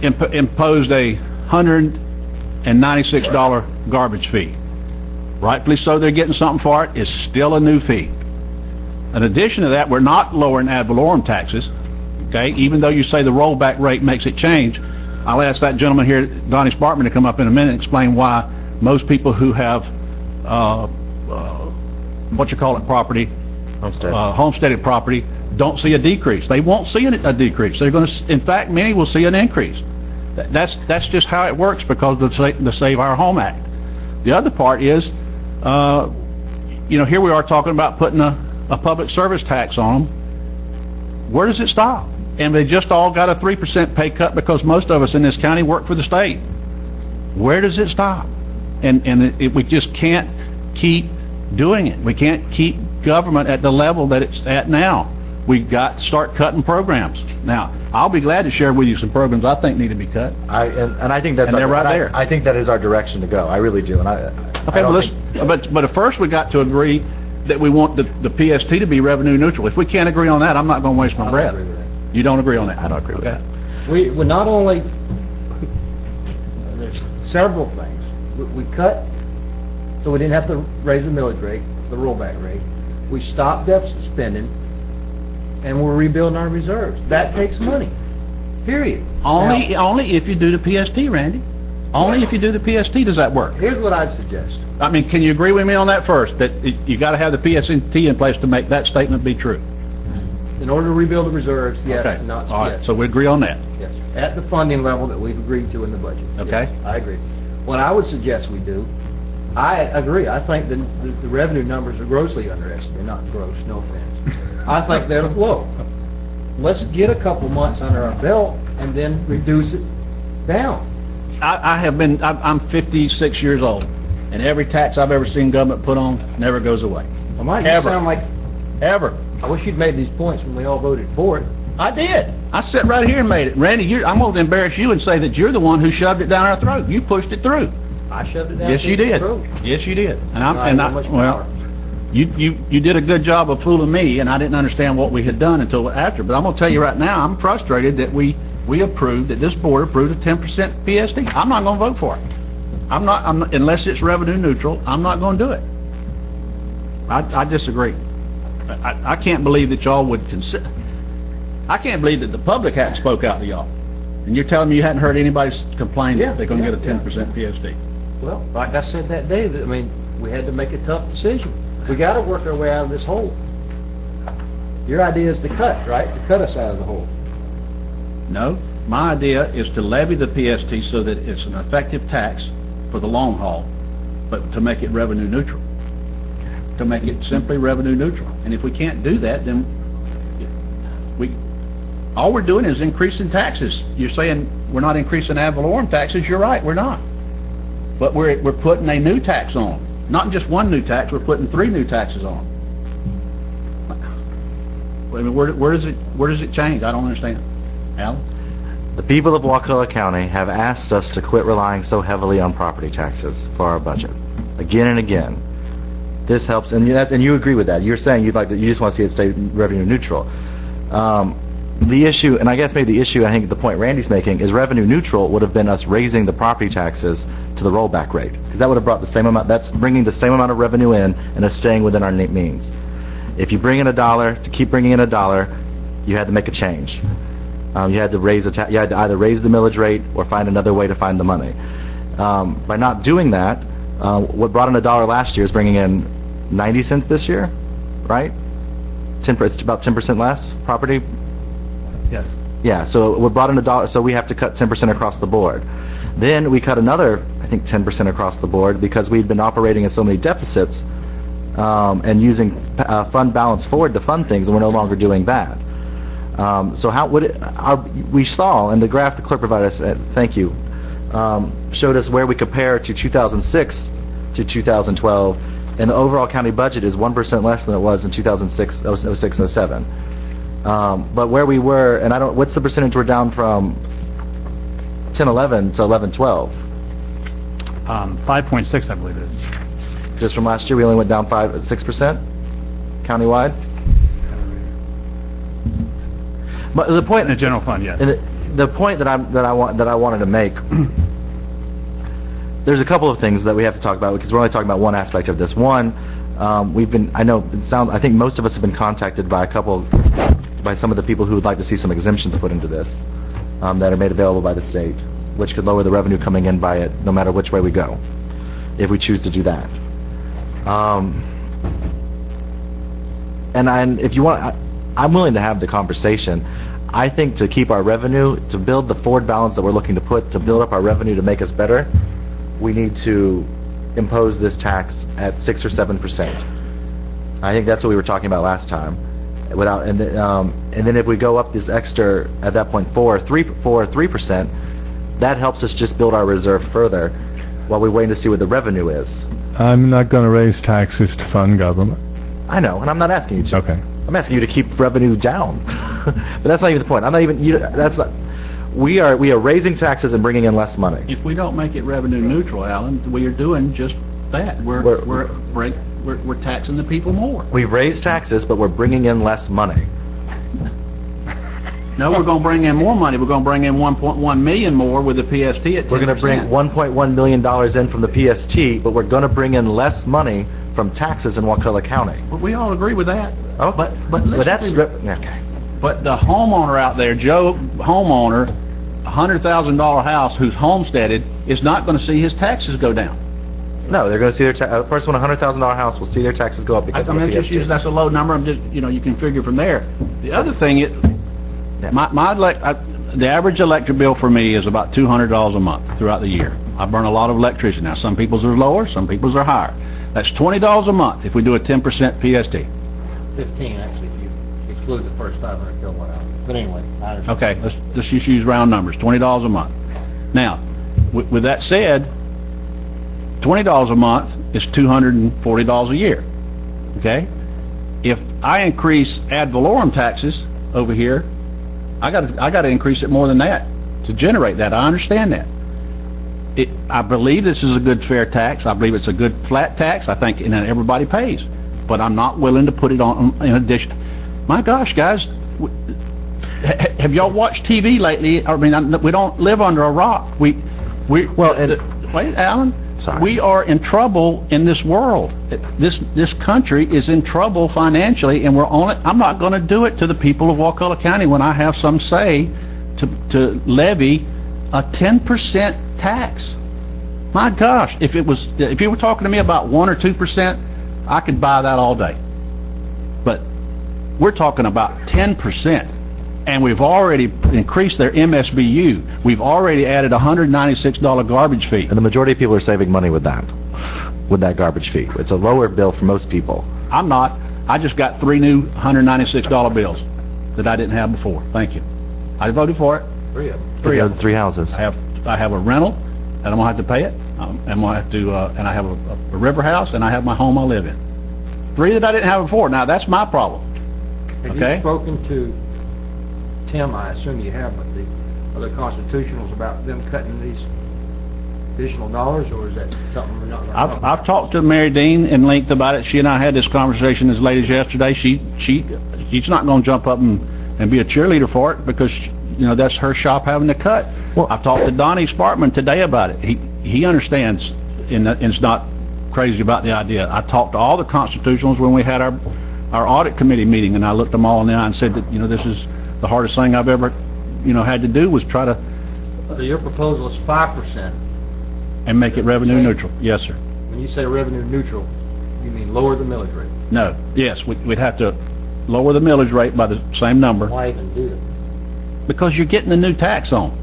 imposed a $196 garbage fee. Rightfully so, they're getting something for it. It's still a new fee. In addition to that, we're not lowering ad valorem taxes. Okay, even though you say the rollback rate makes it change, I'll ask that gentleman here, Donnie Sparkman, to come up in a minute and explain why most people who have property, homesteaded property, don't see a decrease. They won't see a decrease. They're going to, in fact, many will see an increase. That's just how it works because of the Save Our Home Act. The other part is, here we are talking about putting a public service tax on them. Where does it stop? And they just all got a 3% pay cut because most of us in this county work for the state. Where does it stop? And we just can't keep doing it. We can't keep government at the level that it's at now. We've got to start cutting programs. Now, I'll be glad to share with you some programs I think need to be cut. I think that's they're right there. I think that is our direction to go. I really do. But first we got to agree that we want the PST to be revenue neutral. If we can't agree on that, I'm not going to waste my breath. You don't agree on that? I don't agree with that. We not only, there's several things. We cut, so we didn't have to raise the millage rate, the rollback rate. We stopped deficit spending, and we're rebuilding our reserves. That takes money, period. Only if you do the PST, Randy. Only if you do the PST does that work. Here's what I'd suggest. I mean, can you agree with me on that first, that you got to have the PST in place to make that statement be true? In order to rebuild the reserves, yes, okay. Not all right. yes. So we agree on that. Yes, at the funding level that we've agreed to in the budget. Okay. Yes, I agree. What I would suggest we do, I agree. I think the revenue numbers are grossly underestimated. Not gross, no offense. I think they're low. Let's get a couple months under our belt and then reduce it down. I'm 56 years old, And every tax I've ever seen government put on never goes away. Well, Mike, you Ever. sound like, Ever. I wish you'd made these points when we all voted for it. I did. I sat right here and made it. Randy, I'm going to embarrass you and say that you're the one who shoved it down our throat. You pushed it through. I shoved it down. Yes, you people's did. throat. Yes, you did. And Not I'm that much well. power. You did a good job of fooling me, and I didn't understand what we had done until after. But I'm going to tell you right now, I'm frustrated that we approved, that this board approved a 10% PST. I'm not going to vote for it. I'm not, unless it's revenue neutral, I'm not going to do it. I disagree. I can't believe that y'all would consider. I can't believe that the public hadn't spoke out to y'all. And you're telling me you hadn't heard anybody complain that they're going to get a 10% PST. Well, like I said that day, I mean, we had to make a tough decision. We got to work our way out of this hole. Your idea is to cut, right? To cut us out of the hole. No, my idea is to levy the PST so that it's an effective tax for the long haul, but to make it revenue neutral. To make it simply revenue neutral. And if we can't do that, then all we're doing is increasing taxes. You're saying we're not increasing ad valorem taxes. You're right, we're not. But we're putting a new tax on. Not just one new tax, we're putting 3 new taxes on. I mean, where does it change? I don't understand. Alan? The people of Wakulla County have asked us to quit relying so heavily on property taxes for our budget, again and again. This helps, and you agree with that. You're saying you just want to see it stay revenue neutral. The issue, and I guess maybe the issue, I think the point Randy's making, is revenue neutral would have been us raising the property taxes to the rollback rate, because that would have brought the same amount. That's bringing the same amount of revenue in and us staying within our means. If you bring in $1 to keep bringing in $1, you had to make a change. You had to you had to either raise the millage rate or find another way to find the money. By not doing that, what brought in $1 last year is bringing in 90 cents this year, right? It's about 10% less property. Yes. Yeah. So we brought in $1, so we have to cut 10% across the board. Then we cut another, I think, 10% across the board because we'd been operating in so many deficits and using fund balance forward to fund things, and we're no longer doing that. So how would we saw, and the graph the clerk provided us, thank you, showed us where we compare to 2006 to 2012, and the overall county budget is 1% less than it was in 2006, 06, 07. But where we were, and what's the percentage we're down from 10-11 to 11-12? 5.6, I believe it is. Just from last year, we only went down 6% countywide. But the point In the general fund, yes. the point that I wanted to make, there's a couple of things that we have to talk about because we're only talking about one aspect of this. One, I think most of us have been contacted by some of the people who would like to see some exemptions put into this that are made available by the state, which could lower the revenue coming in by it no matter which way we go, if we choose to do that. And if you want, I'm willing to have the conversation. I think to keep our revenue, to build the forward balance that we're looking to put, to build up our revenue to make us better, we need to impose this tax at 6 or 7%. I think that's what we were talking about last time. And then if we go up this extra at that point 4 or 3%, that helps us just build our reserve further while we wait to see what the revenue is. I'm not going to raise taxes to fund government. I know, and I'm not asking you to. Okay. I'm asking you to keep revenue down. But that's not even the point. I'm not even. We are raising taxes and bringing in less money. If we don't make it revenue neutral, Alan, we are doing just that. We're taxing the people more. We've raised taxes, but we're bringing in less money. No, we're going to bring in more money. We're going to bring in 1.1 million more with the PST at 10%. We're going to bring $1.1 million in from the PST, but we're going to bring in less money from taxes in Wakulla County. But we all agree with that. Oh, but that's okay. But the homeowner out there, Joe, homeowner, $100,000 house who's homesteaded, is not going to see his taxes go down. No, they're going to see a person with a $100,000 house will see their taxes go up because of the PST. That's a low number. I'm just, you can figure from there. The other thing is, the average electric bill for me is about $200 a month throughout the year. I burn a lot of electricity. Now, some people's are lower, some people's are higher. That's $20 a month if we do a 10% PST. 15, actually, if you exclude the first 500 kilowatt hours. But anyway, I understand. Okay, let's just use round numbers, $20 a month. Now, with that said, $20 a month is $240 a year. Okay? If I increase ad valorem taxes over here, I got to increase it more than that to generate that. I understand that. I believe this is a good fair tax. I believe it's a good flat tax. I think everybody pays. But I'm not willing to put it on in addition. My gosh, guys, have y'all watched TV lately? I mean, we don't live under a rock. Wait, Alan. Sorry. We are in trouble in this world. This country is in trouble financially, and I'm not going to do it to the people of Wakulla County when I have some say to levy a 10% tax. My gosh, if you were talking to me about 1 or 2%, I could buy that all day. But we're talking about 10%. And we've already increased their MSBU. We've already added a $196 garbage fee. And the majority of people are saving money with that garbage fee. It's a lower bill for most people. I'm not. I just got 3 new $196 bills that I didn't have before. Thank you. I voted for it. 3 of them. Three of them. 3 houses. I have a rental, and I'm gonna have to pay it. And I have a river house, and I have my home I live in. 3 that I didn't have before. Now that's my problem. Have Okay? you spoken to Tim? I assume you have, but the other constitutionals about them cutting these additional dollars, or is that something we're not going to talk about? I've talked to Mary Dean in length about it. She and I had this conversation as late as yesterday. She's not going to jump up and be a cheerleader for it because that's her shop having to cut. Well, I've talked to Donnie Spartman today about it. He understands and is not crazy about the idea. I talked to all the constitutionals when we had our audit committee meeting, and I looked them all in the eye and said that this is the hardest thing I've ever had to do was try to. So your proposal is 5%. And make it revenue neutral. Yes, sir. When you say revenue neutral, you mean lower the millage rate? No. Yes, we'd have to lower the millage rate by the same number. Why even do that? Because you're getting a new tax on.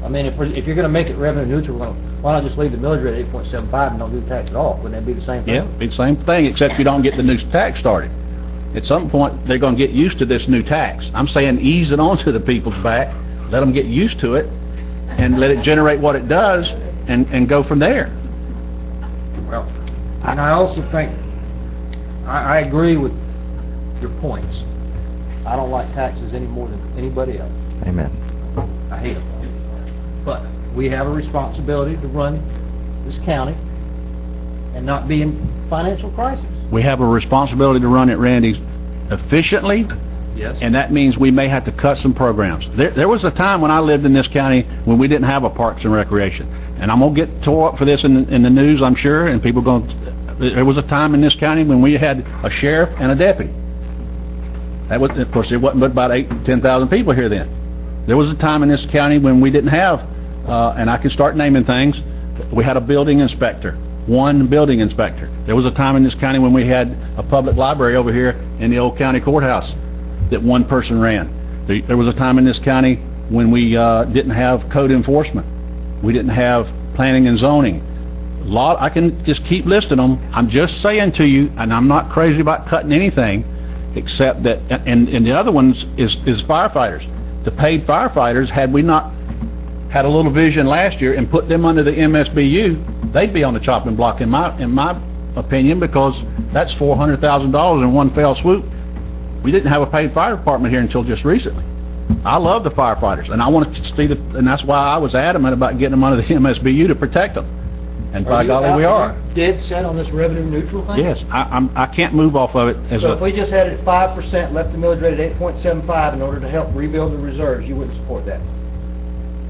I mean, if you're going to make it revenue neutral, why not just leave the millage rate at 8.75 and don't do the tax at all? Wouldn't that be the same thing? Yeah, be the same thing, except you don't get the new tax started. At some point, they're going to get used to this new tax. I'm saying ease it onto the people's back, let them get used to it, and let it generate what it does, and go from there. Well, and I also think, I agree with your points. I don't like taxes any more than anybody else. Amen. I hate them. But we have a responsibility to run this county and not be in financial crisis. We have a responsibility to run it, Randy, efficiently. Yes. And that means we may have to cut some programs. There was a time when I lived in this county when we didn't have a Parks and Recreation. And I'm going to get tore up for this in the news, I'm sure, and people there was a time in this county when we had a sheriff and a deputy. That was, of course, there wasn't but about 8,000 to 10,000 people here then. There was a time in this county when we didn't have, and I can start naming things, we had a building inspector. One building inspector. There was a time in this county when we had a public library over here in the old county courthouse that one person ran. There was a time in this county when we didn't have code enforcement. We didn't have planning and zoning. I can just keep listing them. I'm just saying to you, and I'm not crazy about cutting anything, except that, and the other ones is firefighters. The paid firefighters, had we not had a little vision last year and put them under the MSBU, they'd be on the chopping block in my opinion, because that's $400,000 in one fell swoop. We didn't have a paid fire department here until just recently. I love the firefighters, and I want to see and that's why I was adamant about getting them under the MSBU to protect them. And by golly, we are. Dead set on this revenue neutral thing? Yes, I can't move off of it So if we just had it 5%, left the millage rate at 8.75 in order to help rebuild the reserves, you wouldn't support that?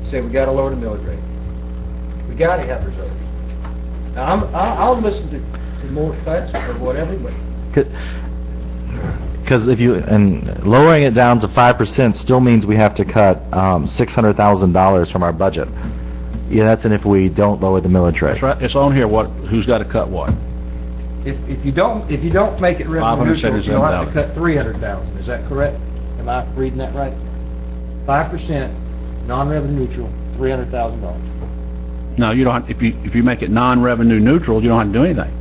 Say we got to lower the millage rate. We got to have reserves. Now I'll listen to more cuts or whatever, but Because lowering it down to 5% still means we have to cut $600,000 from our budget. Yeah, that's if we don't lower the millage rate. that's right. It's on here who's got to cut what. if you don't make it revenue neutral, you'll have to cut $300,000. Is that correct? Am I reading that right? 5% non-revenue neutral, $300,000. No, you don't. If you make it non-revenue neutral, you don't have to do anything.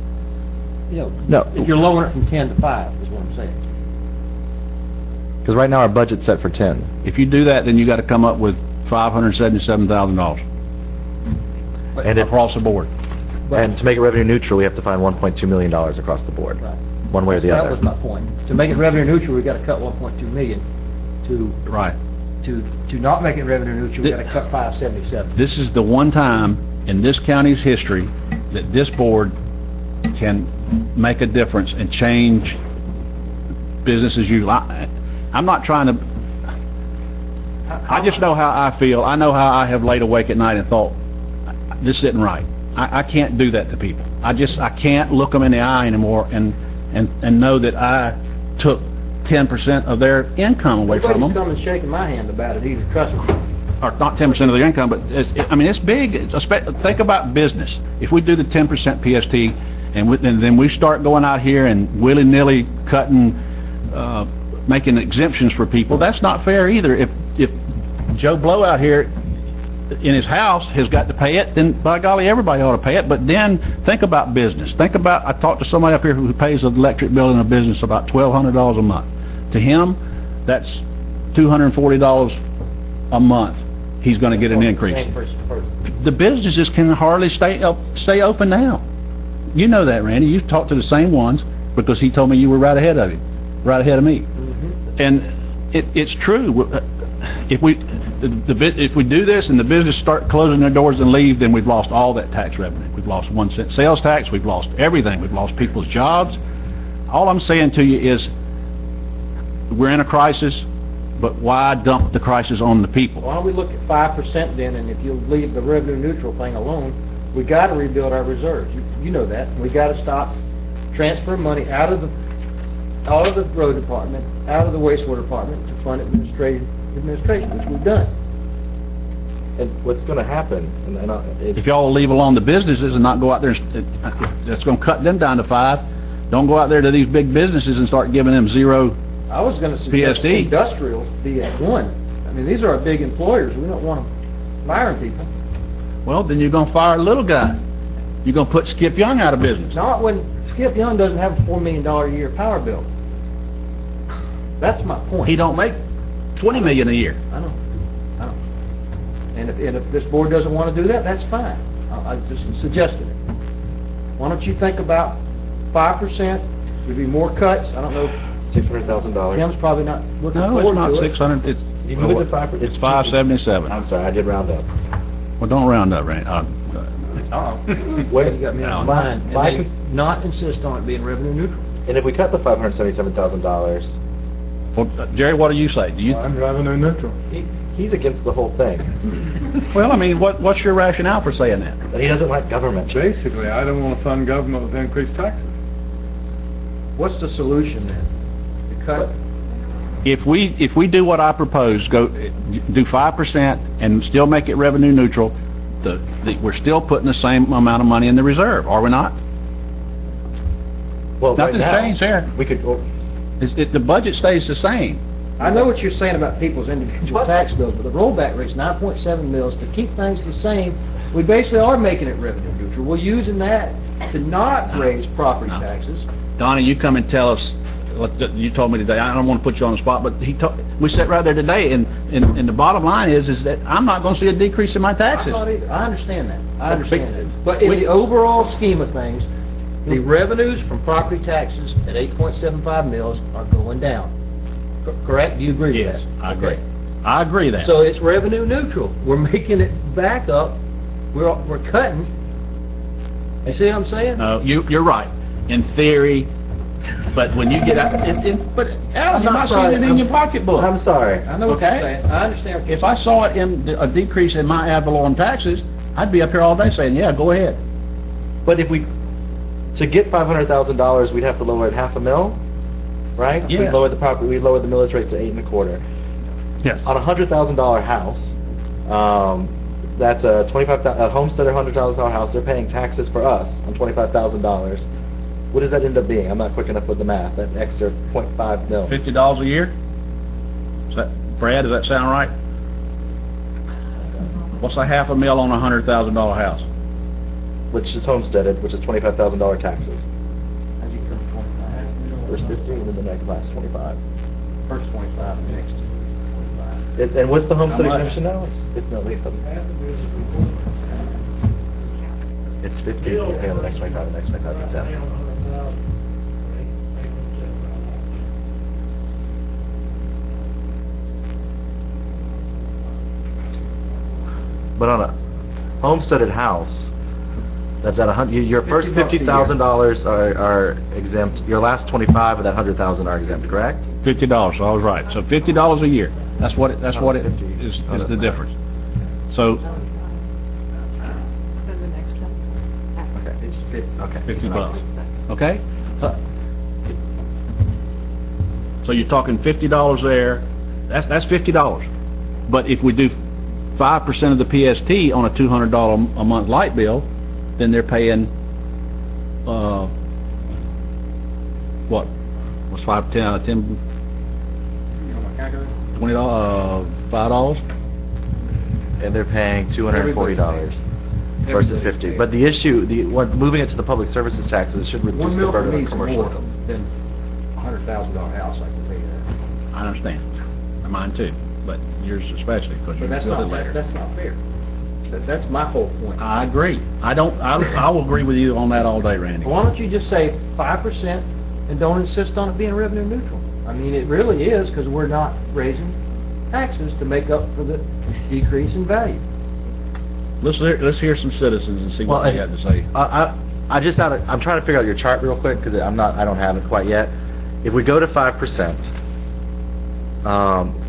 No. If you're lowering it from 10 to 5, is what I'm saying. Because right now our budget's set for 10. If you do that, then you got to come up with $577,000. And across the board. And to make it revenue neutral, we have to find $1.2 million across the board, one way or the That other. was my point. To make it revenue neutral, we got to cut 1.2 million. Right. To not make it revenue neutral, we got to cut 577. This is the one time in this county's history that this board can make a difference and change business as usual. I'm not trying to, I just know how I feel. I know how I have laid awake at night and thought, this isn't right. I can't do that to people. I can't look them in the eye anymore and know that I took 10% of their income away from them. Nobody's coming shaking my hand about it either, trust me. Or not 10% of their income, but it's big. Think about business. If we do the 10% PST and then we start going out here and willy-nilly cutting, making exemptions for people, that's not fair either. If Joe Blow out here in his house has got to pay it, then by golly, everybody ought to pay it. But then think about business. Think about, I talked to somebody up here who pays an electric bill in a business about $1,200 a month. To him, that's $240 a month. He's going to get an increase. The businesses can hardly stay open now. You know that, Randy. You've talked to the same ones because he told me you were right ahead of him, right ahead of me. Mm-hmm. And it's true. If we do this and the business start closing their doors and leave, then we've lost all that tax revenue. We've lost 1 cent sales tax. We've lost everything. We've lost people's jobs. All I'm saying to you is we're in a crisis, but why dump the crisis on the people? Why don't we look at 5% then, and if you leave the revenue neutral thing alone, we got to rebuild our reserves. You know that. We got to stop transferring money out of the road department, out of the wastewater department to fund administration, which we've done. And what's going to happen? If y'all leave alone the businesses and not go out there, that's going to cut them down to 5. Don't go out there to these big businesses and start giving them 0. I was going to suggest industrials be at 1. I mean, these are our big employers. We don't want them firing people. Well, then you're going to fire a little guy. You're going to put Skip Young out of business. Not when Skip Young doesn't have a $4 million a year power bill. That's my point. He don't make $20 million a year. I know. And if this board doesn't want to do that, that's fine. I just suggested it. Why don't you think about 5%? There'd be more cuts. I don't know. $600,000. Tim's probably not looking No, forward it's not to 600. it. It's 577. I'm sorry, I did round up. Well, don't round up, Randy. Wait, you got me on line. And then not insist on it being revenue neutral. And if we cut the $577,000, well, Jerry, what do you say? I'm revenue neutral. he's against the whole thing. Well, I mean, what's your rationale for saying that? But he doesn't like government. Basically, I don't want to fund government with increased taxes. What's the solution then? To cut? If we do what I propose, do 5% and still make it revenue neutral, we're still putting the same amount of money in the reserve, are we not? Well, Nothing's right now, changed there. We could. The budget stays the same. I know what you're saying about people's individual tax bills, but the rollback rate's 9.7 mils. To keep things the same, we basically are making it revenue neutral. We're using that to not raise property taxes. Donnie, you come and tell us what you told me today. I don't want to put you on the spot, but we sat right there today, and the bottom line is that I'm not going to see a decrease in my taxes. I'm not either. I understand that. I understand that. But in the overall scheme of things, the revenues from property taxes at 8.75 mils are going down. Correct? Do you agree with that? Yes, I agree. I agree that. So it's revenue neutral. We're making it back up. We're cutting. You see what I'm saying? No, you're right. In theory, but when you get out, but Alan, you're not seeing it in your pocketbook. I'm sorry. I know what you're saying. I understand. If I saw it in a decrease in my ad valorem taxes, I'd be up here all day saying, yeah, go ahead. But if to get $500,000, we'd have to lower it $500,000, right? So Yes. we'd lower the millage rate to 8.25. Yes. On a $100,000 house, that's a homesteader $100,000 house. They're paying taxes for us on $25,000. What does that end up being? I'm not quick enough with the math. That extra 0.5 mil. $50 a year? Brad, does that sound right? What's a $500,000 on a $100,000 house? Which is homesteaded, which is $25,000 taxes. How'd you come to 25? First 15, and the next class 25. First 25, next 25. And what's the homestead How much? exemption now? It's no, It's 50, you pay on the next 25, the next 25 is exempt. But on a homesteaded house, that's at your first $50,000 are exempt. Your last 25 of that 100,000 are exempt, correct? $50, so I was right. So $50 a year. That's what it is the difference. So Then the next one. Okay. It's 50. Okay. $50. Okay? So you're talking $50 there. That's $50. But if we do 5% of the PST on a $200 a month light bill, then they're paying, what? What's 5, 10, You know my calculator? $20, $5? And they're paying $240 versus 50. But the issue, moving it to the public services taxes should reduce One the mil for burden me on is more commercialism. than a $100,000 house, I can tell you that. I understand. Mine too, but yours especially, because you But that's built it not, later. that's not fair. That's my whole point. I agree. I will agree with you on that all day, Randy. Why don't you just say 5% and don't insist on it being revenue neutral? I mean, it really is, because we're not raising taxes to make up for the decrease in value. Let's hear some citizens and see what they have to say. I'm trying to figure out your chart real quick because I don't have it quite yet. If we go to 5%,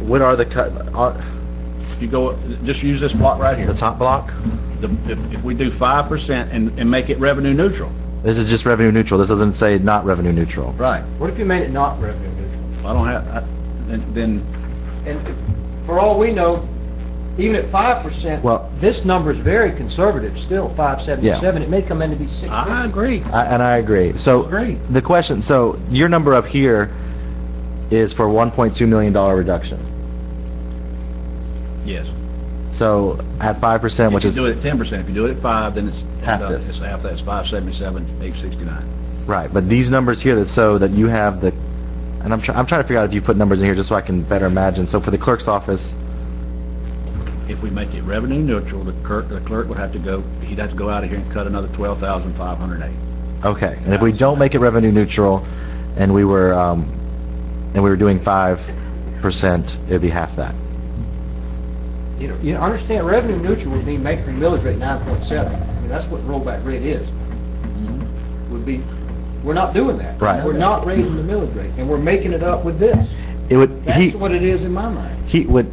what are the cut? If you go, just use this block right here. The top block? If we do 5% and make it revenue neutral. This is just revenue neutral. This doesn't say not revenue neutral. Right. What if you made it not revenue neutral? I don't have, then, And for all we know, even at 5%, Well- this number is very conservative, still 577. Yeah. It may come in to be 650. I agree. I agree. So Agree. the question, so your number up here is for $1.2 million reduction. Yes. So at 5%, which If is you do it at 10%, if you do it at 5, then it's Half this. It's half that. It's 577, 869. right, but these numbers here so that you have the, and I'm trying to figure out if you put numbers in here just so I can better imagine. So for the clerk's office, If we make it revenue neutral, the clerk would have to go. He'd have to go out of here and cut another 12,508. okay, and if we don't make it revenue neutral, and we were doing 5%, it'd be half that. You understand, revenue neutral would mean making the millage rate 9.7. I mean, that's what rollback rate is. Would be, we're not doing that. Right. We're not raising the millage rate, and we're making it up with this. It would. That's what it is in my mind. He would.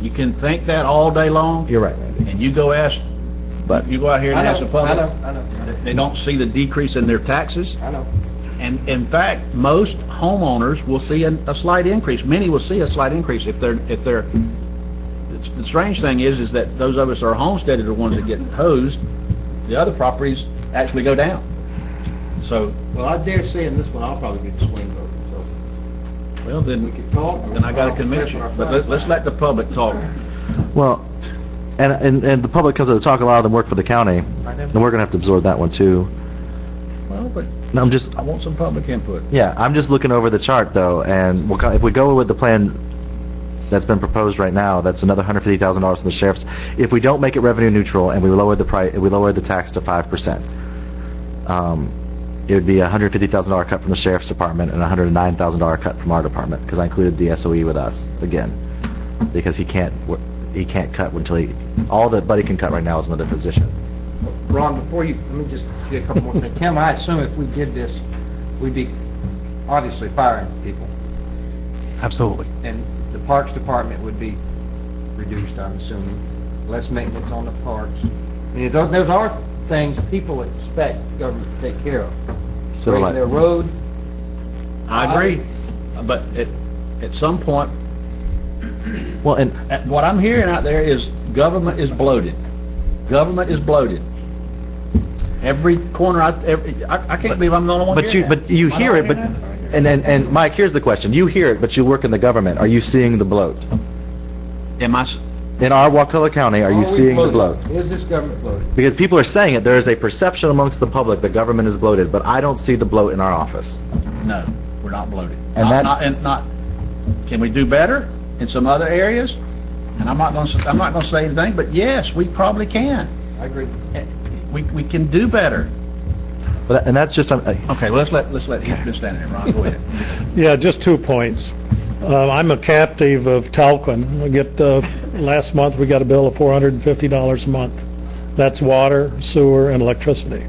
You can think that all day long. You're right, Randy. And you go ask, But you go out here and ask the public. I know. They don't see the decrease in their taxes. I know. And in fact, most homeowners will see a slight increase. Many will see a slight increase if they're. The strange thing is that those of us that are homesteaded are the ones that get hosed. The other properties actually go down. So, Well, I dare say in this one, I'll probably get the swing vote. So well, then we could talk. then I got to convince you. But let's let the public talk. Well, and the public comes to talk. A lot of them work for the county, and we're gonna have to absorb that one too. Well, but No, I'm just. I want some public input. Yeah, I'm just looking over the chart though, and if we go with the plan that's been proposed right now, that's another $150,000 from the sheriff's. If we don't make it revenue neutral and we lower the price, we lower the tax to 5%, it would be a $150,000 cut from the sheriff's department and a $109,000 cut from our department because I included the SOE with us again, because he can't cut until all that Buddy can cut right now is another position. Ron, before you, let me just get a couple more things. Tim, I assume if we did this, we'd be obviously firing people, Absolutely. and the Parks Department would be reduced, I'm assuming. Less maintenance on the parks. I mean, those are things people expect government to take care of. So Grading like, their road. I agree. But at some point, well, and what I'm hearing out there is government is bloated. Government is bloated. Every corner, I can't believe I'm the only one but hearing you that. hear it, but and Mike, here's the question: you hear it, but you work in the government. Are you seeing the bloat? Am I? In our Wakulla County, are you we seeing the bloated? bloat? Is this government bloated? Because people are saying it. There is a perception amongst the public that government is bloated, but I don't see the bloat in our office. No, we're not bloated. And Can we do better in some other areas? And I'm not going to say anything, but yes, we probably can. I agree. We can do better. But, and that's just Okay, let's let he's been standing there. Ron, go ahead. Yeah, just 2 points. I'm a captive of Talquin. We get last month we got a bill of $450 a month. That's water, sewer, and electricity.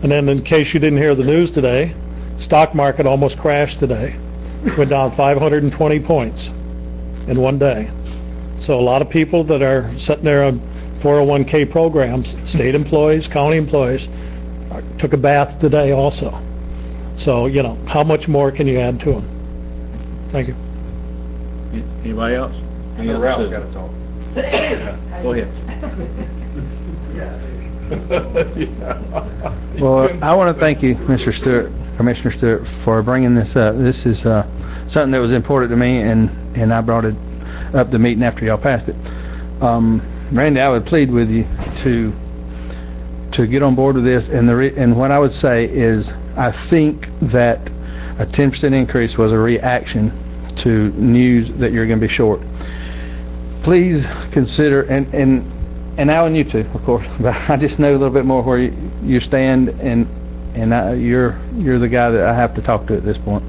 And then, in case you didn't hear the news today, stock market almost crashed today. Went down 520 points in one day. So a lot of people that are sitting there on 401k programs, state employees, county employees, took a bath today also. So, how much more can you add to them? Thank you. Anybody else? I know Ralph's got to talk. Go ahead. Well, I want to thank you, Commissioner Stewart, for bringing this up. This is something that was important to me, and I brought it up the meeting after y'all passed it. Randy, I would plead with you to get on board with this, and what I would say is I think that a 10% increase was a reaction to news that you're going to be short. Please consider, and Alan, you too, of course, but I just know a little bit more where you stand, and you're the guy that I have to talk to at this point.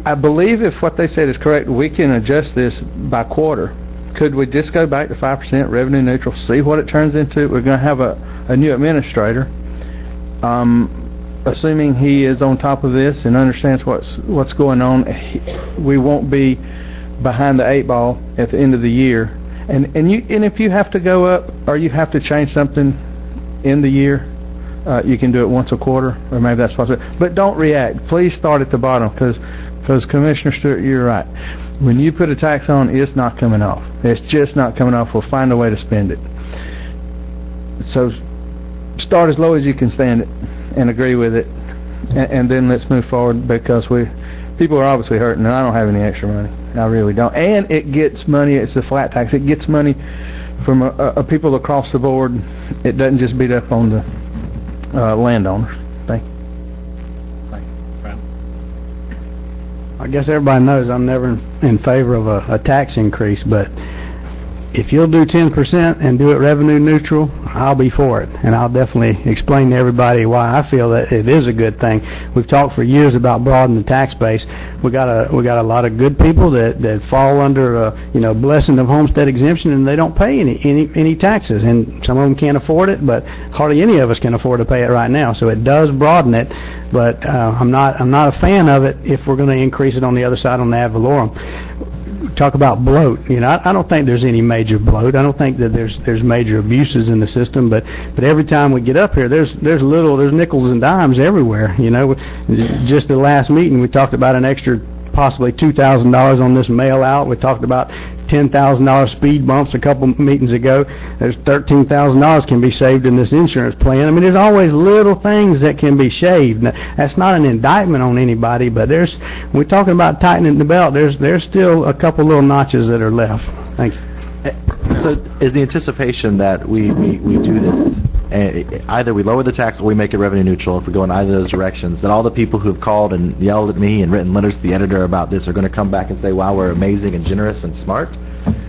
I believe if what they said is correct, we can adjust this by quarter. Could we just go back to 5% revenue neutral, see what it turns into? We're going to have a new administrator. Assuming he is on top of this and understands what's going on, we won't be behind the 8 ball at the end of the year. And if you have to go up or you have to change something in the year, you can do it once a quarter, or maybe that's possible. But don't react. Please start at the bottom, because Commissioner Stewart, you're right. When you put a tax on, it's not coming off. It's just not coming off. We'll find a way to spend it. So start as low as you can stand it and agree with it, and then let's move forward, because people are obviously hurting, and I don't have any extra money. I really don't. And it gets money. It's a flat tax. It gets money from people across the board. It doesn't just beat up on the landowners. Thank you. I guess everybody knows I'm never in favor of a tax increase, but if you'll do 10% and do it revenue neutral, I'll be for it. And I'll definitely explain to everybody why I feel that it is a good thing. We've talked for years about broadening the tax base. We got a lot of good people that fall under blessing of homestead exemption, and they don't pay any taxes. And some of them can't afford it, but hardly any of us can afford to pay it right now. So it does broaden it, but I'm not a fan of it if we're going to increase it on the other side on the ad valorem. Talk about bloat. I don't think there's any major bloat. I don't think that there's major abuses in the system. But every time we get up here, there's nickels and dimes everywhere. Just the last meeting, we talked about an extra possibly $2,000 on this mail out. We talked about $10,000 speed bumps a couple meetings ago. There's $13,000 can be saved in this insurance plan. I mean, there's always little things that can be shaved. Now, that's not an indictment on anybody, but when we're talking about tightening the belt, there's still a couple little notches that are left. Thank you. So is the anticipation that we do this, either we lower the tax or we make it revenue neutral, if we go in either of those directions, that all the people who have called and yelled at me and written letters to the editor about this are going to come back and say, wow, we're amazing and generous and smart?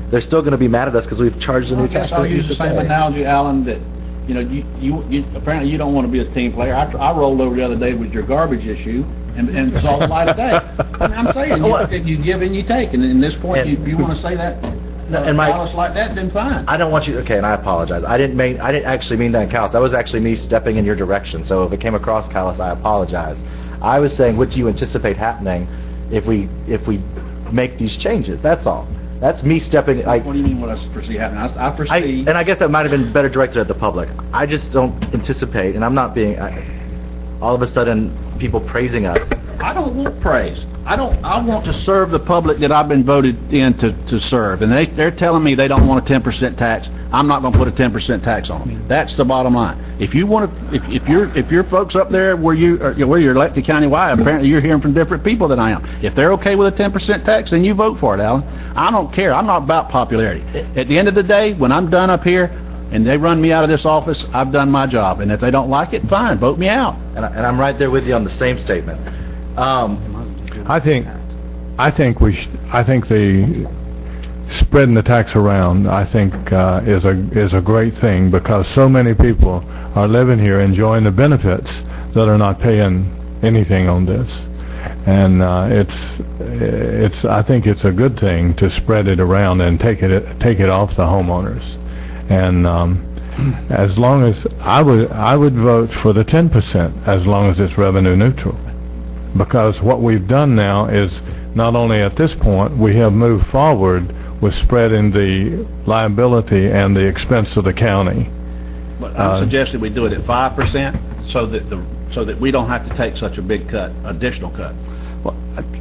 They're still going to be mad at us because we've charged a new tax. I'll use the same analogy, Alan, that you apparently you don't want to be a team player. I rolled over the other day with your garbage issue and saw the light of day. I mean, I'm saying you give and you take, and in this point you want to say that. And callous like that, then fine. I don't want you. Okay, and I apologize. I didn't actually mean that callous. That was actually me stepping in your direction. So if it came across callous, I apologize. I was saying, what do you anticipate happening if we make these changes? That's all. That's me stepping. What do you mean? What I foresee happening? I foresee. And I guess that might have been better directed at the public. I just don't anticipate, and I'm not being. All of a sudden, people praising us. I don't want praise. I want to serve the public that I've been voted in to serve, and they're telling me they don't want a 10% tax. I'm not going to put a 10% tax on them. That's the bottom line. If you want to, if you're folks up there where you're elected countywide, apparently you're hearing from different people than I am. If they're okay with a 10% tax, then you vote for it, Alan. I don't care. I'm not about popularity. At the end of the day, when I'm done up here, and they run me out of this office, I've done my job. And if they don't like it, fine, vote me out. And I'm right there with you on the same statement. I think the spreading the tax around, I think, is a great thing, because so many people are living here enjoying the benefits that are not paying anything on this. And I think it's a good thing to spread it around and take it off the homeowners. And as long as I would vote for the 10%, as long as it's revenue neutral, because what we've done now is, not only at this point, we have moved forward with spreading the liability and the expense of the county. But I'm suggesting we do it at 5%, so that we don't have to take such a big cut, additional cut. Well,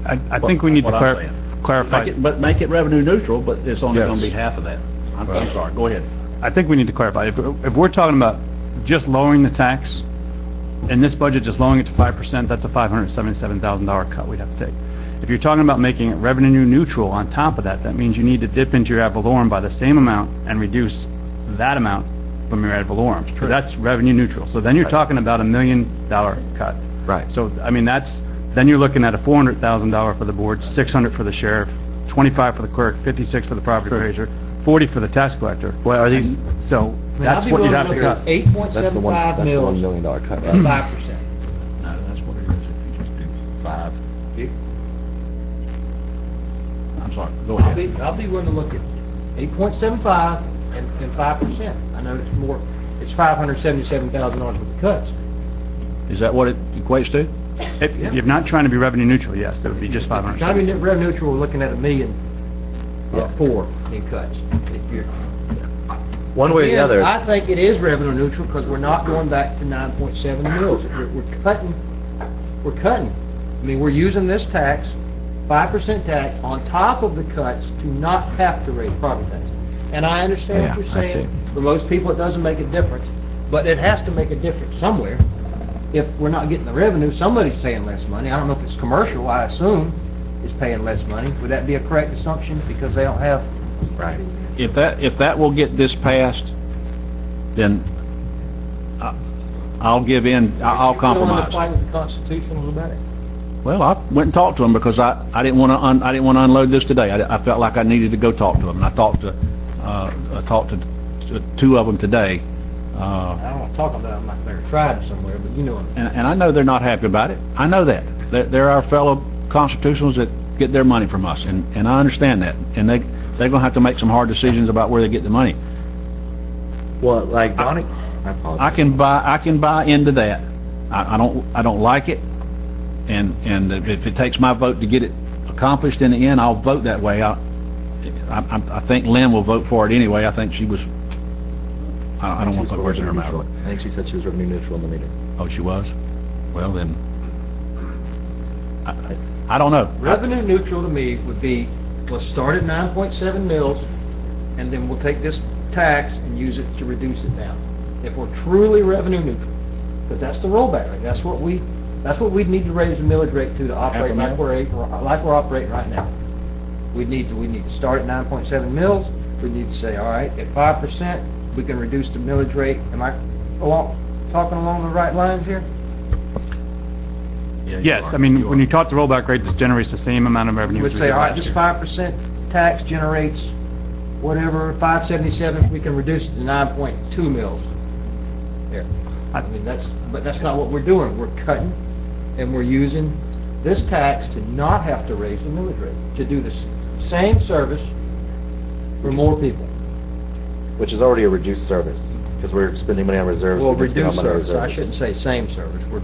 I think we need to clarify. Make it revenue neutral, but it's only going to be half of that. I'm sorry, go ahead. I think we need to clarify. If we're talking about just lowering the tax, in this budget, just lowering it to 5%, that's a $577,000 cut we'd have to take. If you're talking about making it revenue neutral on top of that, that means you need to dip into your ad valorem by the same amount and reduce that amount from your ad valorem. So that's revenue neutral. So then you're talking about $1 million cut. Right. So, I mean, then you're looking at a $400,000 for the board, $600 for the sheriff, $25 for the clerk, $56 for the property appraiser, $40 for the tax collector. Well, are these? So that's what you'd have to cut. That's the $1 million cut. At 5%. No, that's what it is if you just do 5. I'm sorry, go ahead. I'll be willing to look at 8.75 and 5%. I know it's more, it's $577,000 worth of cuts. Is that what it equates to? If you're not trying to be revenue neutral, yes, it would be just $500. Trying to be revenue neutral, we're looking at $1 million, in cuts. If you're, one way or the other. I think it is revenue neutral because we're not going back to 9.7 mils. We're cutting. I mean, we're using this tax, 5% tax, on top of the cuts to not have to raise property tax. And I understand what you're saying. For most people, it doesn't make a difference, but it has to make a difference somewhere. If we're not getting the revenue, somebody's paying less money. I don't know if it's commercial. I assume is paying less money. Would that be a correct assumption because they don't have? Right. If that will get this passed, then I'll give in. I'll compromise. To fight with the Constitution a little better. Well, I went and talked to them because I didn't want to unload this today. I felt like I needed to go talk to them, and I talked to two of them today. I don't want to talk about them like they're tried somewhere, but you know what I mean. And I know they're not happy about it. I know that. They're our fellow constitutionals that get their money from us, and I understand that. And they're going to have to make some hard decisions about where they get the money. Well, like Donnie, I can buy into that. I don't like it, and if it takes my vote to get it accomplished in the end, I'll vote that way. I think Lynn will vote for it anyway. I think she was. I don't want to put words in her mouth. I think she said she was revenue neutral in the meeting. Oh, she was? Well, then, I don't know. Revenue neutral to me would be, let's start at 9.7 mils, and then we'll take this tax and use it to reduce it down. If we're truly revenue neutral, because that's the rollback rate. That's what we'd need to raise the millage rate to operate like we're operating right now. We need to start at 9.7 mils. We need to say, all right, at 5%. We can reduce the millage rate. Am I talking along the right lines here? Yeah, yes, I mean, when you talk the rollback rate, this generates the same amount of revenue. We would say, all right, this 5% tax generates whatever, 577, we can reduce it to 9.2 mils. There. I mean, but that's not what we're doing. We're cutting, and we're using this tax to not have to raise the millage rate, to do the same service for more people. Which is already a reduced service, because we're spending money on reserves. Well, reduced service. I shouldn't say same service. We're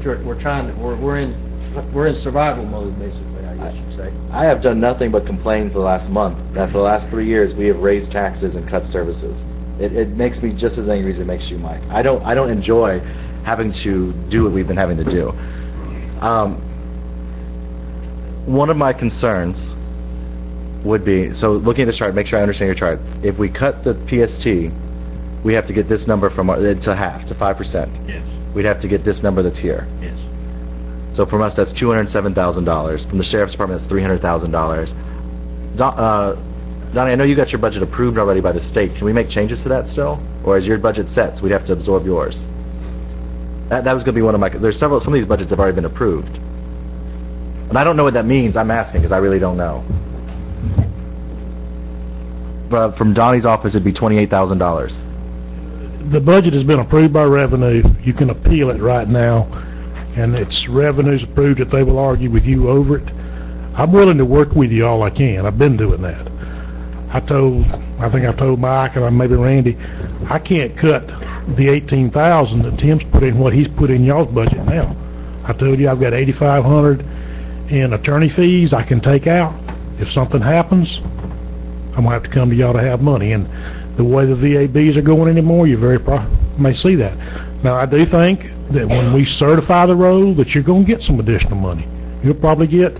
in survival mode, basically, I guess you'd say. I have done nothing but complain for the last month that for the last 3 years we have raised taxes and cut services. It makes me just as angry as it makes you, Mike. I don't enjoy having to do what we've been having to do. One of my concerns would be, so looking at this chart, make sure I understand your chart. If we cut the PST, we have to get this number to half, to 5%. Yes. We'd have to get this number that's here. Yes. So from us, that's $207,000. From the Sheriff's Department, that's $300,000. Donnie, I know you got your budget approved already by the state. Can we make changes to that still? Or is your budget set, so we'd have to absorb yours? That was going to be one of my... some of these budgets have already been approved. And I don't know what that means. I'm asking because I really don't know. from Donnie's office, it'd be $28,000. The budget has been approved by revenue. You can appeal it right now, and it's revenue's approved that they will argue with you over it. I'm willing to work with you all I can. I've been doing that. I think I told Mike and maybe Randy, I can't cut the $18,000 that Tim's put in, what he's put in y'all's budget now. I told you I've got $8,500 in attorney fees I can take out. If something happens, I'm gonna have to come to y'all to have money. And the way the VABs are going anymore, you may see that. Now, I do think that when we certify the road, that you're gonna get some additional money. You'll probably get,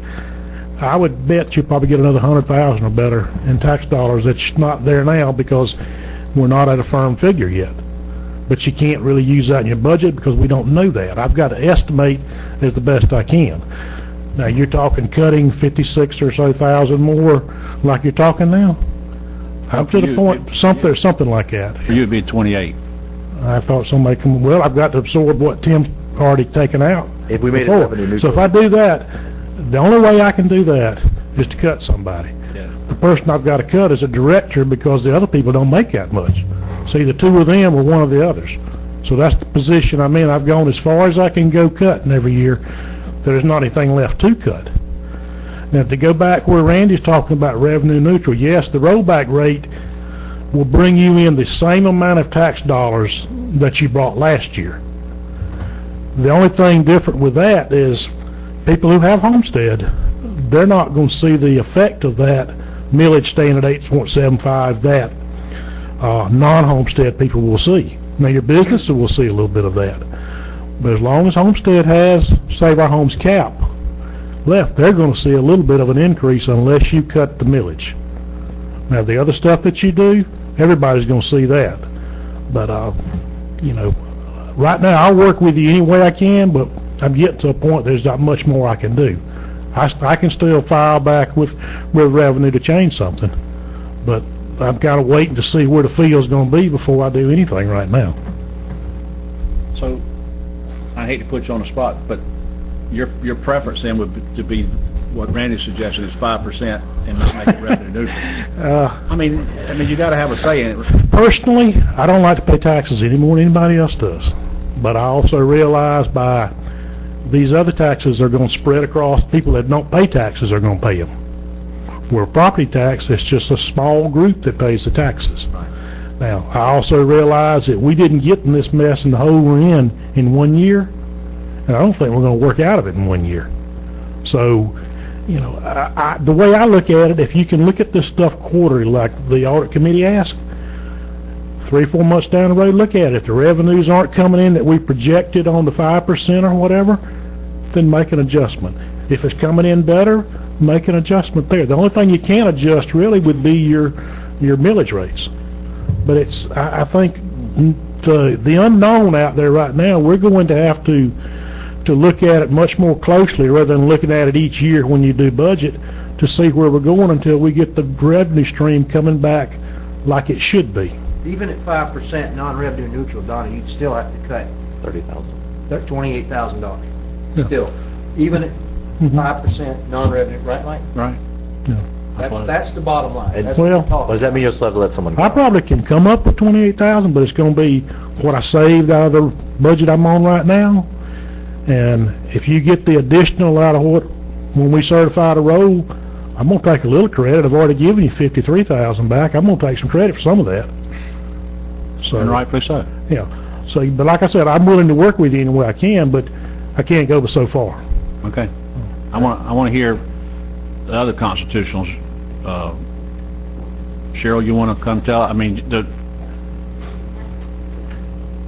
I would bet you'll probably get another 100,000 or better in tax dollars that's not there now because we're not at a firm figure yet. But you can't really use that in your budget because we don't know that. I've got to estimate as the best I can. Now, you're talking cutting 56 or so thousand more like you're talking now? Up to the point, something like that. For you, it'd be 28. I thought somebody well, I've got to absorb what Tim's already taken out. If we made it before. revenue neutral. So if I do that, the only way I can do that is to cut somebody. Yeah. The person I've got to cut is a director because the other people don't make that much. So either two of them or one of the others. So that's the position I'm in. I've gone as far as I can go cutting every year. There's not anything left to cut. Now, to go back where Randy's talking about revenue neutral, yes, the rollback rate will bring you in the same amount of tax dollars that you brought last year. The only thing different with that is people who have homestead, they're not going to see the effect of that millage staying at 8.75 that non-homestead people will see. Now, your businesses will see a little bit of that. But as long as homestead has Save Our Homes cap left, they're going to see a little bit of an increase unless you cut the millage. Now, the other stuff that you do, everybody's going to see that. But, right now I'll work with you any way I can, but I'm getting to a point there's not much more I can do. I can still file back with revenue to change something, but I'm kind of waiting to see where the field's going to be before I do anything right now. So, I hate to put you on the spot, but your preference then would be what Randy suggested is 5% and let's make it revenue neutral. I mean, you got to have a say in it. Personally, I don't like to pay taxes any more than anybody else does. But I also realize by these other taxes are going to spread across people that don't pay taxes are going to pay them. Where property tax, it's just a small group that pays the taxes. Right. Now, I also realize that we didn't get in this mess and the hole we're in 1 year, and I don't think we're going to work out of it in 1 year. So, the way I look at it, if you can look at this stuff quarterly, like the audit committee asked, 3-4 months down the road, look at it. If the revenues aren't coming in that we projected on the 5% or whatever, then make an adjustment. If it's coming in better, make an adjustment there. The only thing you can't adjust really would be your millage rates. But I think the unknown out there right now, we're going to have to look at it much more closely rather than looking at it each year when you do budget to see where we're going until we get the revenue stream coming back like it should be. Even at 5% non-revenue neutral, Donnie, you'd still have to cut $28,000. Yeah. Still, even at 5% non-revenue, right, Mike? Right. Yeah. That's the bottom line. That's Well, what we're talking Does that mean you'll still have to let someone go? I probably can come up with 28,000, but it's going to be what I saved out of the budget I'm on right now. And if you get the additional out of when we certify the roll, I'm going to take a little credit. I've already given you 53,000 back. I'm going to take some credit for some of that. So, And rightfully so. Yeah. So, but like I said, I'm willing to work with you any way I can, but I can't go so far. Okay. I want to hear the other constitutionals. Cheryl, you want to come tell? I mean,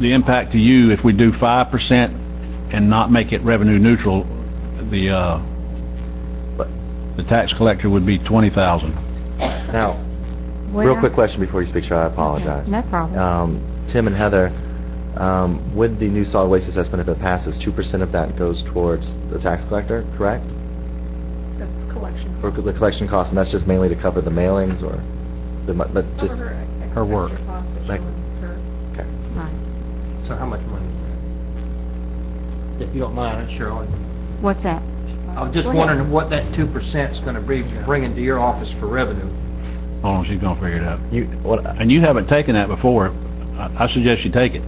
the impact to you if we do 5% and not make it revenue neutral, the tax collector would be 20,000. Now, real quick question before you speak, Cheryl. I apologize. No problem. Tim and Heather, with the new solid waste assessment, if it passes, 2% of that goes towards the tax collector, correct? That's collection. For the collection costs, and that's just mainly to cover the mailings, or just Her work. Like, okay. right. So how much money is that? If you don't mind, Cheryl. What's that? I was just wondering what that 2% is going to bring into your office for revenue. Hold on, she's gonna figure it out. What? And you haven't taken that before. I suggest you take it.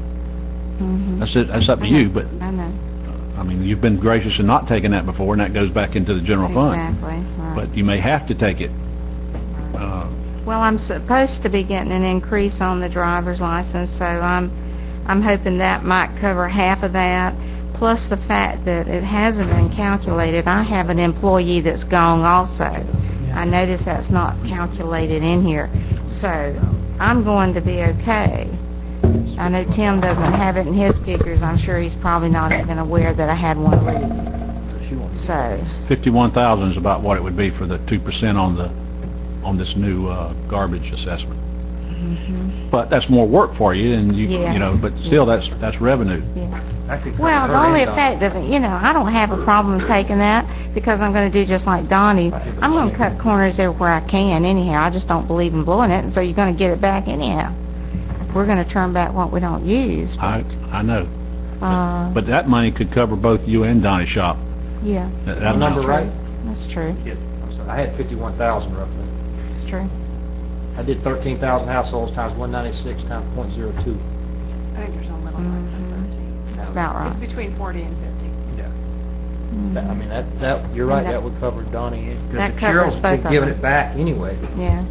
That's up to you, but, I know. I mean, you've been gracious in not taking that before, and that goes back into the general fund. Exactly, right. But you may have to take it. Well, I'm supposed to be getting an increase on the driver's license, so I'm hoping that might cover half of that, plus the fact that it hasn't been calculated. I have an employee that's gone also. I notice that's not calculated in here. So I'm going to be okay. I know Tim doesn't have it in his figures. I'm sure he's probably not even aware that I had one leave. So 51,000 is about what it would be for the 2% on this new garbage assessment. But that's more work for you, and you know, but still, that's revenue. yes. Well, the only effect of it, I don't have a problem taking that because I'm going to do just like Donnie. I'm going to cut corners everywhere I can anyhow. I just don't believe in blowing it, and so you're going to get it back anyhow. We're going to turn back what we don't use. I know. But that money could cover both you and Donnie's shop. Yeah. That Number right? That's true. I'm sorry, I had 51,000 roughly. It's true. I did 13,000 households times 196 times .02. I think there's a little less than 13. So That's about right. It's between 40 and 50. I mean, that you're right, that would cover Donnie. That Because covers Cheryl's both of giving them. it back anyway. Yeah.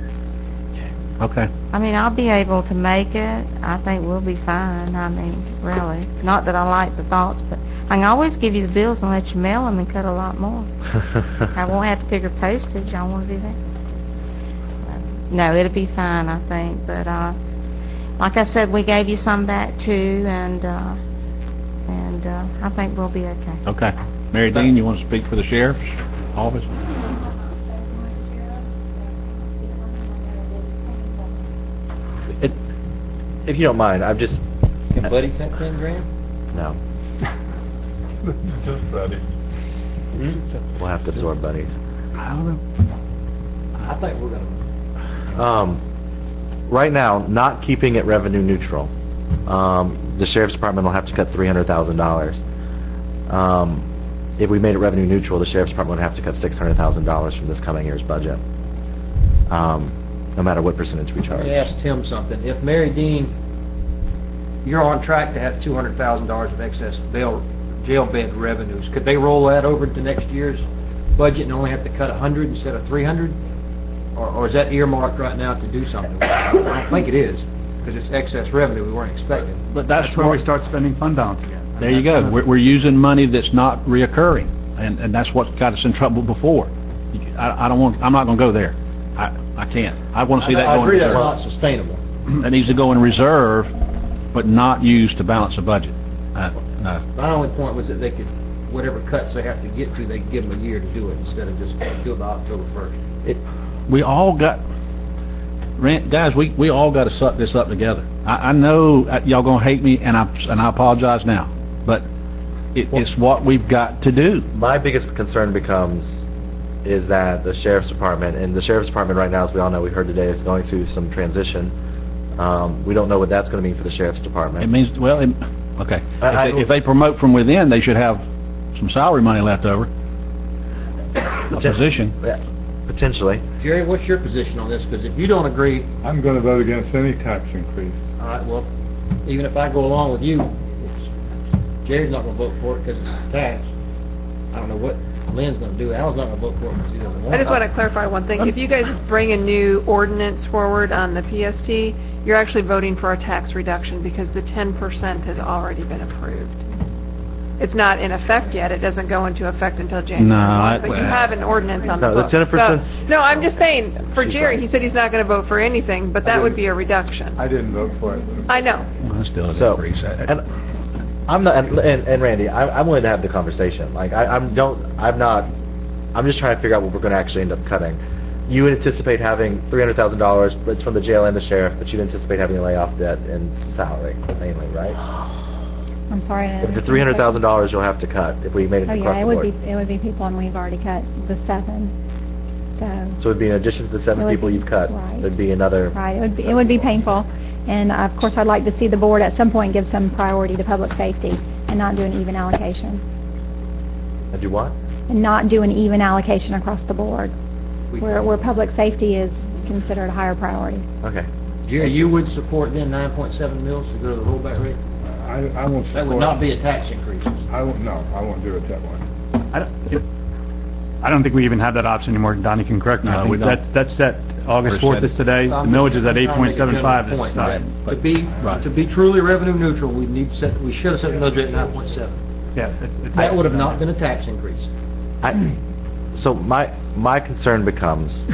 Okay. I mean, I'll be able to make it. I think we'll be fine. I mean, really. Not that I like the thoughts, but I can always give you the bills and let you mail them and cut a lot more. I won't have to figure postage. I want to do that. No, it'll be fine, I think. But like I said, we gave you some back too, and I think we'll be okay. Okay. Mary Dean, you want to speak for the sheriff's office? If you don't mind, I'm just... Can Buddy cut 10 grand? No. Just Buddy. We'll have to absorb buddies. I don't know. I think we're going to. Right now, not keeping it revenue neutral, the sheriff's department will have to cut $300,000. If we made it revenue neutral, the sheriff's department would have to cut $600,000 from this coming year's budget, no matter what percentage we Let charge. me ask Tim something. If Mary Dean, you're on track to have $200,000 of excess jail bed revenues, could they roll that over to next year's budget and only have to cut 100 instead of 300? Or is that earmarked right now to do something? I don't think it is, because it's excess revenue we weren't expecting. But That's where we start spending fund balance again. I mean, There you that's go. gonna- We're using money that's not reoccurring, and that's what got us in trouble before. I'm not going to go there. I can't. I want to see that I go in agree that's reserve. not sustainable. That needs to go in reserve, but not used to balance the budget. No. My only point was that they could, whatever cuts they have to get to, they could give them a year to do it instead of just do it by October 1st. We all got, guys, we all got to suck this up together. I know y'all going to hate me, and I apologize now, but it's what we've got to do. My biggest concern is that the sheriff's department, and the sheriff's department right now, as we all know, we heard today, is going through some transition. We don't know what that's going to mean for the sheriff's department. It means, well, okay. If they promote from within, they should have some salary money left over. A position. Yeah, potentially. Jerry, what's your position on this? Because if you don't agree, I'm going to vote against any tax increase. all right, well, even if I go along with you, Jerry's not going to vote for it because it's a tax. I don't know what Lynn's going to do. Al's not going to vote for it because he doesn't want it. I just want to clarify one thing. If you guys bring a new ordinance forward on the PST, you're actually voting for a tax reduction because the 10% has already been approved. It's not in effect yet. It doesn't go into effect until January 1, but you have an ordinance on the No, the books. 10%. No, I'm just saying, for Jerry, he said he's not going to vote for anything, but that would be a reduction. I didn't vote for it. I know. Well, that's still an So, increase. and I'm not, and Randy, I'm willing to have the conversation. Like, I'm just trying to figure out what we're going to actually end up cutting. You would anticipate having $300,000, but it's from the jail and the sheriff, but you'd anticipate having a layoff debt in salary, mainly, right? I'm sorry. The $300,000 you'll have to cut if we made it Oh, across yeah, the it board. would be people, and we've already cut the 7. So it'd be in addition to the 7 It would people be- you've cut, right. there'd be another. Right, it would be painful. And of course, I'd like to see the board at some point give some priority to public safety and not do an even allocation. And do what? And not do an even allocation across the board. Where public safety is consider it a higher priority. Okay. Jerry, you would support then 9.7 mils to go to the rollback rate? I won't support. That would not be a tax increase. I won't do it that way. I don't think we even have that option anymore. Donnie can correct me. No, I think we don't. that's set. August We're 4th set. is today. The I'm millage just is at trying to make a general 8.75. point, It's right? To be truly revenue neutral, we should have set the millage rate at 9.7. Yeah, That would have not been a tax increase. So my concern becomes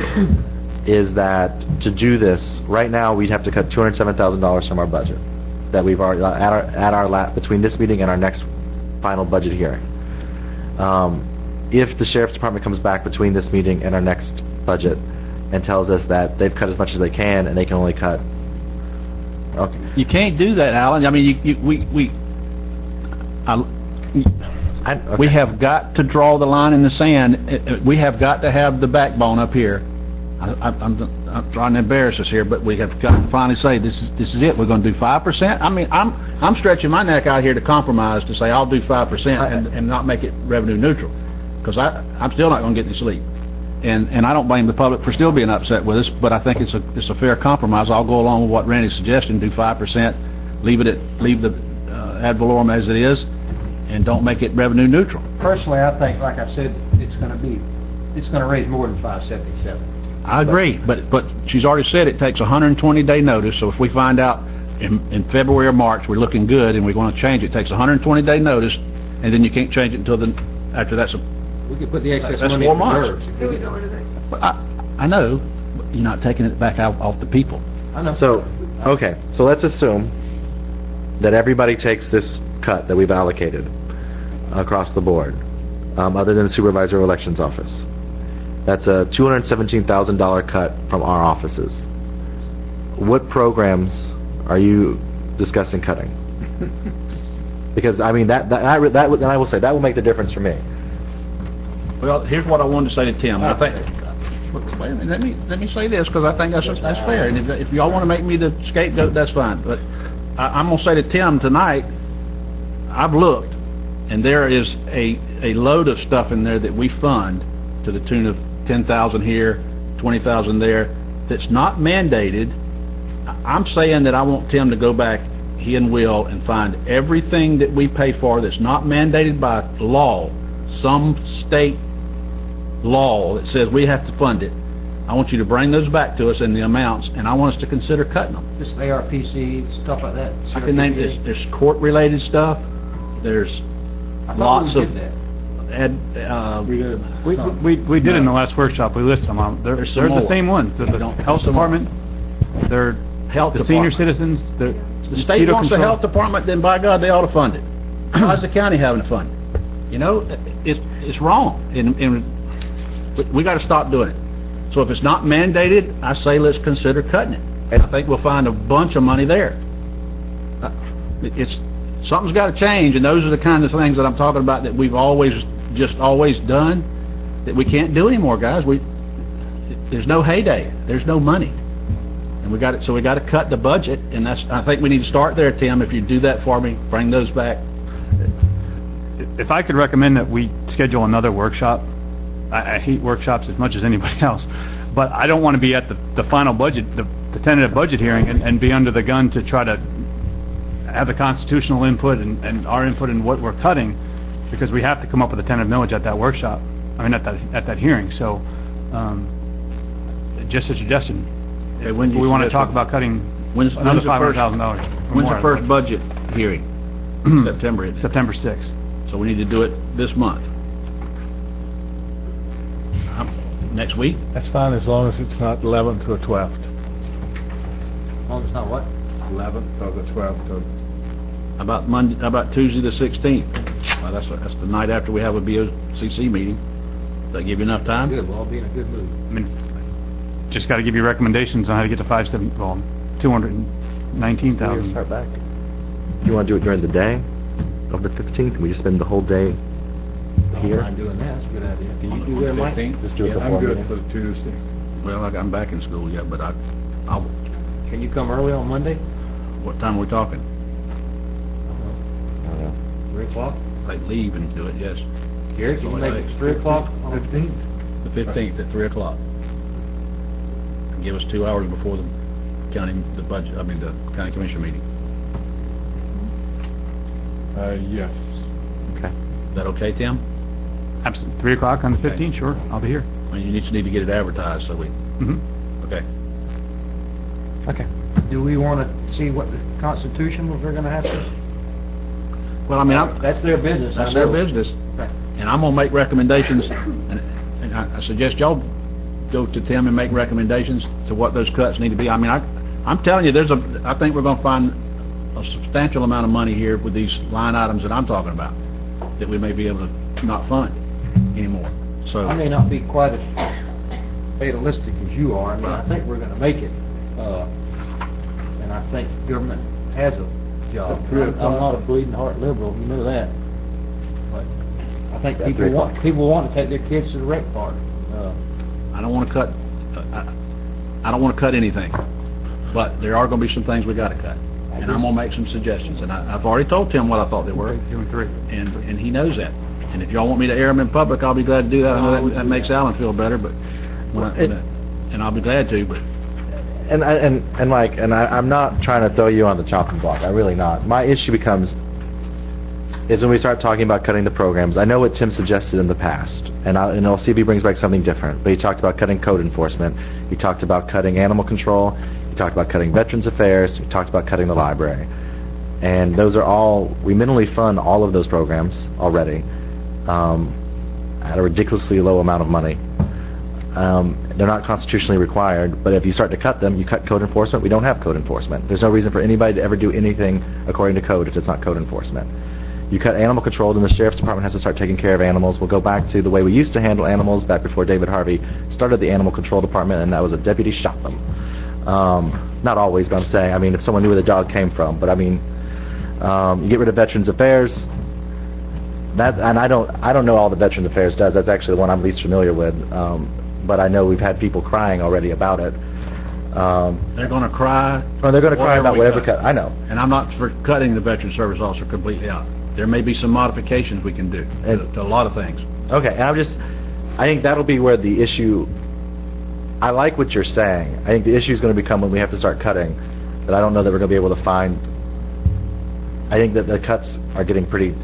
is that to do this right now we'd have to cut $207,000 from our budget that we've already at our lap between this meeting and our next final budget hearing. If the sheriff's department comes back between this meeting and our next budget and tells us that they've cut as much as they can and they can only cut, okay. You can't do that, Alan. I mean, we have got to draw the line in the sand. We have got to have the backbone up here. I'm trying to embarrass us here, but we have got to finally say this is it. We're going to do 5%. I mean, I'm stretching my neck out here to compromise to say I'll do 5% and not make it revenue neutral, because I'm still not going to get any sleep. And I don't blame the public for still being upset with us, but I think it's a fair compromise. I'll go along with what Randy's suggestion: do 5%, leave the ad valorem as it is, and don't make it revenue neutral. Personally, I think, like I said, it's going to raise more than 577. I agree, but she's already said it takes 120-day notice, so if we find out in February or March we're looking good and we're going to change it, takes 120-day notice, and then you can't change it until after that's We could put the excess that's money 4 in months. reserves. But I know, but you're not taking it back off the people. I know. So let's assume that everybody takes this cut that we've allocated across the board, other than the supervisor of elections office. That's a $217,000 cut from our offices. What programs are you discussing cutting? Because I mean that I will say that will make the difference for me. Well, here's what I wanted to say to Tim. I think. Wait a minute. Let me say this, because I think that's fair. And if y'all want to make me the scapegoat, that's fine. But I'm going to say to Tim tonight, I've looked, and there is a load of stuff in there that we fund to the tune of 10,000 here, 20,000 there, that's not mandated. I'm saying that I want Tim to go back, he and Will, and find everything that we pay for that's not mandated by law, some state law that says we have to fund it. I want you to bring those back to us in the amounts, and I want us to consider cutting them. Just ARPC, stuff like that. I can name this. There's court-related stuff. There's lots of. We did in the last workshop. We listed them out. They're the same ones. They're the health department. They're the senior citizens. The state wants the health department, then by God, they ought to fund it. Why's the county having to fund it? You know, it's wrong. And we got to stop doing it. So if it's not mandated, I say let's consider cutting it. And I think we'll find a bunch of money there. Something's got to change, and those are the kind of things that I'm talking about that we've always done that we can't do anymore, guys. There's no heyday. There's no money. And we got to cut the budget, and I think we need to start there, Tim. If you do that for me, bring those back. If I could recommend that we schedule another workshop, I hate workshops as much as anybody else, but I don't want to be at the final budget, the tentative budget hearing, and be under the gun to try to have the constitutional input and our input in what we're cutting, because we have to come up with a tentative millage at that workshop. I mean, at that hearing. So, just a suggestion. If we want to talk about cutting another $500,000. When's the first budget hearing? September 6th. So we need to do it this month. Next week? That's fine as long as it's not 11th or 12th. As long as it's not what? 11th or the 12th. How about Tuesday the 16th? Well, that's the night after we have a BOCC meeting. Does that give you enough time? Good. We'll all be in a good mood. I mean, just got to give you recommendations on how to get to 219,000. Start back. Do you want to do it during the day of the 15th? We just spend the whole day here. I'm doing that. That's a good idea. Can you do the that, Mike? 15th? Just do it before I'm good meeting. for the Tuesday. Well, I'm back in school yet, but I'll. Can you come early on Monday? What time are we talking? 3 o'clock? They leave and do it, yes. Gary, can you make it 3 o'clock? 15th. The 15th at 3 o'clock. Give us 2 hours before the county commission meeting. Yes. Okay. Is that okay, Tim? Absolutely. 3 o'clock on the 15th, Okay. sure, I'll be here. I mean, you just need to get it advertised, so we, okay. Okay. Do we want to see what the Constitution was they're going to have to? Well, I mean, That's their business. that's I their know. business. And I'm gonna make recommendations, and I suggest y'all go to Tim and make recommendations to what those cuts need to be. I mean, I'm telling you, I think we're gonna find a substantial amount of money here with these line items that I'm talking about, that we may be able to not fund anymore. So, I may not be quite as fatalistic as you are. I mean, I think we're going to make it. And I think government has a job. I'm not a bleeding heart liberal, you know that. But I think people want to take their kids to the rec park. I don't want to cut, I don't want to cut anything, but there are going to be some things we got to cut. And I'm going to make some suggestions. And I've already told Tim what I thought they were. And he knows that. And if y'all want me to air them in public, I'll be glad to do that. I know that makes Alan feel better, but and I'll be glad to. But I'm not trying to throw you on the chopping block. I'm really not. My issue becomes is when we start talking about cutting the programs. I know what Tim suggested in the past, and I'll see if he brings back something different. But he talked about cutting code enforcement. He talked about cutting animal control. He talked about cutting Veterans Affairs. He talked about cutting the library. And those are all, we minimally fund all of those programs already at a ridiculously low amount of money. They're not constitutionally required, but if you start to cut them, you cut code enforcement. We don't have code enforcement. There's no reason for anybody to ever do anything according to code if it's not code enforcement. You cut animal control, then the sheriff's department has to start taking care of animals. We'll go back to the way we used to handle animals back before David Harvey started the animal control department, and that was a deputy shot them. Not always, but I'm saying, I mean, if someone knew where the dog came from, but I mean, you get rid of Veterans Affairs. And I don't know all the Veterans Affairs does. That's actually the one I'm least familiar with. But I know we've had people crying already about it. they're going to cry. Or they're going to cry about whatever cut. cut. I know. And I'm not for cutting the veteran service officer completely out. There may be some modifications we can do to a lot of things. Okay, and I think that'll be where the issue, I like what you're saying. I think the issue is going to become when we have to start cutting, but I don't know that we're going to be able to find, I think that the cuts are getting pretty, in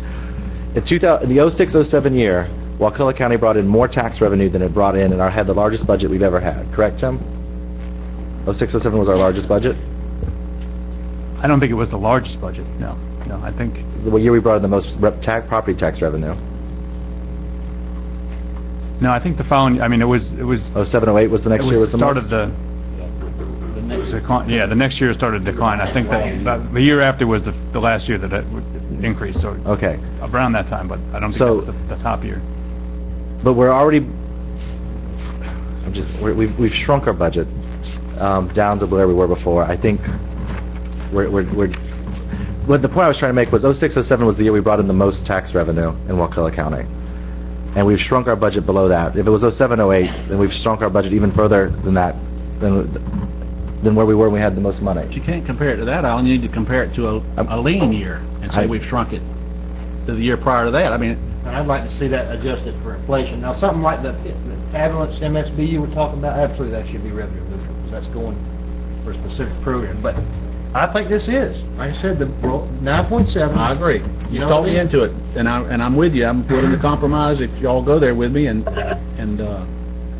the 06-07 year, Wakulla County brought in more tax revenue than it brought in and had the largest budget we've ever had. Correct, Tim? 06-07 was our largest budget? I don't think it was the largest budget, no. I think... The year we brought in the most property tax revenue. No, I think the following, I mean, it was... 07-08 was the next year was the most? The next decline. Yeah, the next year started to decline. I think that the year after was the last year that it increased, so... Okay. Around that time, but I don't think that was the top year. But we're already... We've shrunk our budget down to where we were before. I think But the point I was trying to make was 06-07 was the year we brought in the most tax revenue in Wakulla County. And we've shrunk our budget below that. If it was 07-08, then we've shrunk our budget even further than that, than where we were when we had the most money. But you can't compare it to that, Alan. You need to compare it to a lean year and say we've shrunk it to the year prior to that. I mean, and I'd like to see that adjusted for inflation. Now, something like the ambulance MSB you were talking about, absolutely that should be revenue neutral because that's going for a specific program. But I think this is. Like I said, the 9.7. I agree. You talked me into it, and I'm with you. I'm willing to compromise if y'all go there with me, and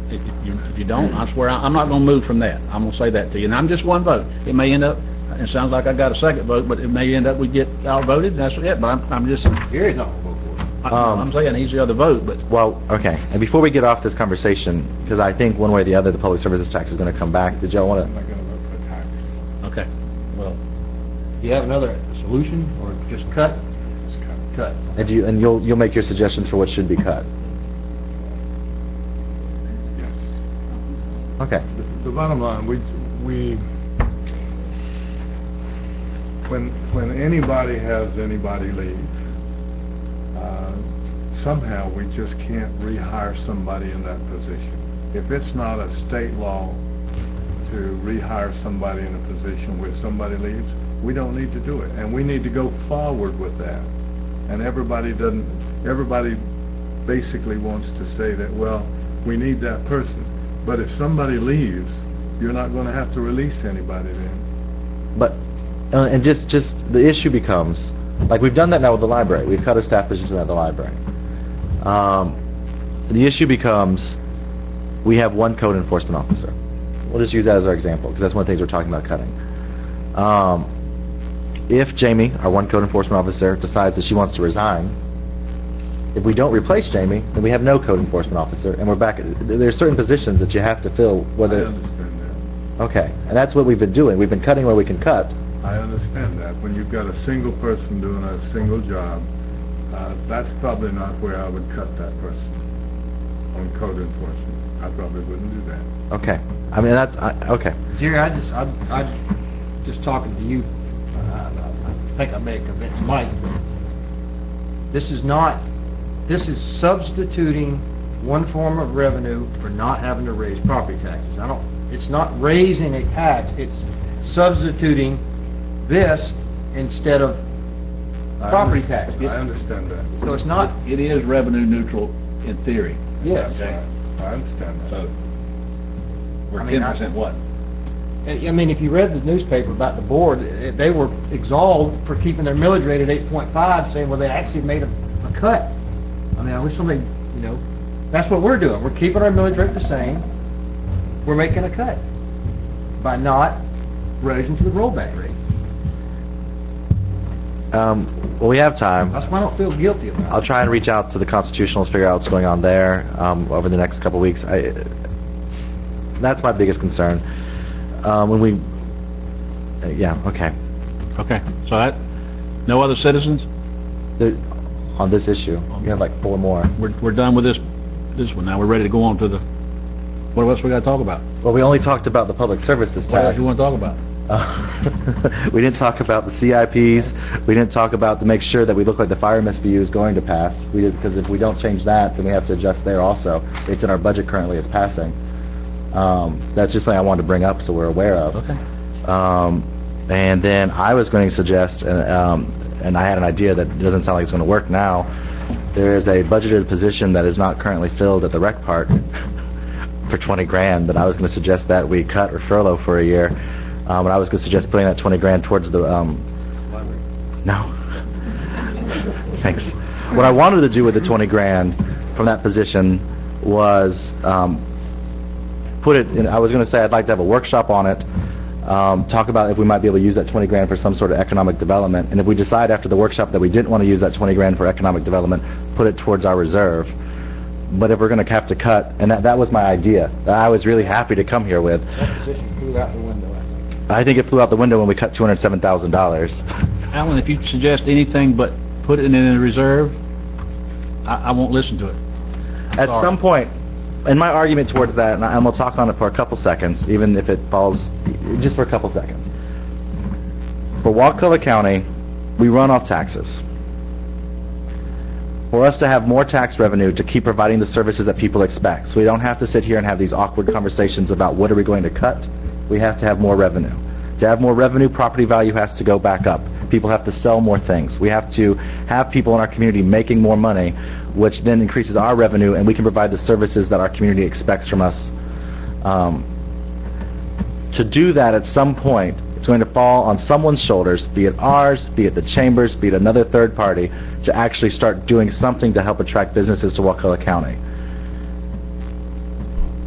if you don't, I swear I'm not going to move from that. I'm going to say that to you. And I'm just one vote. It may end up. It sounds like I got a second vote, but it may end up we get outvoted. And that's it. But I'm just. Gary's not going to vote for it. I'm saying he's the other vote, but. Well, okay. And before we get off this conversation, because I think one way or the other the public services tax is going to come back. Did y'all want to? I'm not going to vote for the tax. Okay. Well, do you have another solution, or just cut? Cut. And you'll make your suggestions for what should be cut. Yes. Okay. The bottom line, when anybody has anybody leave, somehow we just can't rehire somebody in that position. If it's not a state law to rehire somebody in a position where somebody leaves, we don't need to do it, and we need to go forward with that. And everybody basically wants to say that, well, we need that person. But if somebody leaves, you're not going to have to release anybody then. But, and just the issue becomes, like we've done that now with the library. We've cut a staff position at the library. The issue becomes, we have one code enforcement officer. We'll just use that as our example, because that's one of the things we're talking about cutting. If Jamie, our one code enforcement officer, decides that she wants to resign, if we don't replace Jamie, then we have no code enforcement officer, and we're back. There's certain positions that you have to fill. Whether I understand that. Okay, and that's what we've been doing. We've been cutting where we can cut. I understand that. When you've got a single person doing a single job, that's probably not where I would cut that person on code enforcement. I probably wouldn't do that. Okay, I mean that's okay. Jerry, I just talking to you. I think I may have convinced Mike. This is substituting one form of revenue for not having to raise property taxes. It's not raising a tax, it's substituting this instead of property tax. I understand that. So it's not... It is revenue neutral in theory. Yes. Okay. I understand that. So, we're 10% what? I mean, if you read the newspaper about the board, they were exalted for keeping their millage rate at 8.5, saying, well, they actually made a cut. I mean, I wish somebody, that's what we're doing. We're keeping our millage rate the same. We're making a cut by not raising to the rollback rate. Well, we have time. That's why I don't feel guilty about it. I'll try and reach out to the constitutionals, figure out what's going on there over the next couple of weeks. That's my biggest concern. Okay. Okay, so that, no other citizens? On this issue, you have like 4 more. We're done with this one now. We're ready to go on to the, what else we got to talk about? Well, we only talked about the public services tax. What else you want to talk about? We didn't talk about the CIPs. We didn't talk about to make sure that we look like the fire MSBU is going to pass. Because if we don't change that, then we have to adjust there also. It's in our budget currently as passing. That's just something I wanted to bring up so we're aware of. Okay. And then I was going to suggest, and I had an idea that doesn't sound like it's going to work now. There is a budgeted position that is not currently filled at the rec park for $20,000, but I was going to suggest that we cut or furlough for a year. And I was going to suggest putting that $20,000 towards the no. Thanks. What I wanted to do with the $20,000 from that position was put it in. I was going to say I'd like to have a workshop on it. Talk about if we might be able to use that $20,000 for some sort of economic development, and if we decide after the workshop that we didn't want to use that $20,000 for economic development, put it towards our reserve. But if we're going to have to cut, and that was my idea, that I was really happy to come here with. That position flew out the window, I think. I think it flew out the window when we cut $207,000. Alan, if you suggest anything but put it in a reserve, I won't listen to it. At some point, and my argument towards that, and we'll talk on it for a couple seconds, even if it falls, just for a couple seconds. For Wakulla County, we run off taxes. For us to have more tax revenue to keep providing the services that people expect, so we don't have to sit here and have these awkward conversations about what are we going to cut, we have to have more revenue. To have more revenue, property value has to go back up. People have to sell more things. We have to have people in our community making more money, which then increases our revenue, and we can provide the services that our community expects from us. To do that at some point, it's going to fall on someone's shoulders, be it ours, be it the chambers, be it another third party, to actually start doing something to help attract businesses to Wakulla County.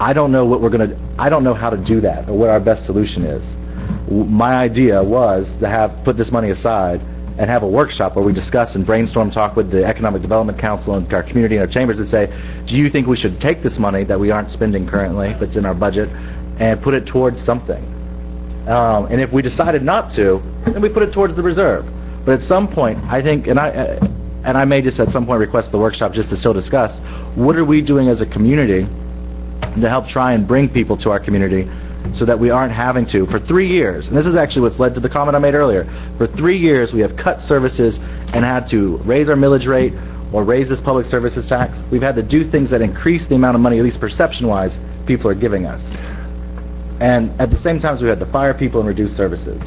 I don't know I don't know how to do that or what our best solution is. My idea was to put this money aside and have a workshop where we discuss and brainstorm, talk with the Economic Development Council and our community and our chambers and say, do you think we should take this money that we aren't spending currently, that's in our budget, and put it towards something? And if we decided not to, then we put it towards the reserve. But at some point, I think, and I may just at some point request the workshop just to still discuss, what are we doing as a community to help try and bring people to our community so that we aren't having to, for 3 years, and this is actually what's led to the comment I made earlier, for 3 years we have cut services and had to raise our millage rate or raise this public services tax. We've had to do things that increase the amount of money, at least perception-wise, people are giving us. And at the same time, we had to fire people and reduce services.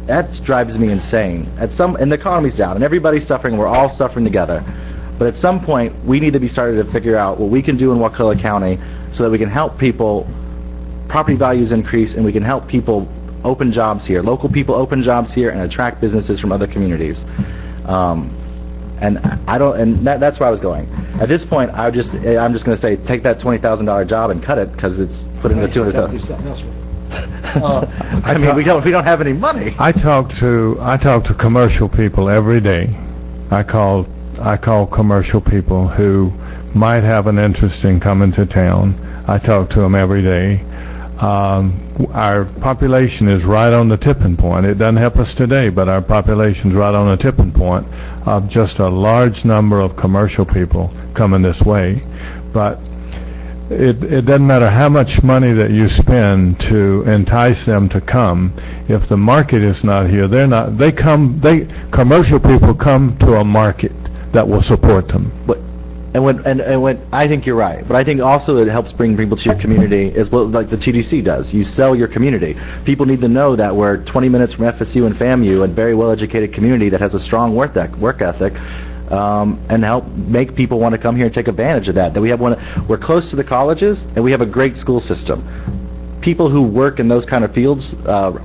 That drives me insane. And the economy's down, and everybody's suffering, we're all suffering together. But at some point, we need to be starting to figure out what we can do in Wakulla County so that we can help people property values increase, and we can help people open jobs here, local people open jobs here, and attract businesses from other communities. And that's where I was going. At this point, I'm just going to say, take that $20,000 job and cut it, because it's put into $200,000. I mean, we don't have any money. I talk to commercial people every day. I call commercial people who might have an interest in coming to town. I talk to them every day. Our population is right on the tipping point. It doesn't help us today, but our population's right on the tipping point of just a large number of commercial people coming this way. But it doesn't matter how much money that you spend to entice them to come. If the market is not here, commercial people come to a market that will support them. And when I think you're right, but I think also it helps bring people to your community is what like the TDC does. You sell your community. People need to know that we're 20 minutes from FSU and FAMU, a very well-educated community that has a strong work ethic, and help make people want to come here and take advantage of that. That we're close to the colleges, and we have a great school system. People who work in those kind of fields,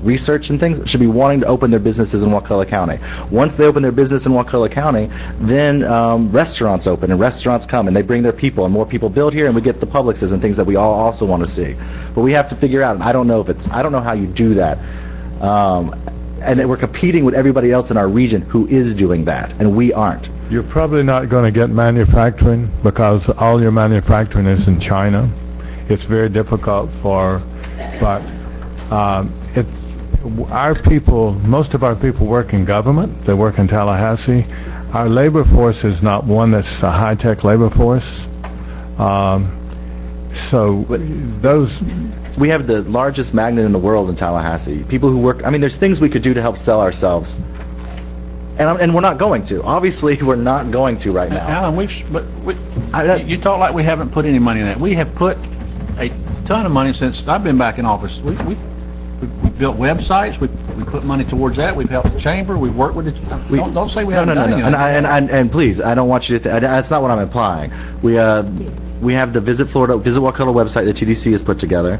research and things, should be wanting to open their businesses in Wakulla County. Once they open their business in Wakulla County, then restaurants open, and restaurants come, and they bring their people, and more people build here, and we get the Publixes and things that we all also want to see. But we have to figure out, and I don't know how you do that. And that we're competing with everybody else in our region who is doing that, and we aren't. You're probably not going to get manufacturing because all your manufacturing is in China. It's very difficult but our people, most of our people work in government. They work in Tallahassee. Our labor force is not one that's a high-tech labor force. We have the largest magnet in the world in Tallahassee. People who work, there's things we could do to help sell ourselves. And we're not going to. Obviously, we're not going to right now. Alan, you talk like we haven't put any money in that. We have put a ton of money since I've been back in office. We built websites. We put money towards that. We've helped the chamber. We've worked with it. Don't say we haven't done anything. And please, I don't want you to. That's not what I'm implying. We have the Visit Wakulla website that TDC has put together.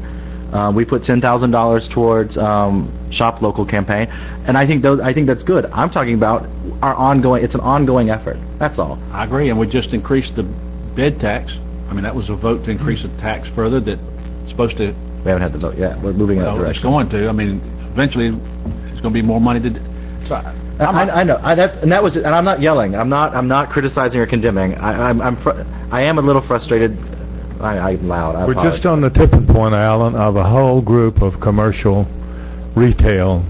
We put $10,000 towards Shop Local campaign, and I think that's good. I'm talking about our ongoing. It's an ongoing effort. That's all. I agree, and we just increased the bed tax. That was a vote to increase the tax further. That's supposed to. We haven't had the vote yet. We're moving in that direction. It's going to. Eventually, it's going to be more money to. So I know. And I'm not yelling. I'm not criticizing or condemning. I am a little frustrated. I'm loud. We're just on the tipping point, Alan, of a whole group of commercial retail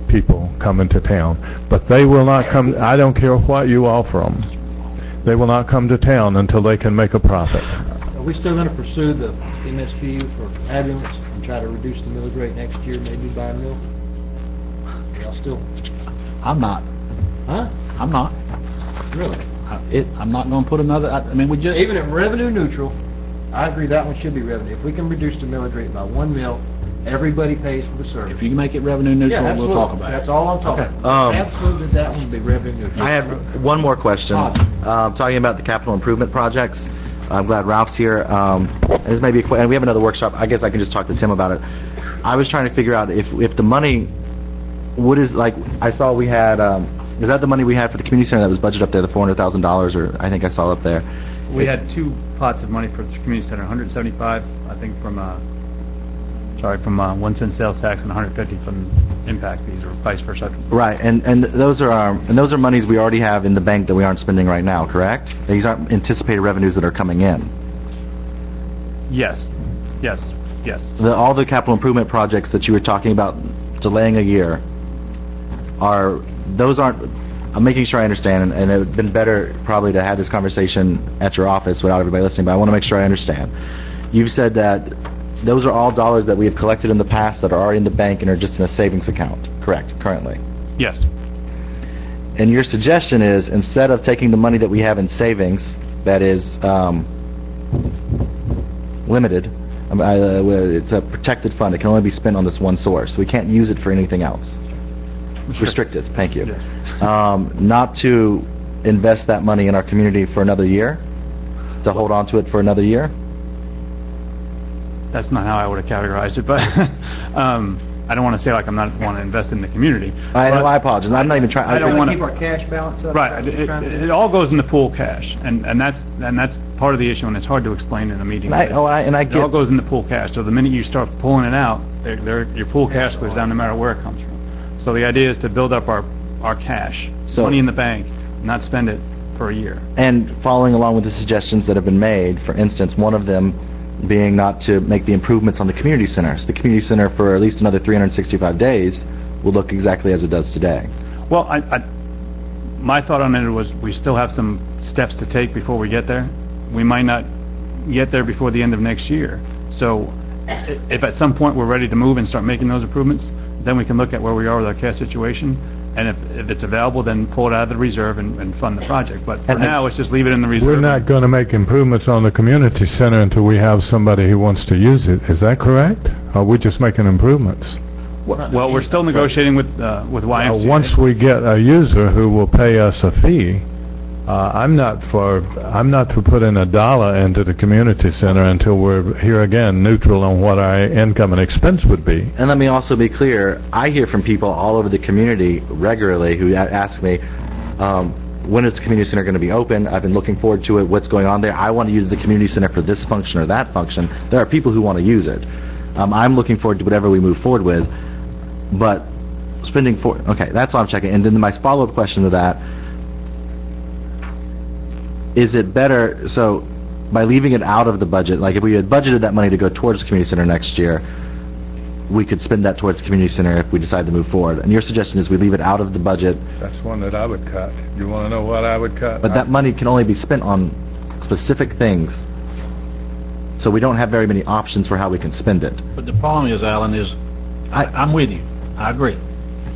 people coming to town. But they will not come. I don't care what you offer them. They will not come to town until they can make a profit. Are we still going to pursue the MSPU for ambulance and try to reduce the millage rate next year, maybe by a mill? Y'all still? I'm not. Huh? I'm not. Really? I'm not going to put another. We just even at revenue neutral. I agree that one should be revenue. If we can reduce the millage rate by 1 mil, everybody pays for the service. If you can make it revenue neutral, we'll talk about it. That's all I'm talking about. Absolutely, that one would be revenue neutral. I have one more question. Talking about the capital improvement projects. I'm glad Ralph's here. There's maybe and we have another workshop. I guess I can just talk to Tim about it. I was trying to figure out if the money, I saw we had, is that the money we had for the community center that was budgeted up there, the $400,000, or I think I saw up there? We had two pots of money for the community center, 175, I think, from 1 cent sales tax and 150 from impact fees, or vice versa. Right, and those are monies we already have in the bank that we aren't spending right now, correct? These aren't anticipated revenues that are coming in. Yes. All the capital improvement projects that you were talking about delaying a year I'm making sure I understand, and it would have been better probably to have this conversation at your office without everybody listening, but I want to make sure I understand. You've said that those are all dollars that we have collected in the past that are already in the bank and are just in a savings account, correct, currently? Yes. And your suggestion is, instead of taking the money that we have in savings that is limited, it's a protected fund, it can only be spent on this one source, we can't use it for anything else. Restricted, thank you. Yes. Not to invest that money in our community for another year, to hold on to it for another year? that's not how I would have categorized it, but I don't want to say like I'm not want to invest in the community. I apologize. I'm not even trying. I don't want to Keep our cash balance up? Right. It all goes into pool cash, and that's part of the issue, and it's hard to explain in a meeting. I it get. all goes into pool cash. So the minute you start pulling it out, your pool cash goes down no matter where it comes from. So the idea is to build up our cash, money in the bank, not spend it for a year. And following along with the suggestions that have been made, for instance, one of them being not to make the improvements on the community center. So the community center for at least another 365 days will look exactly as it does today. Well, my thought on it was we still have some steps to take before we get there. We might not get there before the end of next year. So if at some point we're ready to move and start making those improvements, then we can look at where we are with our cash situation. And if it's available, then pull it out of the reserve and fund the project. But for now, let's just leave it in the reserve. We're not going to make improvements on the community center until we have somebody who wants to use it. Is that correct? Or are we just making improvemfor Well, we're still negotiating with YMCA. Once we get a user who will pay us a fee, I'm not to put in $1 into the community center until we're here again neutral on what our income and expense would be. And let me also be clear, I hear from people all over the community regularly who ask me, when is the community center going to be open? I've been looking forward to it. What's going on there? I want to use the community center for this function or that function. There are people who want to use it. I'm looking forward to whatever we move forward with. But okay, that's all I'm checking. And then my follow-up question to that, is it better, so by leaving it out of the budget, like if we had budgeted that money to go towards the community center next year, we could spend that towards the community center if we decide to move forward. And your suggestion is we leave it out of the budget. That's one that I would cut. You want to know what I would cut? But that money can only be spent on specific things. So we don't have very many options for how we can spend it. But the problem is, Alan, is I'm with you. I agree.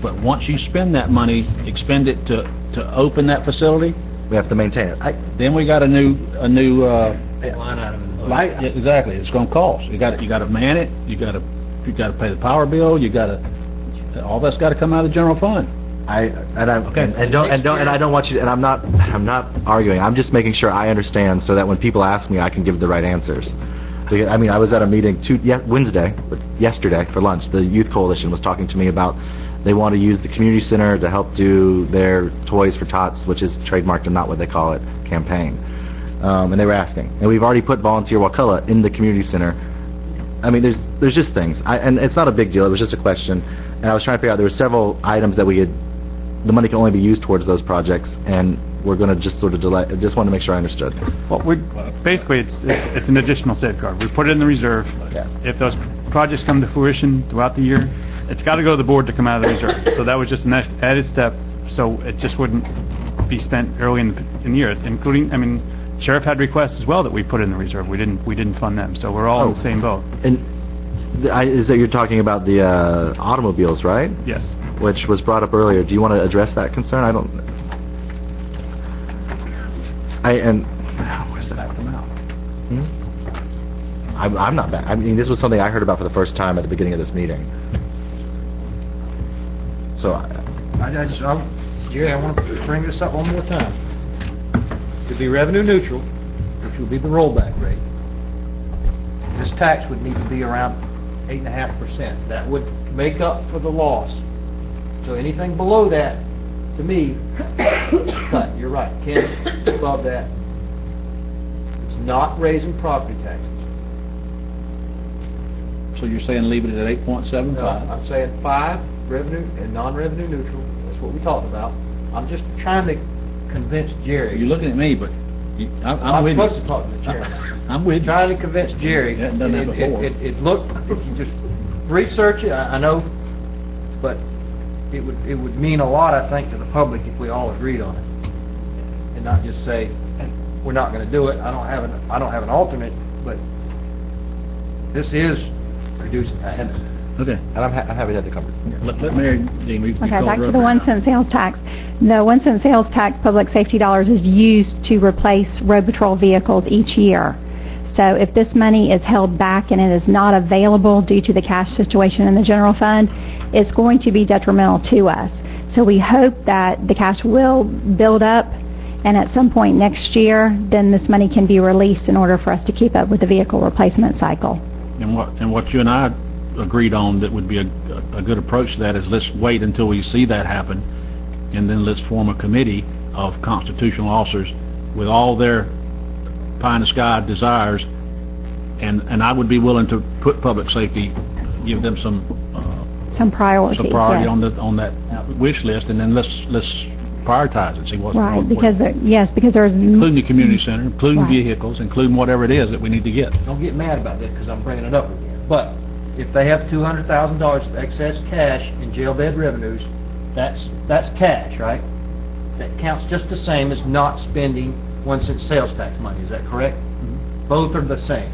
But once you spend that money, expend it to open that facility, we have to maintain it. Then we got a new Line item. Yeah, exactly. It's going to cost. You got to man it. You got to pay the power bill. All that's got to come out of the general fund. I don't want you to, and I'm not arguing. I'm just making sure I understand so that when people ask me, I can give the right answers. I mean, I was at a meeting yesterday for lunch. The Youth Coalition was talking to me about they want to use the community center to help do their Toys for Tots, which is trademarked and not what they call it, campaign. And they were asking. And we've already put Volunteer Wakulla in the community center. I mean, there's just things. And it's not a big deal. It was just a question. And I was trying to figure out there were several items that the money can only be used towards those projects, and we're going to just sort of delay. I just want to make sure I understood. Well, basically, it's an additional safeguard. We put it in the reserve. Yeah. If those projects come to fruition throughout the year, it's got to go to the board to come out of the reserve. So that was just an added step, so it just wouldn't be spent early in the year, including, I mean, Sheriff had requests as well that we put in the reserve. We didn't fund them, so we're all in the same boat. And is that you're talking about the automobiles, right? Yes. Which was brought up earlier. Do you want to address that concern? Where's that come out? I'm not bad. I mean, this was something I heard about for the first time at the beginning of this meeting. So, Jerry, I want to bring this up one more time. To be revenue neutral, which will be the rollback rate, this tax would need to be around 8.5%. That would make up for the loss. So anything below that, to me, cut. You're right. 10 above that. It's not raising property taxes. So you're saying leave it at 8.75? No, I'm saying 5 revenue and non-revenue neutral. That's what we talked about. I'm just trying to convince Jerry. You're looking at me, but I'm with you. I'm supposed to talk to Jerry. I'm with you. Trying to convince Jerry. You haven't done that before. It looked, if you just research it, I know, but it would mean a lot, I think, to the public if we all agreed on it, and not just say we're not going to do it. I don't have an alternate, but this is reducing. Okay. And I'm happy to have the covered. Let Mary Jean. Okay, back to the 1 cent sales tax. The 1 cent sales tax, public safety dollars, is used to replace road patrol vehicles each year. So if this money is held back and it is not available due to the cash situation in the general fund, it's going to be detrimental to us. So we hope that the cash will build up, and at some point next year, then this money can be released in order for us to keep up with the vehicle replacement cycle. And what you and I agreed on that would be a good approach to that is let's wait until we see that happen, and then let's form a committee of constitutional officers with all their pie in the sky desires, and I would be willing to put public safety, give them some priority, yes, yes. on that wish list, and then let's prioritize it, see what's right, because because there's including the community center, including right. vehicles, including whatever it is that we need to get. Don't get mad about that because I'm bringing it up again. But if they have $200,000 of excess cash in jail bed revenues, that's cash, right? That counts just the same as not spending 1 cent sales tax money. Is that correct? Mm-hmm. Both are the same.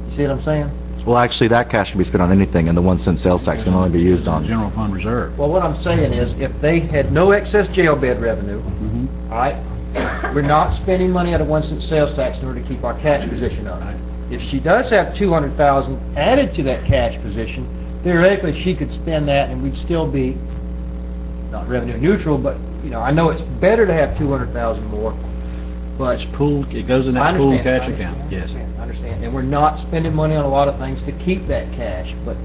You see what I'm saying? Well, actually, that cash can be spent on anything, and the 1 cent sales tax can only be used on general fund reserve. Well, what I'm saying is, if they had no excess jail bed revenue, all right, we're not spending money out of 1 cent sales tax in order to keep our cash position up. If she does have $200,000 added to that cash position, theoretically she could spend that, and we'd still be not revenue neutral. But I know it's better to have $200,000 more. But it's pooled. It goes in that pooled cash account. Yes. I understand. And we're not spending money on a lot of things to keep that cash. But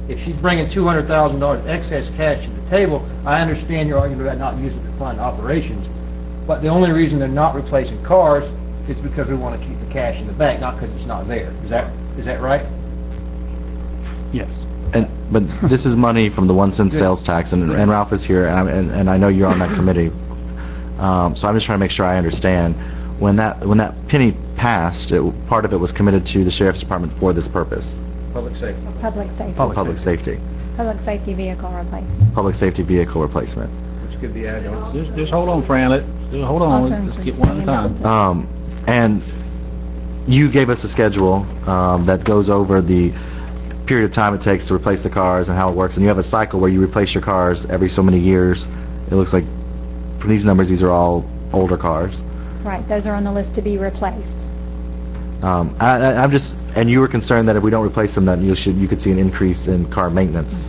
if she's bringing $200,000 excess cash to the table, I understand your argument about not using it to fund operations. But the only reason they're not replacing cars is because we want to keep the cash in the bank, not because it's not there. Is that right? Yes. But this is money from the 1 cent sales tax, and Ralph is here, and I know you're on that committee. So I'm just trying to make sure I understand. When that penny passed, part of it was committed to the sheriff's department for this purpose. Public safety. Public safety. Public safety. Public safety vehicle replacement. Public safety vehicle replacement. Which could be added on. Just hold on, Fran. Hold on. Let's get one at a time. And you gave us a schedule that goes over the period of time it takes to replace the cars and how it works. And you have a cycle where you replace your cars every so many years. It looks like from these numbers, these are all older cars. Right, those are on the list to be replaced. I'm just, and you were concerned that if we don't replace them, then you could see an increase in car maintenance,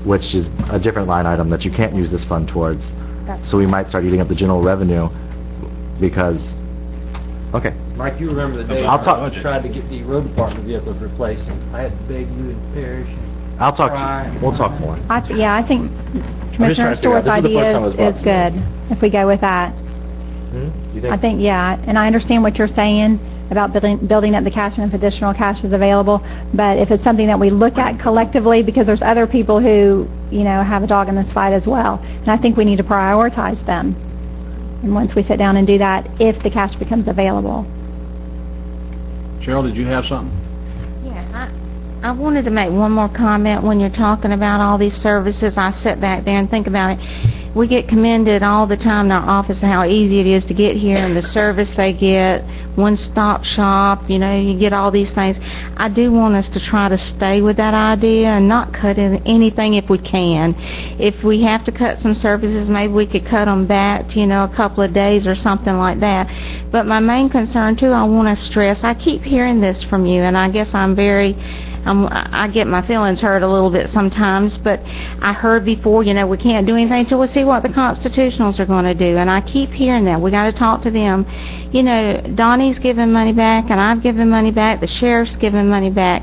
which is a different line item that you can't use this fund towards. So we might start eating up the general revenue because, okay. Mike, you remember the day I tried to get the road department vehicles replaced, and I had to beg you and Parrish. I'll talk to you. We'll talk more. I think Commissioner Stewart's idea is good, if we go with that. I think, and I understand what you're saying about building up the cash and if additional cash is available, but if it's something that we look at collectively, because there's other people who, have a dog in this fight as well, and I think we need to prioritize them. And once we sit down and do that, if the cash becomes available. Cheryl, did you have something? Yes, I wanted to make one more comment when you're talking about all these services. I sit back there and think about it. We get commended all the time in our office how easy it is to get here and the service they get, one-stop shop, you get all these things. I do want us to try to stay with that idea and not cut anything if we can. If we have to cut some services, maybe we could cut them back to, a couple of days or something like that. But my main concern, too, I want to stress, I keep hearing this from you, and I guess I get my feelings hurt a little bit sometimes, but I heard before, we can't do anything until we see what the constitutionals are going to do, and I keep hearing that. We got to talk to them. Donnie's giving money back, and I've given money back, the sheriff's giving money back,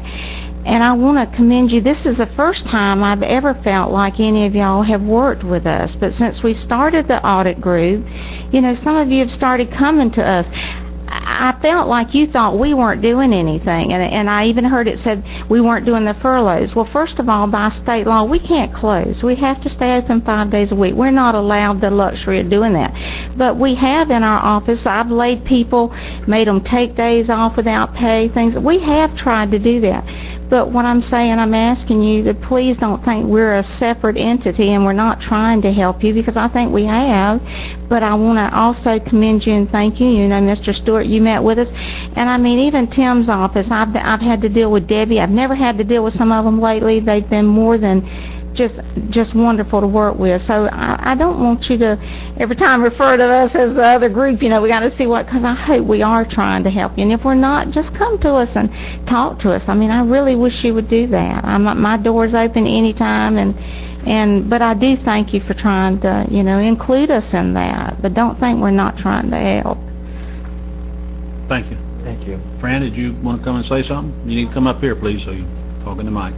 and I want to commend you. This is the first time I've ever felt like any of y'all have worked with us, but since we started the audit group, some of you have started coming to us. I felt like you thought we weren't doing anything, and I even heard it said we weren't doing the furloughs. Well, first of all, by state law, we can't close. We have to stay open 5 days a week. We're not allowed the luxury of doing that. But we have in our office, I've laid people, made them take days off without pay, things. We have tried to do that. But what I'm saying, I'm asking you to please don't think we're a separate entity and we're not trying to help you, because I think we have. But I want to also commend you and thank you. Mr. Stewart, you met with us. And even Tim's office, I've had to deal with Debbie. I've never had to deal with some of them lately. They've been more than just wonderful to work with. So I don't want you to every time refer to us as the other group. We got to see because I hope we are trying to help you. And if we're not, just come to us and talk to us. I really wish you would do that. My door's open anytime, but I do thank you for trying to, include us in that. But don't think we're not trying to help. Thank you. Thank you. you. Fran, did you want to come and say something? You need to come up here, please, so you're talking to Mike.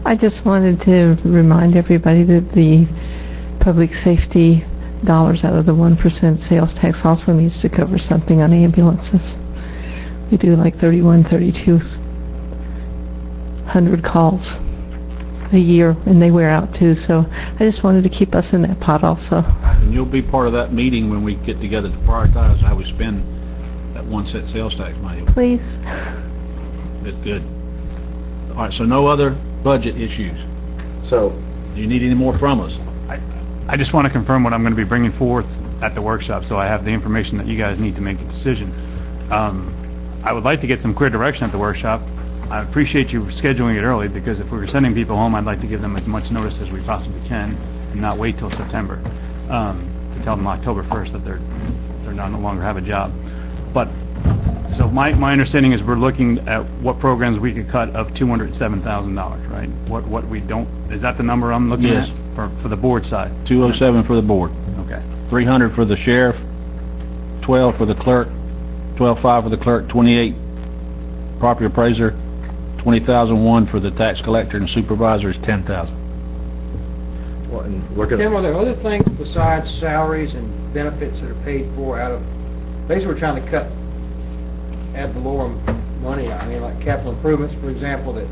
I just wanted to remind everybody that the public safety dollars out of the 1% sales tax also needs to cover something on ambulances. We do like 3,200 calls a year, and they wear out too, so I just wanted to keep us in that pot also. And you'll be part of that meeting when we get together to prioritize how we spend that 1% sales tax money. Please. That's good. All right, so no other budget issues. So, do you need any more from us? I just want to confirm what I'm going to be bringing forth at the workshop, so I have the information that you guys need to make a decision. I would like to get some clear direction at the workshop. I appreciate you scheduling it early, because if we were sending people home, I'd like to give them as much notice as we possibly can and not wait till September to tell them October 1st that they're no longer have a job. But so my understanding is we're looking at what programs we could cut of $207,000, right? What we don't, is that the number I'm looking Yes. at for the board side? 207 for the board. Okay. 300 for the sheriff, 12 for the clerk, 12.5 for the clerk, 28 property appraiser, 20,001 for the tax collector, and supervisor is 10,000. Well, and we're gonna. Tim, are there other things besides salaries and benefits that are paid for out of, basically we're trying to cut ad valorem money out? I mean, like capital improvements, for example, that,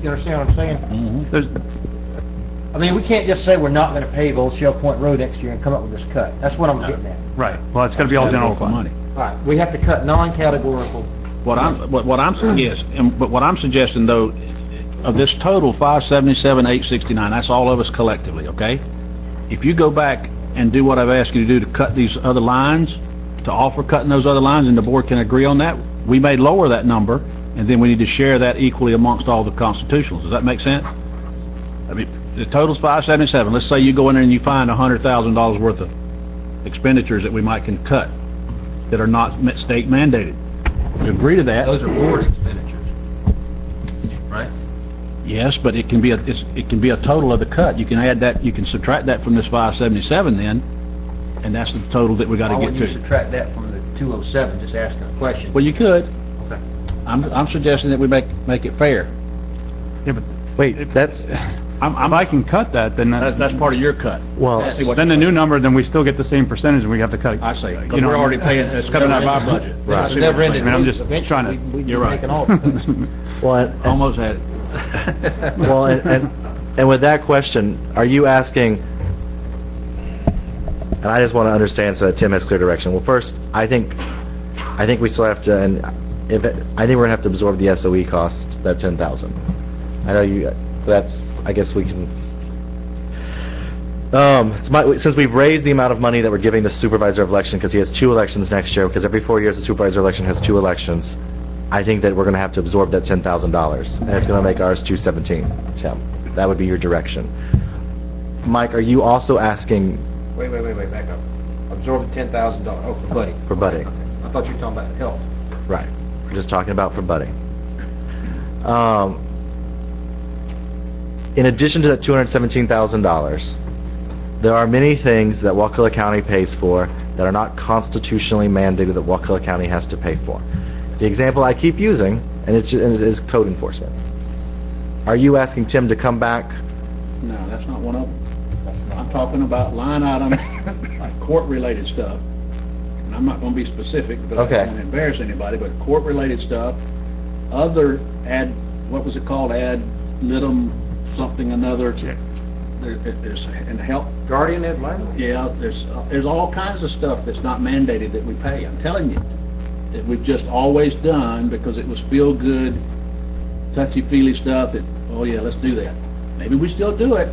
you understand what I'm saying? Mm-hmm. I mean, we can't just say we're not going to pave Old Shell Point Road next year and come up with this cut. That's what I'm getting at. Right. Well, it's going to be all general fund money. All right, we have to cut non-categorical. What I'm suggesting though, of this total 577,869, that's all of us collectively, okay? If you go back and do what I've asked you to do to cut these other lines, to offer cutting those other lines, and the board can agree on that, we may lower that number, and then we need to share that equally amongst all the constitutionals. Does that make sense? I mean, the total's 577. Let's say you go in there and you find $100,000 worth of expenditures that we might can cut that are not state mandated. You agree to that? Those are board expenditures, right? Yes, but it can be a total of the cut. You can add that. You can subtract that from this 577 then, and that's the total that we got to Why get wouldn't to. you subtract that from the 207? Just asking a question. Well, you could. Okay. I'm suggesting that we make it fair. Yeah, but wait, that's. If I can cut that, then That's part of your cut. Well, then the new number, then we still get the same percentage, and we have to cut it. I see. Because we're already paying. It's coming out of our budget. Right. It's never ended. I mean, I'm just trying to. You're right. Making all the cuts. Well, Almost had it. well, and with that question, are you asking? And I just want to understand so that Tim has clear direction. Well, first, I think we still have to, and I think we're gonna have to absorb the SOE cost, that 10,000. I know you. That's. I guess we can. Since we've raised the amount of money that we're giving the supervisor of election, because he has 2 elections next year, because every 4 years the supervisor election has 2 elections, I think that we're going to have to absorb that $10,000, and it's going to make ours 217. Tim, that would be your direction. Mike, are you also asking? Wait, back up. Absorb the $10,000. Oh, for Buddy. For Buddy. Okay. I thought you were talking about health. Right. We're just talking about for Buddy. In addition to that $217,000, there are many things that Wakulla County pays for that are not constitutionally mandated that Wakulla County has to pay for. The example I keep using, and it is code enforcement. Are you asking Tim to come back? No, that's not one of them. I'm talking about line item, like court-related stuff. And I'm not going to be specific because I don't want to embarrass anybody, but court-related stuff, other what was it called? Ad litem something another. There's and help. Guardian ad litem? Yeah, there's all kinds of stuff that's not mandated that we pay. I'm telling you, that we've just always done because it was feel good, touchy feely stuff. That oh yeah, let's do that. Maybe we still do it,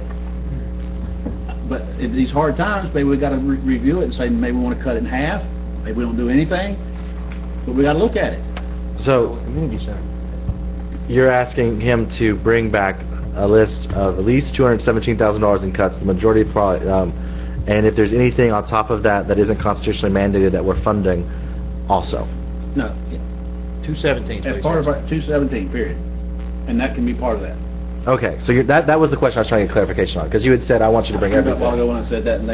but in these hard times, maybe we got to review it and say maybe we want to cut it in half. Maybe we don't do anything, but we got to look at it. So, community center. You're asking him to bring back a list of at least $217,000 in cuts, the majority probably, and if there's anything on top of that that isn't constitutionally mandated that we're funding also. No, 217. as part of our 217 period, and that can be part of that. Okay, so that was the question I was trying to get clarification on, because you had said, I want you to bring I everything. a while ago when I said that, and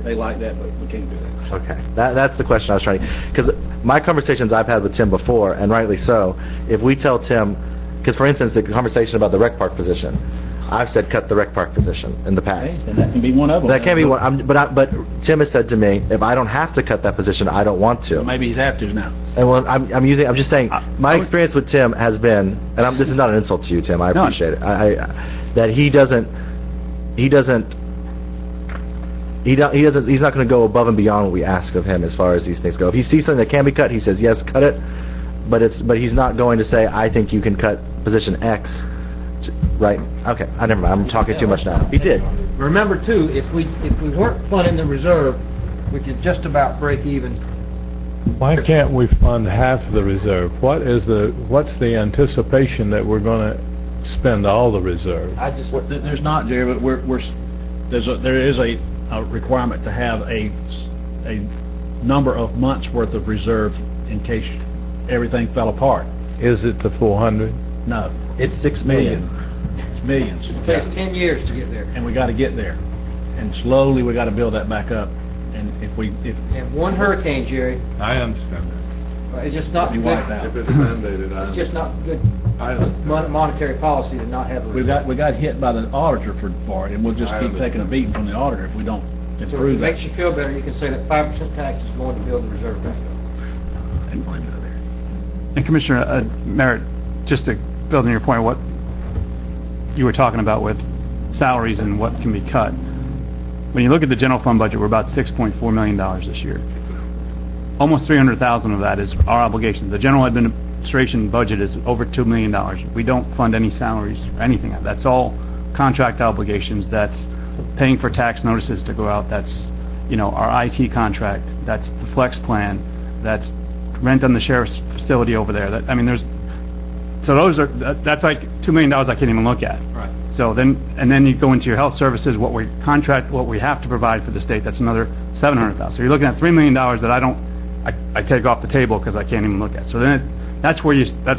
they like that, but we can't do that. Okay, that's the question I was trying to, because my conversations I've had with Tim before, and rightly so, if we tell Tim, because for instance, the conversation about the rec park position, I've said cut the rec park position in the past. And that can be one of them. That can be one, but Tim has said to me, if I don't have to cut that position, I don't want to. Maybe he's have to now. And well, I'm just saying, my experience with Tim has been, and this is not an insult to you, Tim, I appreciate it, that he's not going to go above and beyond what we ask of him as far as these things go. If he sees something that can be cut, he says, yes, cut it, but he's not going to say, I think you can cut position X, right? Okay, I never mind, I'm talking too much now. He did. Remember too, if we weren't funding the reserve, we could just about break even. Why can't we fund half the reserve? What's the anticipation that we're going to spend all the reserve? There's not, Jerry, but there is a requirement to have a number of months worth of reserve in case everything fell apart. Is it the 400? No. It's $6 million. It's millions. It takes 10 years to get there. And we got to get there. And slowly we got to build that back up. And and one hurricane, Jerry, I understand that. it's just not be good. wiped out. If it's mandated, It's just not good I understand. monetary policy to not have a we got hit by the auditor for it, and we'll just keep taking a beating from the auditor if we don't So if improve it that. makes you feel better, you can say that 5% tax is going to build the reserve back up. And blame it there. And Commissioner Merritt, just to build on your point, what you were talking about with salaries and what can be cut. When you look at the general fund budget, we're about $6.4 million this year. Almost $300,000 of that is our obligation. The general administration budget is over $2 million. We don't fund any salaries or anything. That's all contract obligations. That's paying for tax notices to go out. That's, our IT contract. That's the flex plan. That's rent on the sheriff's facility over there. That's like $2 million I can't even look at. Right. So then you go into your health services, what we have to provide for the state, that's another $700,000. So you're looking at $3 million that I take off the table because I can't even look at. So then that's what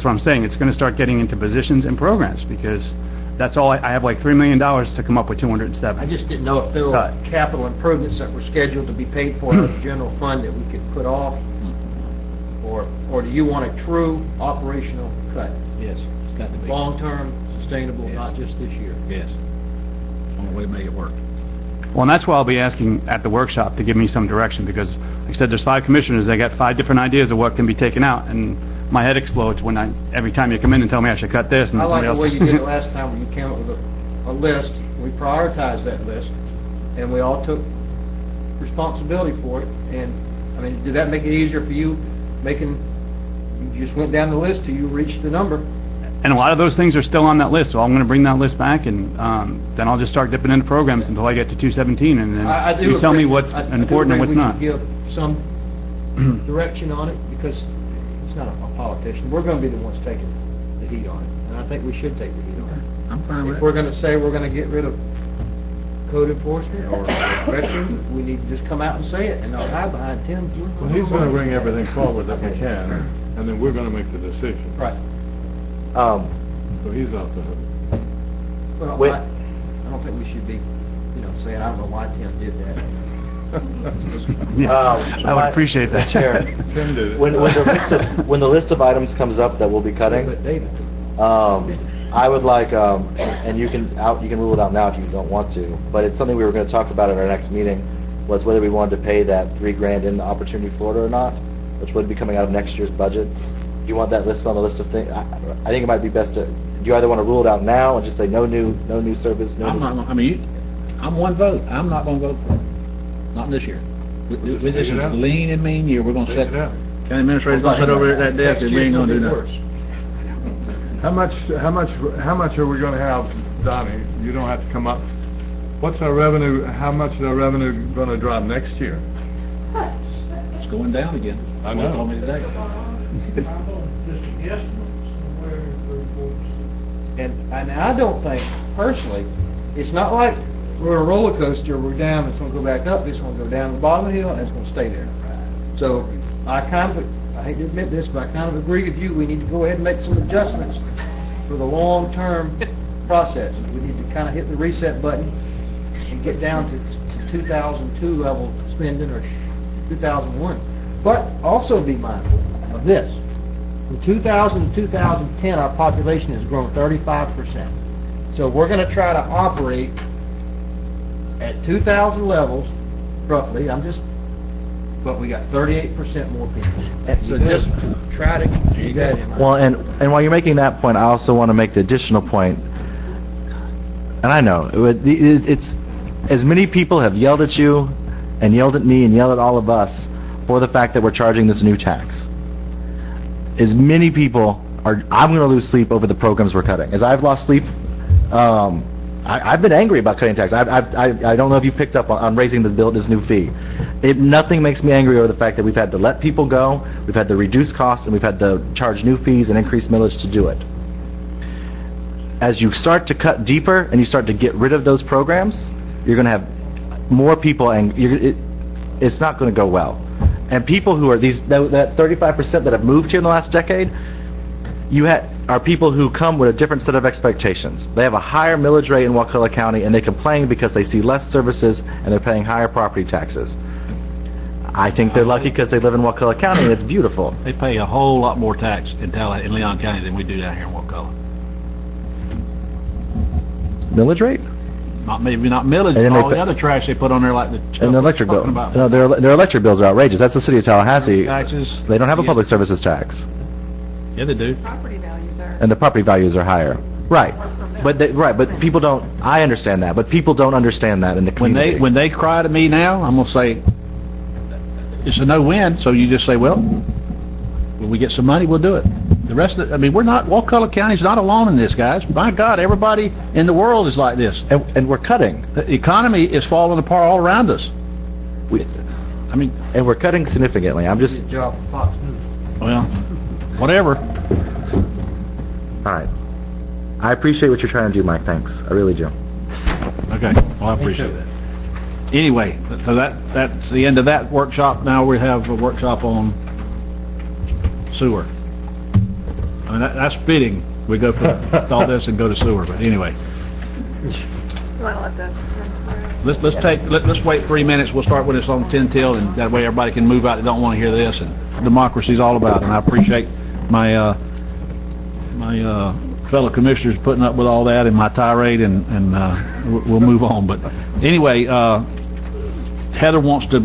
I'm saying. It's going to start getting into positions and programs because that's all I have like $3 million to come up with 207. I just didn't know if there were capital improvements that were scheduled to be paid for out of the general fund that we could put off, or do you want a true operational cut? Yes, it's got to be. Long-term, sustainable, Yes. not just this year. Yes. It's the only way to make it work. Well, and that's why I'll be asking at the workshop to give me some direction because, like I said, there's 5 commissioners. They got 5 different ideas of what can be taken out, and my head explodes when every time you come in and tell me I should cut this, and I like somebody else. the way you did it last time when you came up with a list. We prioritized that list, and we all took responsibility for it. And did that make it easier for you? You just went down the list till you reached the number. And a lot of those things are still on that list, so I'm going to bring that list back, and then I'll just start dipping into programs until I get to 217, and then you tell me what's important and what's not. We should give some direction on it because he's not a politician. We're going to be the ones taking the heat on it, and I think we should take the heat on it. I'm fine with If it. we're going to say we're going to get rid of code enforcement or veterans, we need to just come out and say it and not hide behind Tim. Well, he's going to bring everything forward that we can, and then we're going to make the decision. Right. So he's off the hook. Well, I don't think we should be, saying, I don't know why Tim did that. I would appreciate that. Chair, Tim did it. when the list of items comes up that we'll be cutting, But David, I would like, and you can rule it out now if you don't want to, but it's something we were going to talk about at our next meeting, was whether we wanted to pay that $3,000 in Opportunity Florida or not, which would be coming out of next year's budget. Do you want that listed on the list of things? I think it might be best to. Do you either want to rule it out now and just say no new service? I'm one vote. I'm not going to vote for it. Not this year. This is a lean and mean year. We're going to set. County administrator's going to sit over at that desk and we ain't going to do nothing. How much are we going to have, Donnie? You don't have to come up. What's our revenue? How much is our revenue going to drop next year? It's going down again. I Someone know. told me today. and I don't think, personally, it's not like we're a roller coaster, we're down, it's going to go back up, it's going to go down the bottom of the hill, and it's going to stay there. So I hate to admit this, but I kind of agree with you, we need to go ahead and make some adjustments for the long-term process. We need to kind of hit the reset button and get down to 2002 level spending or 2001. But also be mindful of this. From 2000 to 2010, our population has grown 35%. So we're going to try to operate at 2000 levels, roughly. But we got 38% more people. So just try to keep that in mind. Well, and while you're making that point, I also want to make the additional point. And I know it's as many people have yelled at you and yelled at me and yelled at all of us for the fact that we're charging this new tax. As many people are, I'm going to lose sleep over the programs we're cutting. As I've lost sleep, I've been angry about cutting tax. I don't know if you picked up on raising this new fee. Nothing makes me angry over the fact that we've had to let people go, we've had to reduce costs, and we've had to charge new fees and increase millage to do it. As you start to cut deeper and you start to get rid of those programs, you're going to have more people, and it's not going to go well. And people who are that 35% that have moved here in the last decade, are people who come with a different set of expectations. They have a higher millage rate in Wakulla County, and they complain because they see less services and they're paying higher property taxes. I think they're lucky because they live in Wakulla County and it's beautiful. They pay a whole lot more tax in Leon County than we do down here in Wakulla. Millage rate? Maybe not millage, but all the other trash they put on there, like the and the electric bill. No, their electric bills are outrageous. That's the city of Tallahassee. Taxes. They don't have a public services tax. Yeah, they do. Property values are. And the property values are higher. Right. But people don't. I understand that, but people don't understand that in the community. When they cry to me now, I'm gonna say it's a no-win. So you just say, well, when we get some money, we'll do it. The rest of Wakulla County's not alone in this, guys. My God, everybody in the world is like this. And we're cutting. The economy is falling apart all around us. And we're cutting significantly. I'm just... Well, whatever. All right. I appreciate what you're trying to do, Mike. Thanks. I really do. Okay. Well, I appreciate that. Anyway, so that's the end of that workshop. Now we have a workshop on sewer. I mean, that's fitting. We go from all this and go to sewer. But anyway, You want to let that... let's wait 3 minutes. We'll start with this on 10 till, and that way everybody can move out that don't want to hear this. And democracy's all about it. And I appreciate my fellow commissioners putting up with all that and my tirade, and we'll move on. But anyway, Heather wants to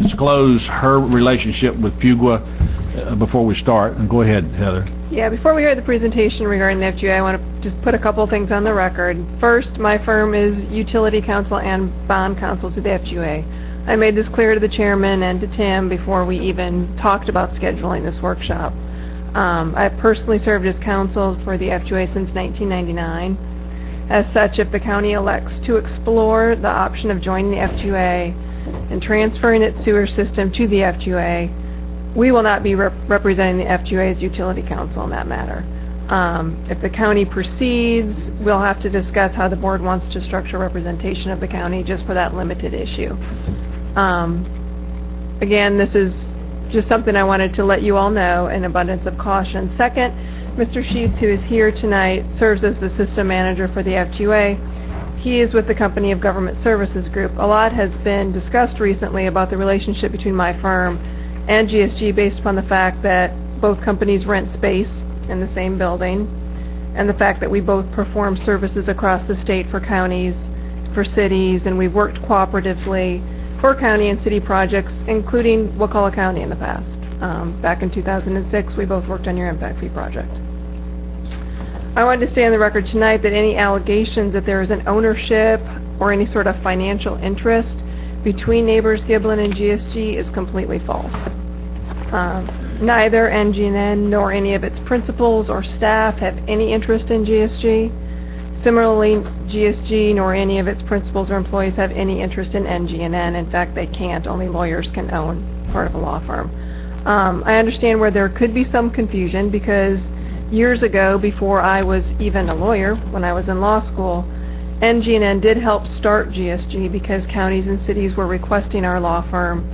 disclose her relationship with Fuqua before we start. And go ahead, Heather. Yeah, before we hear the presentation regarding the FGA, I want to just put a couple of things on the record. First, my firm is utility counsel and bond counsel to the FGA. I made this clear to the chairman and to Tim before we even talked about scheduling this workshop. I've personally served as counsel for the FGA since 1999. As such, if the county elects to explore the option of joining the FGA and transferring its sewer system to the FGA, we will not be representing the FGA's utility counsel in that matter. If the county proceeds, we'll have to discuss how the board wants to structure representation of the county just for that limited issue. Again, this is just something I wanted to let you all know in abundance of caution. Second, Mr. Sheets, who is here tonight, serves as the system manager for the FGA. He is with the Company of Government Services Group. A lot has been discussed recently about the relationship between my firm and GSG based upon the fact that both companies rent space in the same building and the fact that we both perform services across the state for counties, for cities, and we've worked cooperatively for county and city projects, including Wakulla County in the past. Back in 2006, we both worked on your impact fee project. I wanted to stay on the record tonight that any allegations that there is an ownership or any sort of financial interest between Neighbors Giblin and GSG is completely false. Neither NGN nor any of its principals or staff have any interest in GSG. Similarly, GSG nor any of its principals or employees have any interest in NGNN. In fact, they can't. Only lawyers can own part of a law firm. I understand where there could be some confusion because years ago, before I was even a lawyer, when I was in law school, NGNN did help start GSG because counties and cities were requesting our law firm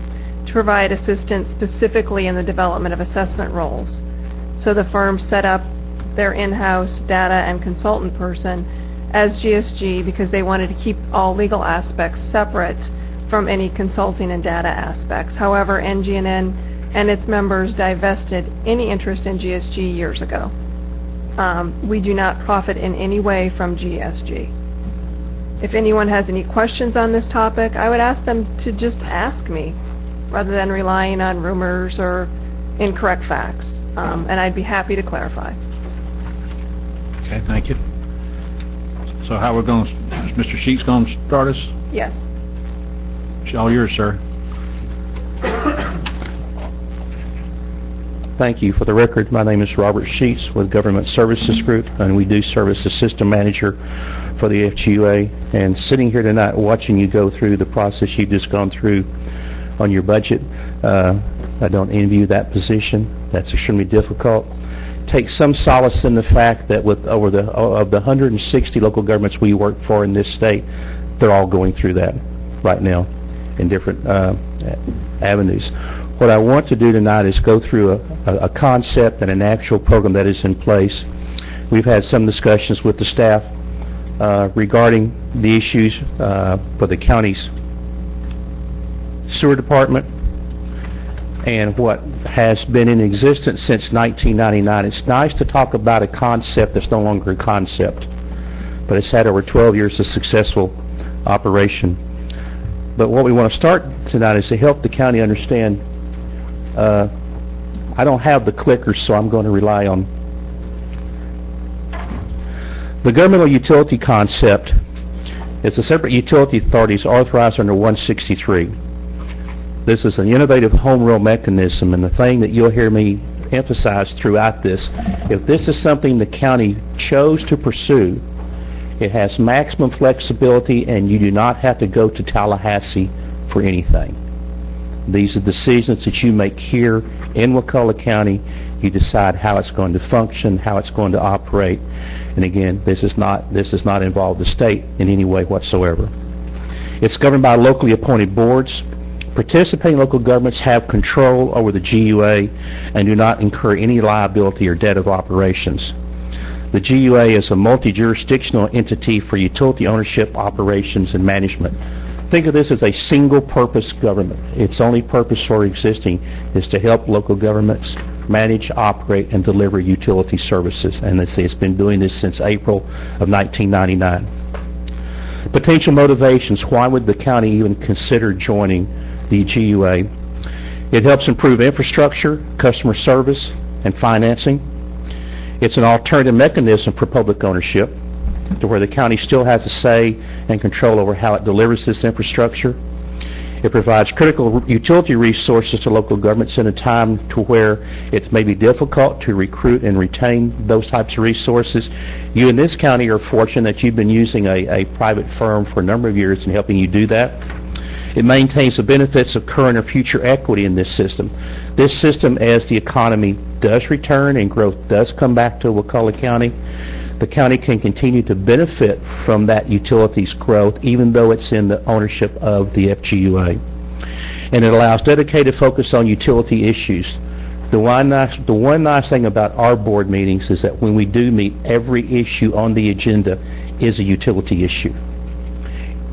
to provide assistance specifically in the development of assessment roles. So the firm set up their in-house data and consultant person as GSG because they wanted to keep all legal aspects separate from any consulting and data aspects. However, NGNN and its members divested any interest in GSG years ago. We do not profit in any way from GSG. If anyone has any questions on this topic, I would ask them to just ask me rather than relying on rumors or incorrect facts, and I'd be happy to clarify. Okay, thank you. So how we're going, is Mr. Sheets going to start us? Yes. It's all yours, sir. Thank you. For the record, my name is Robert Sheets with Government Services Group, and we do serve as the system manager for the FGUA. And sitting here tonight watching you go through the process you've just gone through on your budget, I don't envy you that position. That's extremely difficult. Take some solace in the fact that with of the 160 local governments we work for in this state, they're all going through that right now in different avenues. What I want to do tonight is go through a concept and an actual program that is in place. We've had some discussions with the staff regarding the issues for the county's sewer department and what has been in existence since 1999. It's nice to talk about a concept that's no longer a concept, but it's had over 12 years of successful operation. But what we want to start tonight is to help the county understand. I don't have the clickers, so I'm going to rely on the governmental utility concept. It's a separate utility authorities authorized under 163. This is an innovative home rule mechanism, and the thing that you'll hear me emphasize throughout this, if this is something the county chose to pursue, it has maximum flexibility, and you do not have to go to Tallahassee for anything. These are decisions that you make here in Wakulla County. You decide how it's going to function, how it's going to operate. And again, this does not involve the state in any way whatsoever. It's governed by locally appointed boards. Participating local governments have control over the GUA and do not incur any liability or debt of operations. The GUA is a multi-jurisdictional entity for utility ownership, operations, and management. Think of this as a single-purpose government. Its only purpose for existing is to help local governments manage, operate, and deliver utility services. And it's been doing this since April of 1999. Potential motivations. Why would the county even consider joining the GUA? It helps improve infrastructure, customer service, and financing. It's an alternative mechanism for public ownership, to where the county still has a say and control over how it delivers this infrastructure. It provides critical utility resources to local governments in a time to where it may be difficult to recruit and retain those types of resources. You in this county are fortunate that you've been using a private firm for a number of years in helping you do that. It maintains the benefits of current or future equity in this system. This system, as the economy does return and growth does come back to Wakulla County, the county can continue to benefit from that utilities growth even though it's in the ownership of the FGUA. And it allows dedicated focus on utility issues. The one nice thing about our board meetings is that when we do meet, every issue on the agenda is a utility issue.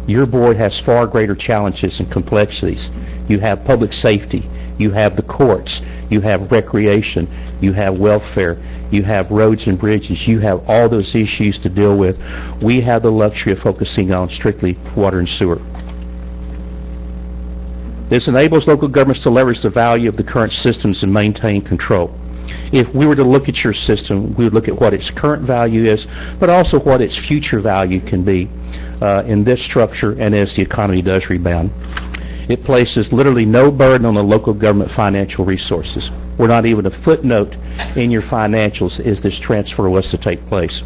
Your board has far greater challenges and complexities. You have public safety, you have the courts, you have recreation, you have welfare, you have roads and bridges, you have all those issues to deal with. We have the luxury of focusing on strictly water and sewer. This enables local governments to leverage the value of the current systems and maintain control. If we were to look at your system, we would look at what its current value is, but also what its future value can be in this structure and as the economy does rebound. It places literally no burden on the local government financial resources. We're not even a footnote in your financials as this transfer was to take place.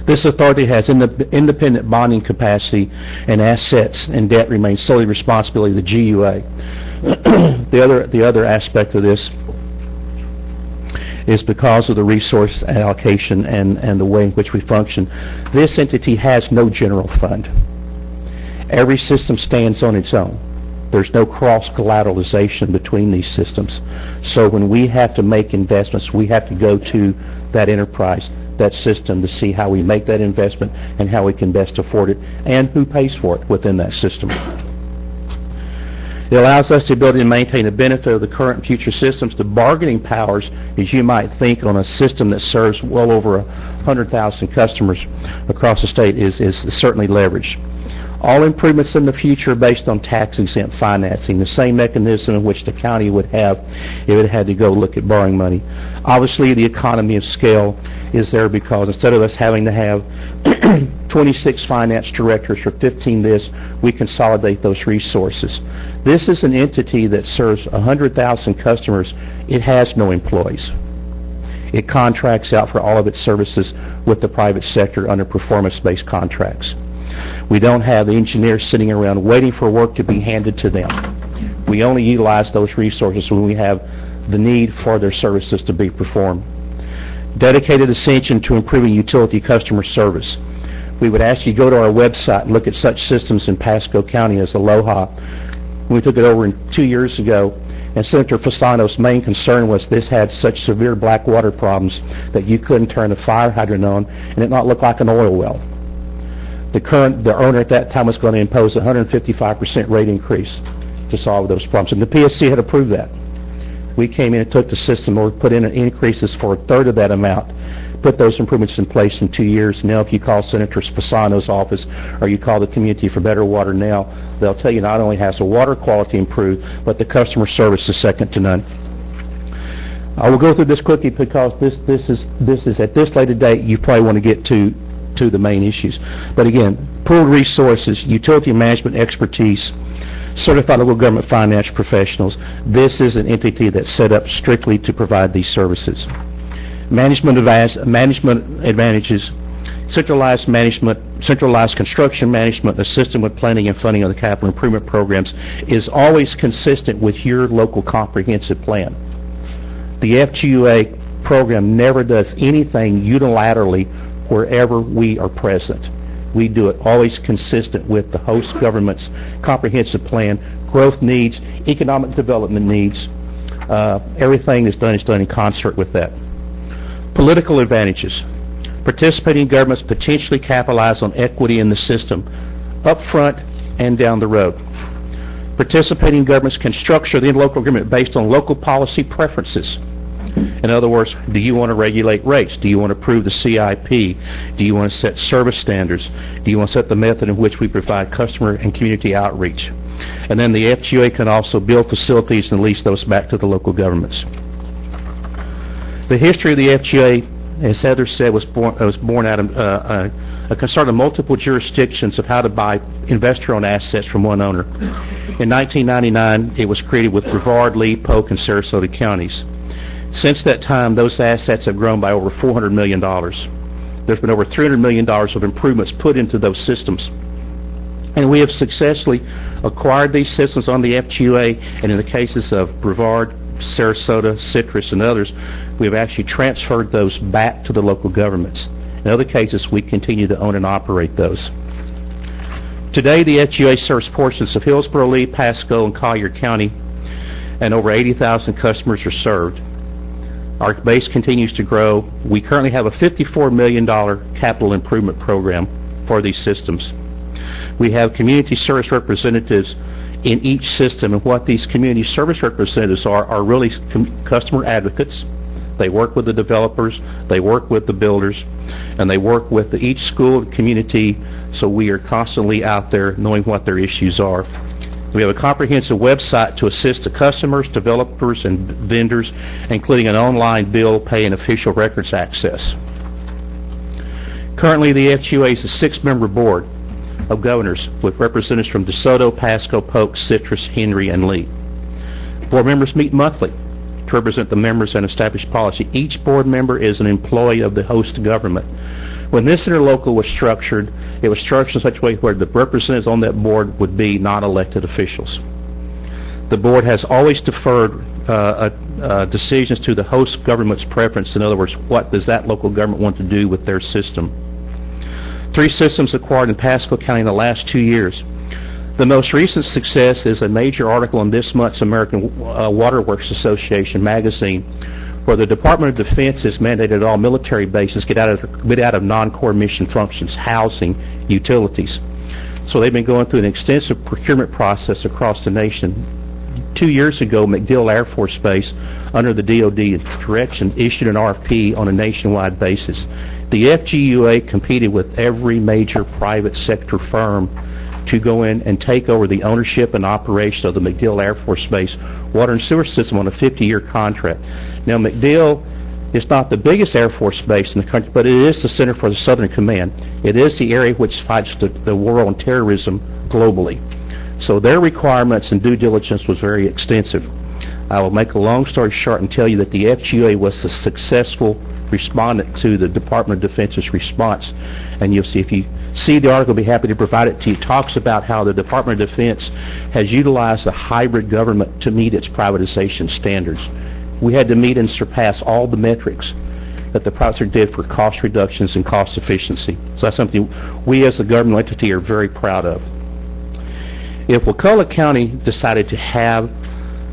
This authority has independent bonding capacity, and assets and debt remain solely responsibility of the GUA. The other aspect of this is because of the resource allocation and the way in which we function. This entity has no general fund. Every system stands on its own. There's no cross-collateralization between these systems. So when we have to make investments, we have to go to that enterprise that system to see how we make that investment and how we can best afford it and who pays for it within that system. It allows us the ability to maintain the benefit of the current and future systems. The bargaining powers, as you might think, on a system that serves well over 100,000 customers across the state is certainly leveraged. All improvements in the future are based on tax-exempt financing, the same mechanism in which the county would have if it had to go look at borrowing money. Obviously, the economy of scale is there because instead of us having to have 26 finance directors for 15 this, we consolidate those resources. This is an entity that serves 100,000 customers. It has no employees. It contracts out for all of its services with the private sector under performance-based contracts. We don't have the engineers sitting around waiting for work to be handed to them. We only utilize those resources when we have the need for their services to be performed. Dedicated attention to improving utility customer service. We would ask you to go to our website and look at such systems in Pasco County as Aloha. We took it over 2 years ago, and Senator Fasano's main concern was this had such severe black water problems that you couldn't turn the fire hydrant on and it not look like an oil well. The owner at that time was going to impose a 155% rate increase to solve those problems, and the PSC had approved that. We came in and took the system or put in increases for a third of that amount, put those improvements in place in 2 years. Now, if you call Senator Fasano's office or you call the Community for Better Water now, they'll tell you not only has the water quality improved, but the customer service is second to none. I will go through this quickly because this is at this later date you probably want to get to the main issues. But again, pooled resources, utility management expertise, certified local government financial professionals. This is an entity that's set up strictly to provide these services. Management advantages, centralized management, centralized construction management, a system with planning and funding of the capital improvement programs is always consistent with your local comprehensive plan. The FGUA program never does anything unilaterally wherever we are present. We do it always consistent with the host government's comprehensive plan, growth needs, economic development needs. Everything is done in concert with that. Political advantages. Participating governments potentially capitalize on equity in the system, up front and down the road. Participating governments can structure the local government based on local policy preferences. In other words, do you want to regulate rates? Do you want to approve the CIP? Do you want to set service standards? Do you want to set the method in which we provide customer and community outreach? And then the FGA can also build facilities and lease those back to the local governments. The history of the FGA, as Heather said, was born out of a concern of multiple jurisdictions of how to buy investor-owned assets from one owner. In 1999, it was created with Brevard, Lee, Polk, and Sarasota counties. Since that time, those assets have grown by over $400 million. There's been over $300 million of improvements put into those systems. And we have successfully acquired these systems on the FGA, and in the cases of Brevard, Sarasota, Citrus, and others, we have actually transferred those back to the local governments. In other cases, we continue to own and operate those. Today, the FGA serves portions of Hillsborough, Lee, Pasco, and Collier County, and over 80,000 customers are served. Our base continues to grow. We currently have a $54 million capital improvement program for these systems. We have community service representatives in each system, and what these community service representatives are really customer advocates. They work with the developers, they work with the builders, and they work with each school and community, so we are constantly out there knowing what their issues are. We have a comprehensive website to assist the customers, developers, and vendors, including an online bill pay and official records access. Currently, the FGA is a 6-member board of governors with representatives from DeSoto, Pasco, Polk, Citrus, Henry, and Lee. Board members meet monthly to represent the members and establish policy. Each board member is an employee of the host government. When this interlocal was structured, it was structured in such a way where the representatives on that board would be non-elected officials. The board has always deferred decisions to the host government's preference. In other words, what does that local government want to do with their system? 3 systems acquired in Pasco County in the last 2 years. The most recent success is a major article in this month's American Water Works Association magazine, where the Department of Defense has mandated all military bases get out of non-core mission functions, housing, utilities. So they've been going through an extensive procurement process across the nation. 2 years ago, MacDill Air Force Base, under the DoD direction, issued an RFP on a nationwide basis. The FGUA competed with every major private sector firm to go in and take over the ownership and operation of the MacDill Air Force Base water and sewer system on a 50-year contract. Now, MacDill is not the biggest Air Force base in the country, but it is the center for the Southern Command. It is the area which fights the war on terrorism globally. So their requirements and due diligence was very extensive. I will make a long story short and tell you that the FGA was the successful respondent to the Department of Defense's response. And you'll see, if you see the article, I'll be happy to provide it to you. It talks about how the Department of Defense has utilized a hybrid government to meet its privatization standards. We had to meet and surpass all the metrics that the private sector did for cost reductions and cost efficiency. So that's something we as a government entity are very proud of. If Wakulla County decided to have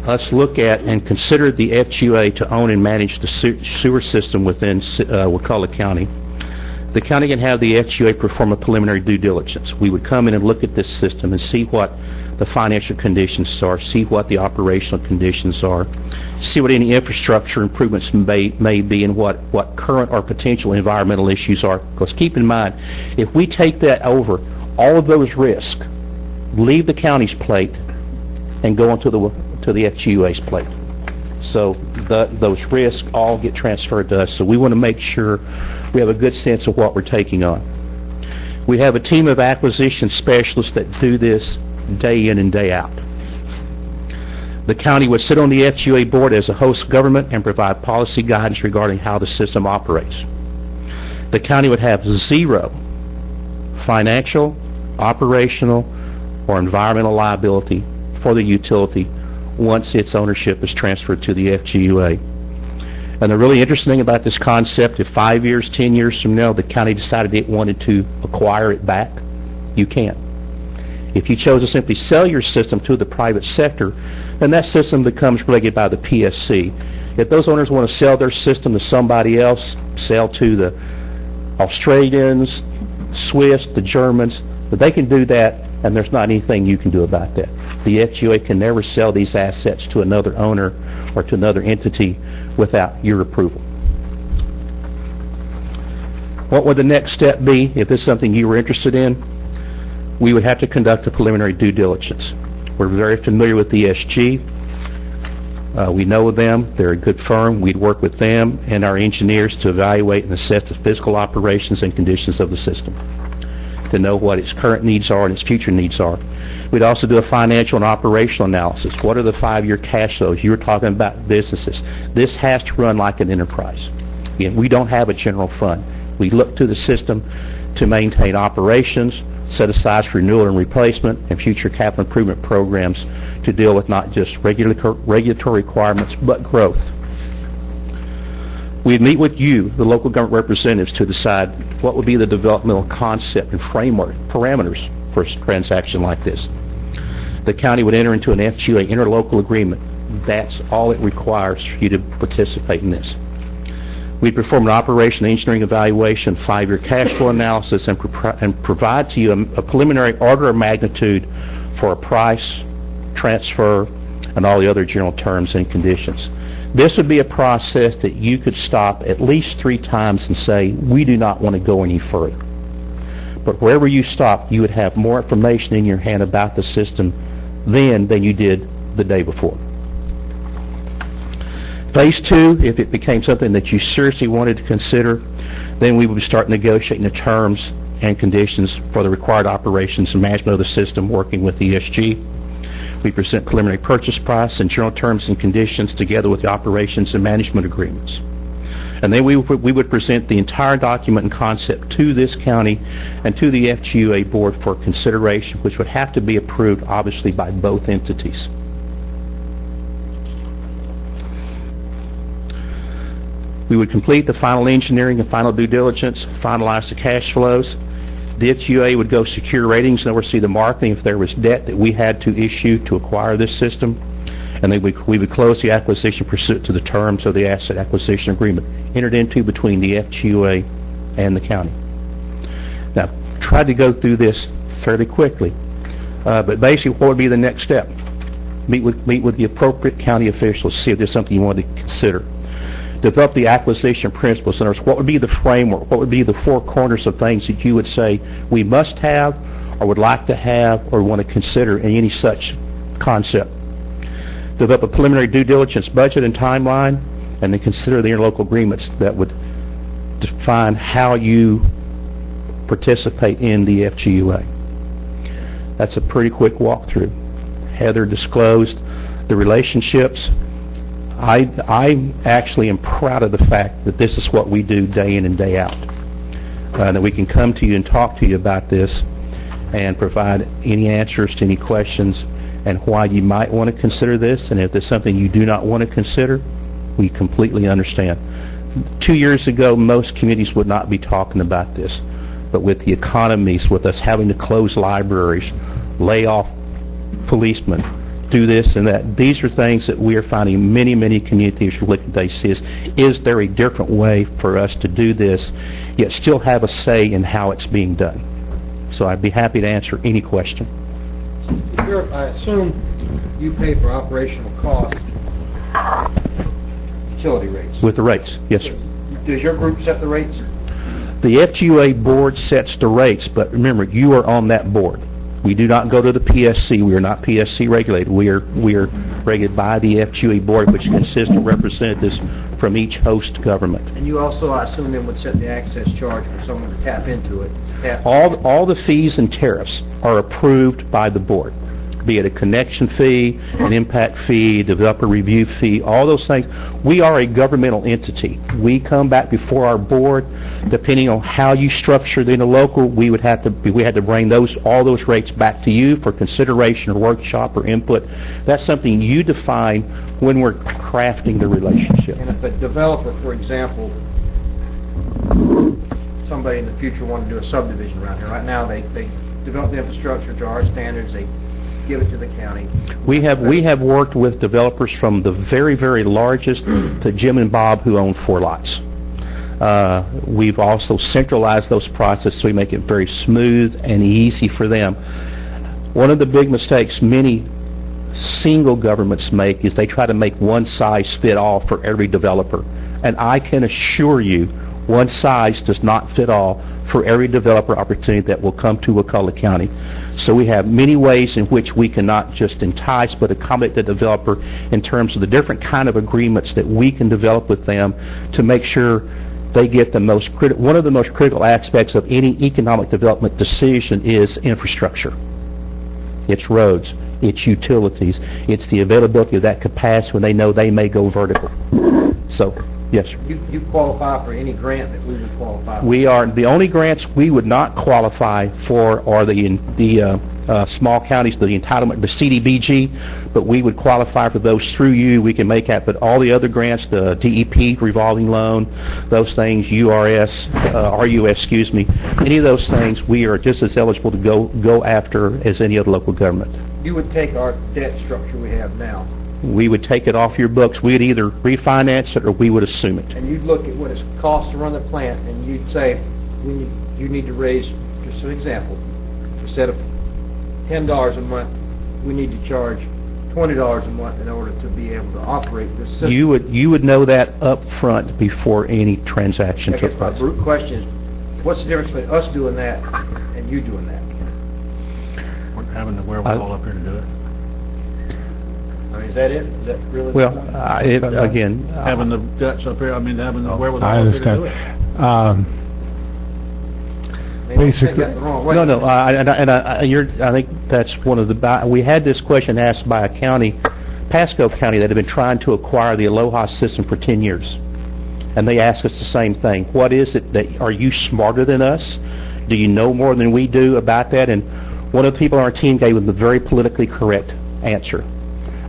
us look at and consider the FGA to own and manage the sewer system within Wakulla County, the county can have the FGA perform a preliminary due diligence. We would come in and look at this system and see what the financial conditions are, see what the operational conditions are, see what any infrastructure improvements may be, and what current or potential environmental issues are. Because keep in mind, if we take that over, all of those risks leave the county's plate and go onto the FGUA's plate. So those risks all get transferred to us. So we want to make sure we have a good sense of what we're taking on. We have a team of acquisition specialists that do this day in and day out. The county would sit on the FGUA board as a host government and provide policy guidance regarding how the system operates. The county would have zero financial, operational, or environmental liability for the utility once its ownership is transferred to the FGUA. And the really interesting thing about this concept, if 5 years, 10 years from now, the county decided it wanted to acquire it back, you can't. If you chose to simply sell your system to the private sector, then that system becomes regulated by the PSC. If those owners want to sell their system to somebody else, sell to the Australians, Swiss, the Germans, but they can do that, and there's not anything you can do about that. The FGA can never sell these assets to another owner or to another entity without your approval. What would the next step be if this is something you were interested in? We would have to conduct a preliminary due diligence. We're very familiar with the ESG. We know them. They're a good firm. We'd work with them and our engineers to evaluate and assess the physical operations and conditions of the system, to know what its current needs are and its future needs are. We'd also do a financial and operational analysis. What are the 5-year cash flows? You were talking about businesses. This has to run like an enterprise. Again, we don't have a general fund. We look to the system to maintain operations, set aside for renewal and replacement, and future capital improvement programs to deal with not just regulatory requirements, but growth. We'd meet with you, the local government representatives, to decide what would be the developmental concept and framework, parameters for a transaction like this. The county would enter into an FGA interlocal agreement. That's all it requires for you to participate in this. We'd perform an operation engineering evaluation, 5-year cash flow analysis, and provide to you a preliminary order of magnitude for a price, transfer, and all the other general terms and conditions. This would be a process that you could stop at least 3 times and say, we do not want to go any further. But wherever you stop, you would have more information in your hand about the system then than you did the day before. Phase 2, if it became something that you seriously wanted to consider, then we would start negotiating the terms and conditions for the required operations and management of the system, working with ESG. We present preliminary purchase price and general terms and conditions together with the operations and management agreements. And then we would present the entire document and concept to this county and to the FGUA board for consideration, which would have to be approved, obviously, by both entities. We would complete the final engineering and final due diligence, finalize the cash flows. The FGUA would go secure ratings and oversee the marketing if there was debt that we had to issue to acquire this system. and then we would close the acquisition pursuant to the terms of the asset acquisition agreement entered into between the FGUA and the county. Now, tried to go through this fairly quickly, but basically, what would be the next step? Meet with the appropriate county officials, see if there's something you want to consider. Develop the acquisition principles. In other words, what would be the framework? What would be the four corners of things that you would say we must have, or would like to have, or want to consider in any such concept? Develop a preliminary due diligence budget and timeline, and then consider the interlocal agreements that would define how you participate in the FGUA. That's a pretty quick walkthrough. Heather disclosed the relationships. I actually am proud of the fact that this is what we do day in and day out. That we can come to you and talk to you about this and provide any answers to any questions and why you might want to consider this. And if there's something you do not want to consider, we completely understand. 2 years ago, most communities would not be talking about this. But with the economies, with us having to close libraries, lay off policemen, do this and that, these are things that we are finding many communities are looking at. Is there a different way for us to do this, yet still have a say in how it's being done? So I'd be happy to answer any question. I assume you pay for operational costs, utility rates. With the rates, yes, sir. Does your group set the rates? The FGUA board sets the rates, but remember, you are on that board. We do not go to the PSC. We are not PSC regulated. We are regulated by the FGUA board, which consists of representatives from each host government. And you also, I assume, then would set the access charge for someone to tap into it. All the fees and tariffs are approved by the board, be it a connection fee, an impact fee, developer review fee, all those things. We are a governmental entity. We come back before our board. Depending on how you structure the interlocal, we had to bring all those rates back to you for consideration or workshop or input. That's something you define when we're crafting the relationship. And if a developer, for example, somebody in the future wanted to do a subdivision around here, right now they develop the infrastructure to our standards, they give it to the county. We have worked with developers from the very largest to Jim and Bob who own 4 lots. We've also centralized those processes so we make it very smooth and easy for them. One of the big mistakes many single governments make is they try to make one size fit all for every developer. And I can assure you, one size does not fit all for every developer opportunity that will come to Wakulla County. So we have many ways in which we can not just entice but accommodate the developer in terms of the different kind of agreements that we can develop with them to make sure they get the most critical. One of the most critical aspects of any economic development decision is infrastructure. It's roads, it's utilities, it's the availability of that capacity when they know they may go vertical. So, yes, sir. You qualify for any grant that we would qualify for? We are, the only grants we would not qualify for are the small counties, the entitlement, the CDBG, but we would qualify for those through you. We can make that, but all the other grants, the DEP revolving loan, those things, RUS, excuse me, any of those things, we are just as eligible to go after as any other local government. You would take our debt structure we have now. We would take it off your books. We'd either refinance it or we would assume it. And you'd look at what it costs to run the plant, and you'd say, you need to raise, just an example, instead of $10 a month, we need to charge $20 a month in order to be able to operate this system. You would know that up front before any transaction took place. My root question is, what's the difference between us doing that and you doing that? We're having the wherewithal up here to do it. I mean, is that it? Is that really? Well, again, having the guts up here, having the wherewithal I up here to do understand. it. Basically, no. I think that's one of the. We had this question asked by a county, Pasco County, that had been trying to acquire the Aloha system for 10 years, and they asked us the same thing. What is it that? Are you smarter than us? Do you know more than we do about that? And one of the people on our team gave them the very politically correct answer.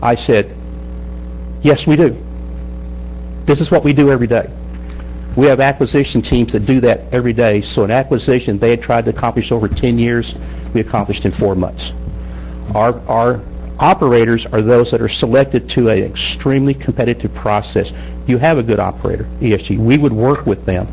I said, yes, we do. This is what we do every day. We have acquisition teams that do that every day. So an acquisition they had tried to accomplish over 10 years, we accomplished in 4 months. Our Operators are those that are selected to an extremely competitive process. You have a good operator, ESG. We would work with them.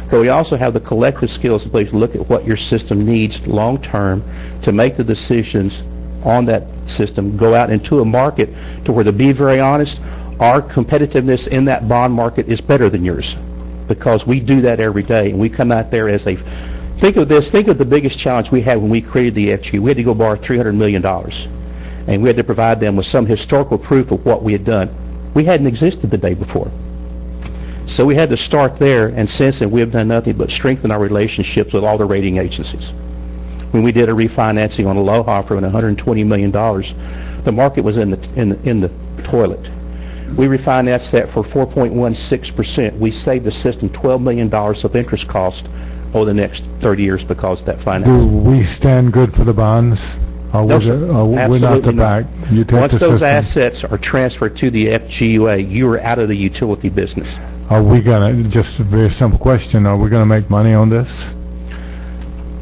But we also have the collective skills to look at what your system needs long-term to make the decisions on that system, go out into a market to where, to be very honest, our competitiveness in that bond market is better than yours, because we do that every day, and we come out there as a... Think of the biggest challenge we had when we created the FG. We had to go borrow $300 million, and we had to provide them with some historical proof of what we had done. We hadn't existed the day before. So we had to start there, and since then we have done nothing but strengthen our relationships with all the rating agencies. When we did a refinancing on Aloha for $120 million, the market was in the toilet. We refinanced that for 4.16%. We saved the system $12 million of interest cost over the next 30 years because of that Do financing. we stand good for the bonds? Or No, was sir. it- or we're not Absolutely the not. back? You take Once the those system. assets are transferred to the FGUA, you are out of the utility business. Are we gonna, just a very simple question, are we gonna make money on this?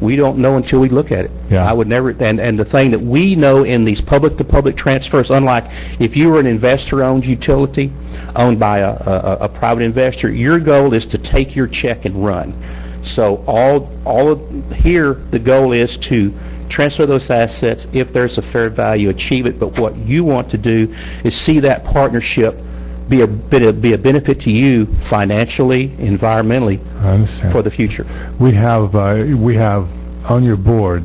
We don't know until we look at it. Yeah. I would never, and the thing that we know in these public-to-public transfers, unlike if you were an investor-owned utility, owned by a private investor, your goal is to take your check and run. So all of here, the goal is to transfer those assets. If there's a fair value, achieve it. But what you want to do is see that partnership be a benefit to you financially, environmentally, I understand. for the future. We have on your board,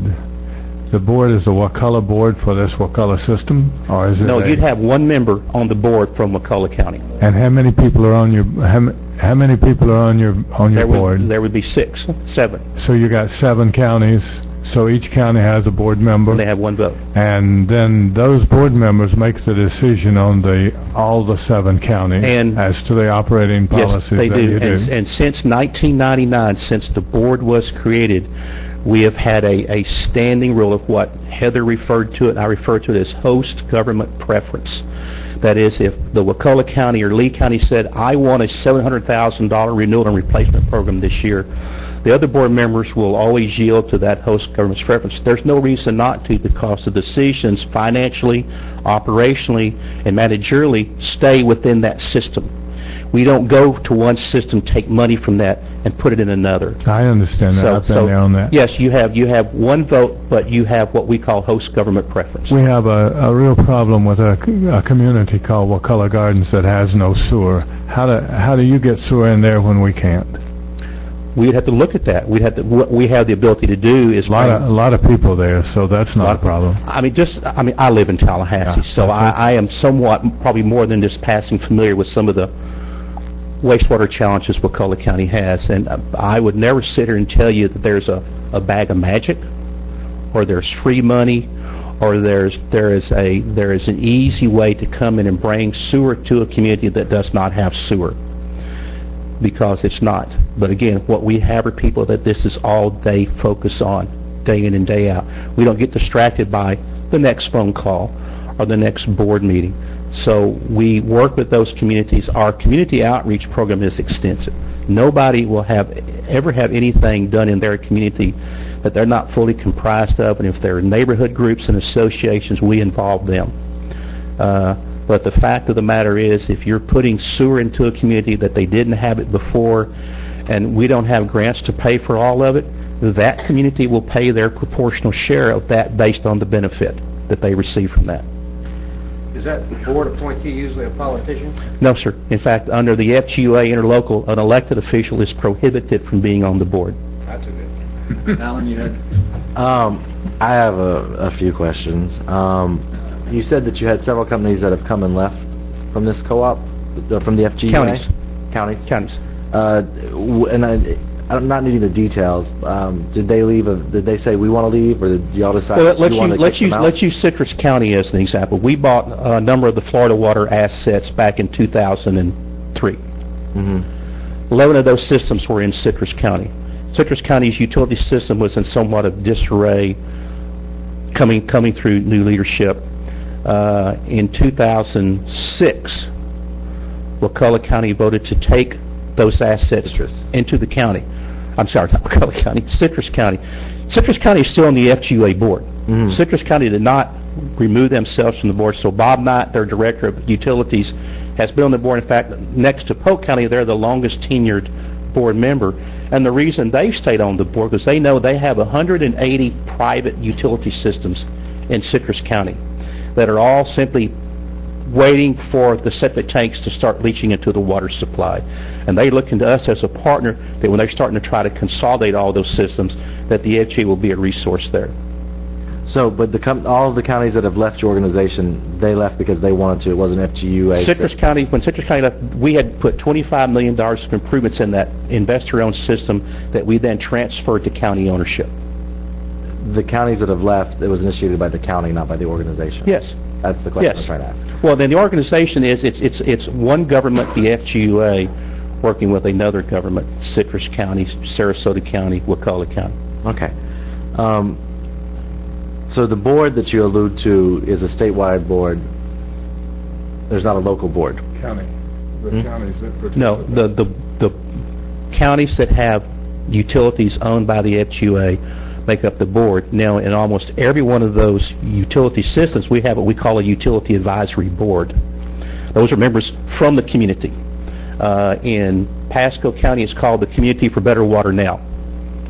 the board is the Wakulla board for this Wakulla system, or is it? No, a- you'd have one member on the board from Wakulla County. And how many people are on your, how many people are on your board? There would be 6, 7. So you got 7 counties, so each county has a board member. And they have one vote. And then those board members make the decision on all the 7 counties And- as to the operating policies Yes, they that do. you do. And since 1999, since the board was created, we have had a standing rule of what Heather referred to it, and I refer to it as host government preference. That is, if the Wakulla County or Lee County said, I want a $700,000 renewal and replacement program this year, the other board members will always yield to that host government's preference. There's no reason not to, because the decisions financially, operationally, and managerially stay within that system. We don't go to one system, take money from that, and put it in another. I understand that. I've been there on that. Yes, you have one vote, but you have what we call host government preference. We have a real problem with a community called Wakulla Gardens that has no sewer. How do you get sewer in there when we can't? We'd have to look at that. What we have the ability to do is A lot of people there, so that's not a problem. I mean, I live in Tallahassee, so I am somewhat, probably more than just passing familiar with some of the wastewater challenges Wakulla County has, and I would never sit here and tell you that there's a bag of magic, or there's free money, or there is an easy way to come in and bring sewer to a community that does not have sewer, because it's not. But again, what we have are people that this is all they focus on, day in and day out. We don't get distracted by the next phone call or the next board meeting. So we work with those communities. Our community outreach program is extensive. Nobody will ever have anything done in their community that they're not fully comprised of, and if there are neighborhood groups and associations, we involve them. But the fact of the matter is, if you're putting sewer into a community that they didn't have it before, and we don't have grants to pay for all of it, that community will pay their proportional share of that based on the benefit that they receive from that. Is that board appointee usually a politician? No, sir. In fact, under the FGUA interlocal, an elected official is prohibited from being on the board. That's a good. Alan, you had... I have a few questions. You said that you had several companies that have come and left from this co-op, from the FGUA? Counties. Counties. And I'm not needing the details. Did they leave? Did they say we want to leave, or did y'all decide you want to kick them out? Let's use Citrus County as an example. We bought a number of the Florida Water assets back in 2003. Mm-hmm. 11 of those systems were in Citrus County. Citrus County's utility system was in somewhat of disarray coming through new leadership. In 2006, Wakulla County voted to take those assets into the county. I'm sorry, not Wakulla County, Citrus County. Citrus County is still on the FGUA board. Mm-hmm. Citrus County did not remove themselves from the board. So Bob Knight, their director of utilities, has been on the board. In fact, next to Polk County, they're the longest tenured board member. And the reason they've stayed on the board is they know they have 180 private utility systems in Citrus County that are all simply waiting for the septic tanks to start leaching into the water supply. And they look into us as a partner that when they're starting to try to consolidate all those systems, that the FGA will be a resource there. So, but all of the counties that have left your organization, they left because they wanted to. It wasn't FGUA. Citrus County, when Citrus County left, we had put $25 million of improvements in that investor-owned system that we then transferred to county ownership. The counties that have left, it was initiated by the county, not by the organization. Yes. That's the question Yes. I'm trying to ask. Well, then the organization is, it's one government, the FGUA, working with another government, Citrus County, Sarasota County, Wakulla County. Okay. So the board that you allude to is a statewide board. There's not a local board. County. The counties that put No, the counties that have utilities owned by the FGUA make up the board. Now, in almost every one of those utility systems, we have what we call a utility advisory board. Those are members from the community. In Pasco County, it's called the Community for Better Water Now.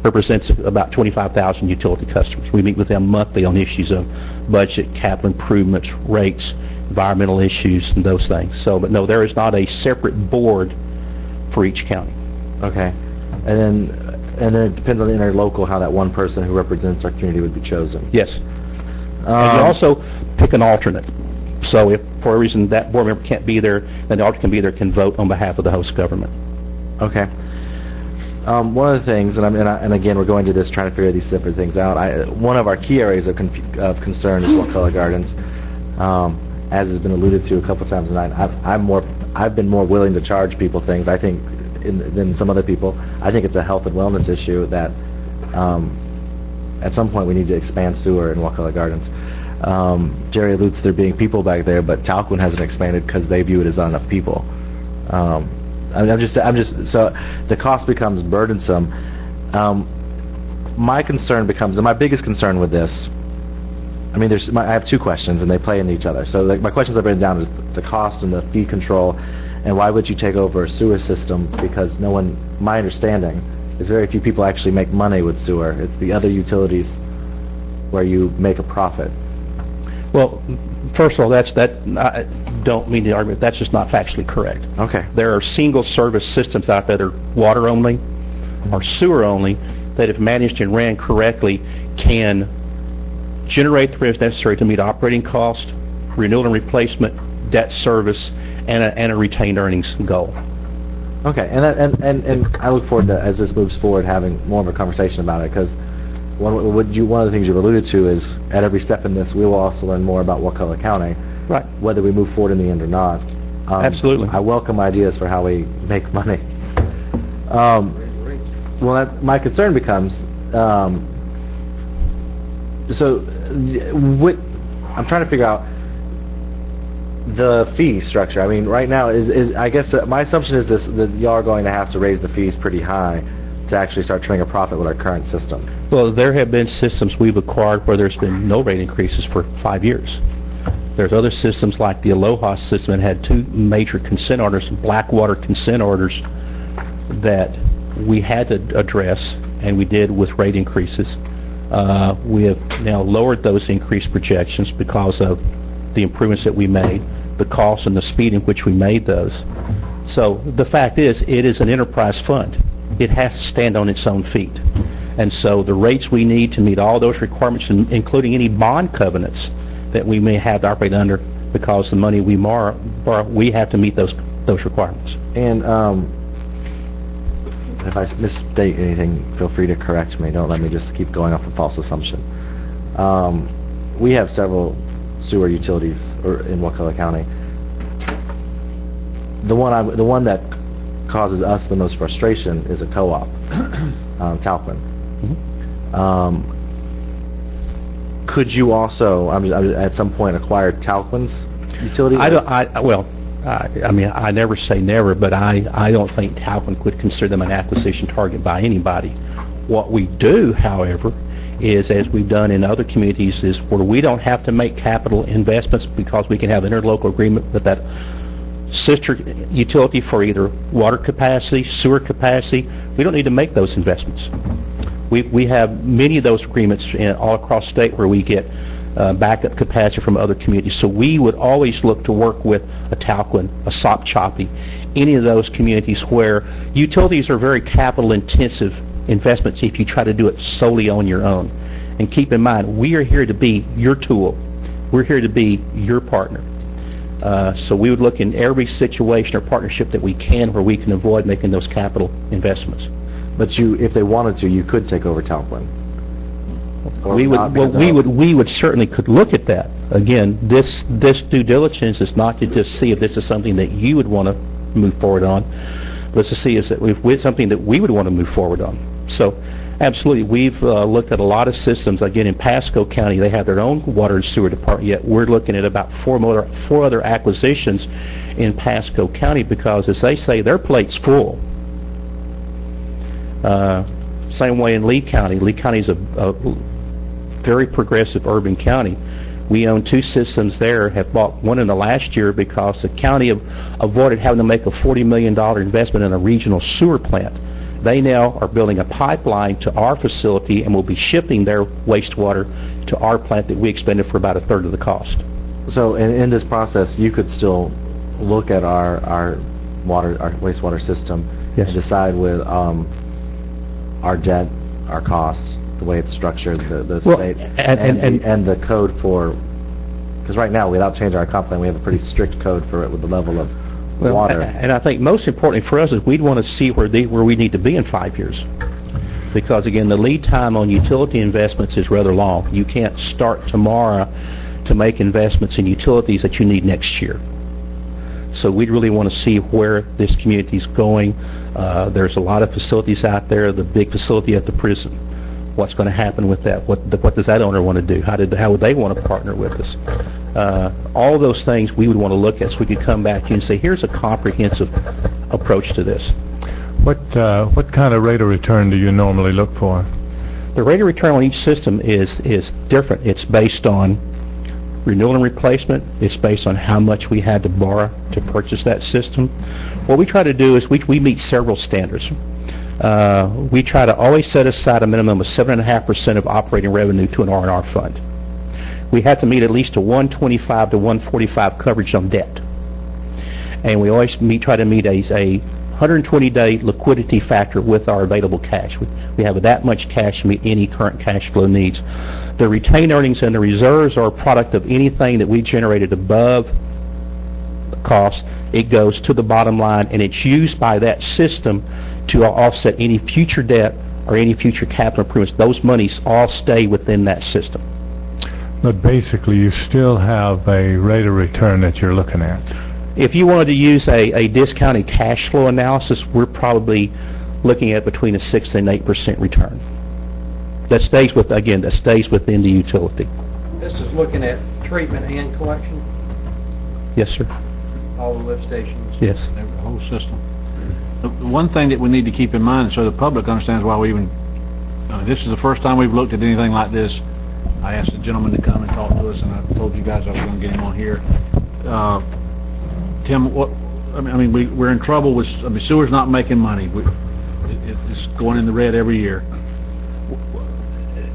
Represents about 25,000 utility customers. We meet with them monthly on issues of budget, capital improvements, rates, environmental issues, and those things. So, but no, there is not a separate board for each county. Okay. And then it depends on the interlocal how that one person who represents our community would be chosen. Yes. And you also pick an alternate. So if for a reason that board member can't be there, then the alternate can be there, can vote on behalf of the host government. Okay. One of the things, and again, we're going to this trying to figure these different things out. One of our key areas of concern is Wakulla Gardens, as has been alluded to a couple times tonight. I've been more willing to charge people things, I think, than some other people. I think it's a health and wellness issue that at some point we need to expand sewer in Wakulla Gardens. Jerry alludes to there being people back there, but Talquin hasn't expanded because they view it as not enough people. I'm just so the cost becomes burdensome. My concern becomes, and my biggest concern with this, I mean, I have two questions and they play into each other. So my questions I've written down is the cost and the fee control, and why would you take over a sewer system? Because my understanding is very few people actually make money with sewer. It's the other utilities where you make a profit. Well, first of all, I don't mean the argument. That's just not factually correct. Okay. There are single service systems out there that are water only or sewer only that, if managed and ran correctly, can generate the revenues necessary to meet operating cost, renewal and replacement, debt service, and a retained earnings goal. Okay, and I look forward to, as this moves forward, having more of a conversation about it, because one of the things you've alluded to is at every step in this, we will also learn more about Wakulla County, right? Whether we move forward in the end or not. Absolutely. I welcome ideas for how we make money. My concern becomes, I'm trying to figure out the fee structure. I mean, right now, I guess my assumption is that y'all are going to have to raise the fees pretty high to actually start turning a profit with our current system. Well, there have been systems we've acquired where there's been no rate increases for 5 years. There's other systems like the Aloha system that had 2 major consent orders, Blackwater consent orders, that we had to address, and we did with rate increases. We have now lowered those increased projections because of the improvements that we made, the cost and the speed in which we made those. So the fact is, it is an enterprise fund. It has to stand on its own feet. And so the rates we need to meet all those requirements, including any bond covenants that we may have to operate under, because the money we borrow, we have to meet those requirements. And if I misstate anything, feel free to correct me. Don't let me just keep going off a false assumption. We have several sewer utilities in Wakulla County. The one that causes us the most frustration is a co-op, Talquin. Mm-hmm. Could you also, at some point, acquire Talquin's utility? I never say never, but I don't think Talquin would consider them an acquisition target by anybody. What we do, however, is, as we've done in other communities, is where we don't have to make capital investments because we can have interlocal agreement with that sister utility for either water capacity, sewer capacity. We don't need to make those investments. We have many of those agreements all across state where we get backup capacity from other communities. So we would always look to work with a Talquin, a Sop Choppy, any of those communities where utilities are very capital intensive investments if you try to do it solely on your own. And keep in mind, we are here to be your tool. We're here to be your partner. So we would look in every situation or partnership that we can where we can avoid making those capital investments. But you, if they wanted to, you could take over Talquin. We would certainly could look at that. Again, this due diligence is not to just see if this is something that you would want to move forward on, but to see if it's something that we would want to move forward on. So, absolutely, we've looked at a lot of systems. Again, in Pasco County, they have their own water and sewer department. Yet we're looking at about four other acquisitions in Pasco County because, as they say, their plate's full. Same way in Lee County. Lee County is a very progressive urban county. We own two systems there, have bought one in the last year because the county avoided having to make a $40 million investment in a regional sewer plant. They now are building a pipeline to our facility and will be shipping their wastewater to our plant that we expended for about a third of the cost. So in this process, you could still look at our wastewater system Yes. and decide with our debt, our costs, the way it's structured, the state, and the code for, because right now, without changing our comp plan, we have a pretty strict code for it with the level of water. And I think most importantly for us is we'd want to see where we need to be in 5 years. Because again, the lead time on utility investments is rather long. You can't start tomorrow to make investments in utilities that you need next year. So we'd really want to see where this community is going. There's a lot of facilities out there, the big facility at the prison. What's going to happen with that? What does that owner want to do? How would they want to partner with us? All those things we would want to look at so we could come back to you and say, here's a comprehensive approach to this. What kind of rate of return do you normally look for? The rate of return on each system is different. It's based on renewal and replacement. It's based on how much we had to borrow to purchase that system. What we try to do is we meet several standards. We try to always set aside a minimum of 7.5% of operating revenue to an R&R fund. We have to meet at least a 125 to 145 coverage on debt. And we always try to meet a 120-day liquidity factor with our available cash. We have that much cash to meet any current cash flow needs. The retained earnings and the reserves are a product of anything that we generated above the cost. It goes to the bottom line, and it's used by that system to offset any future debt or any future capital improvements. Those monies all stay within that system. But basically, you still have a rate of return that you're looking at. If you wanted to use a discounted cash flow analysis, we're probably looking at between a 6 and 8% return. That stays within the utility. This is looking at treatment and collection, Yes, sir. all the lift stations. Yes. The whole system. The one thing that we need to keep in mind, so the public understands why we even, this is the first time we've looked at anything like this. I asked the gentleman to come and talk to us, and I told you guys I was going to get him on here. Tim, we're in trouble with, sewer's not making money. It's going in the red every year.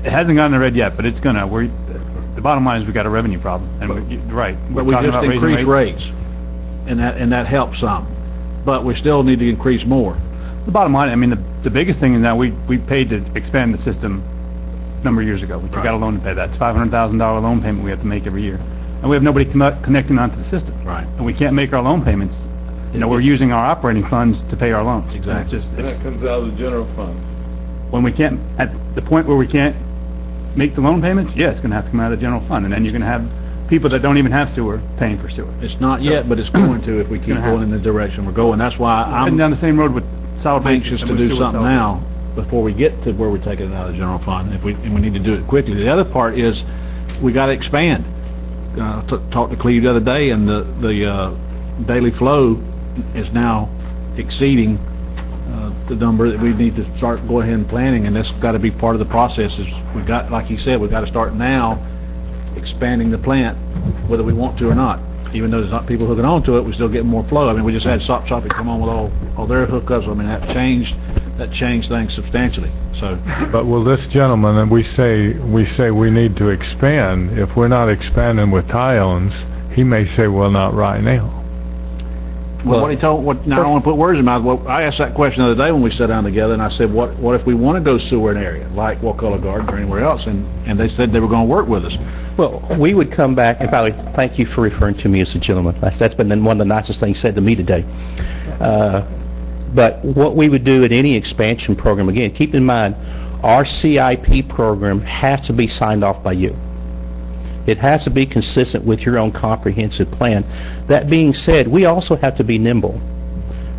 It hasn't gotten in the red yet, but it's gonna. The bottom line is we've got a revenue problem, and you're right. But we just increase rates, and that helps some. But we still need to increase more. The bottom line, the biggest thing is that we paid to expand the system a number of years ago. We took out a loan to pay that. It's $500,000 loan payment we have to make every year, and we have nobody connecting onto the system. Right. And we can't make our loan payments. We're using our operating funds to pay our loans. Exactly. And that comes out of the general fund. When we can't, at the point where we can't make the loan payments, yeah, it's going to have to come out of the general fund, and then you're going to have people that don't even have sewer paying for sewer. It's not yet, but it's going to if we keep going in the direction we're going. That's why I'm heading down the same road with solid waste anxious and to with do sewer something now before we get to where we're taking it out of the general fund. And we need to do it quickly. The other part is we got to expand. Talked to Cleve the other day, and the daily flow is now exceeding the number that we need to start going ahead and planning, and that's got to be part of the process. Is we got, like he said, we've got to start now expanding the plant, whether we want to or not. Even though there's not people hooking on to it, we still get more flow. I mean, we just had Sop Shopping come on with all their hookups. I mean, that changed things substantially. So, But will this gentleman, and we say we need to expand, if we're not expanding with tie-ons, he may say, well, not right now. well, what he told, now I don't want to put words in my mouth. Well, I asked that question the other day when we sat down together, and I said, what if we want to go sewer an area like Wakulla Garden or anywhere else? And they said they were going to work with us. Well, we would come back, and by the way, thank you for referring to me as a gentleman. That's been one of the nicest things said to me today. But what we would do at any expansion program, again, keep in mind, our CIP program has to be signed off by you. It has to be consistent with your own comprehensive plan. That being said, we also have to be nimble.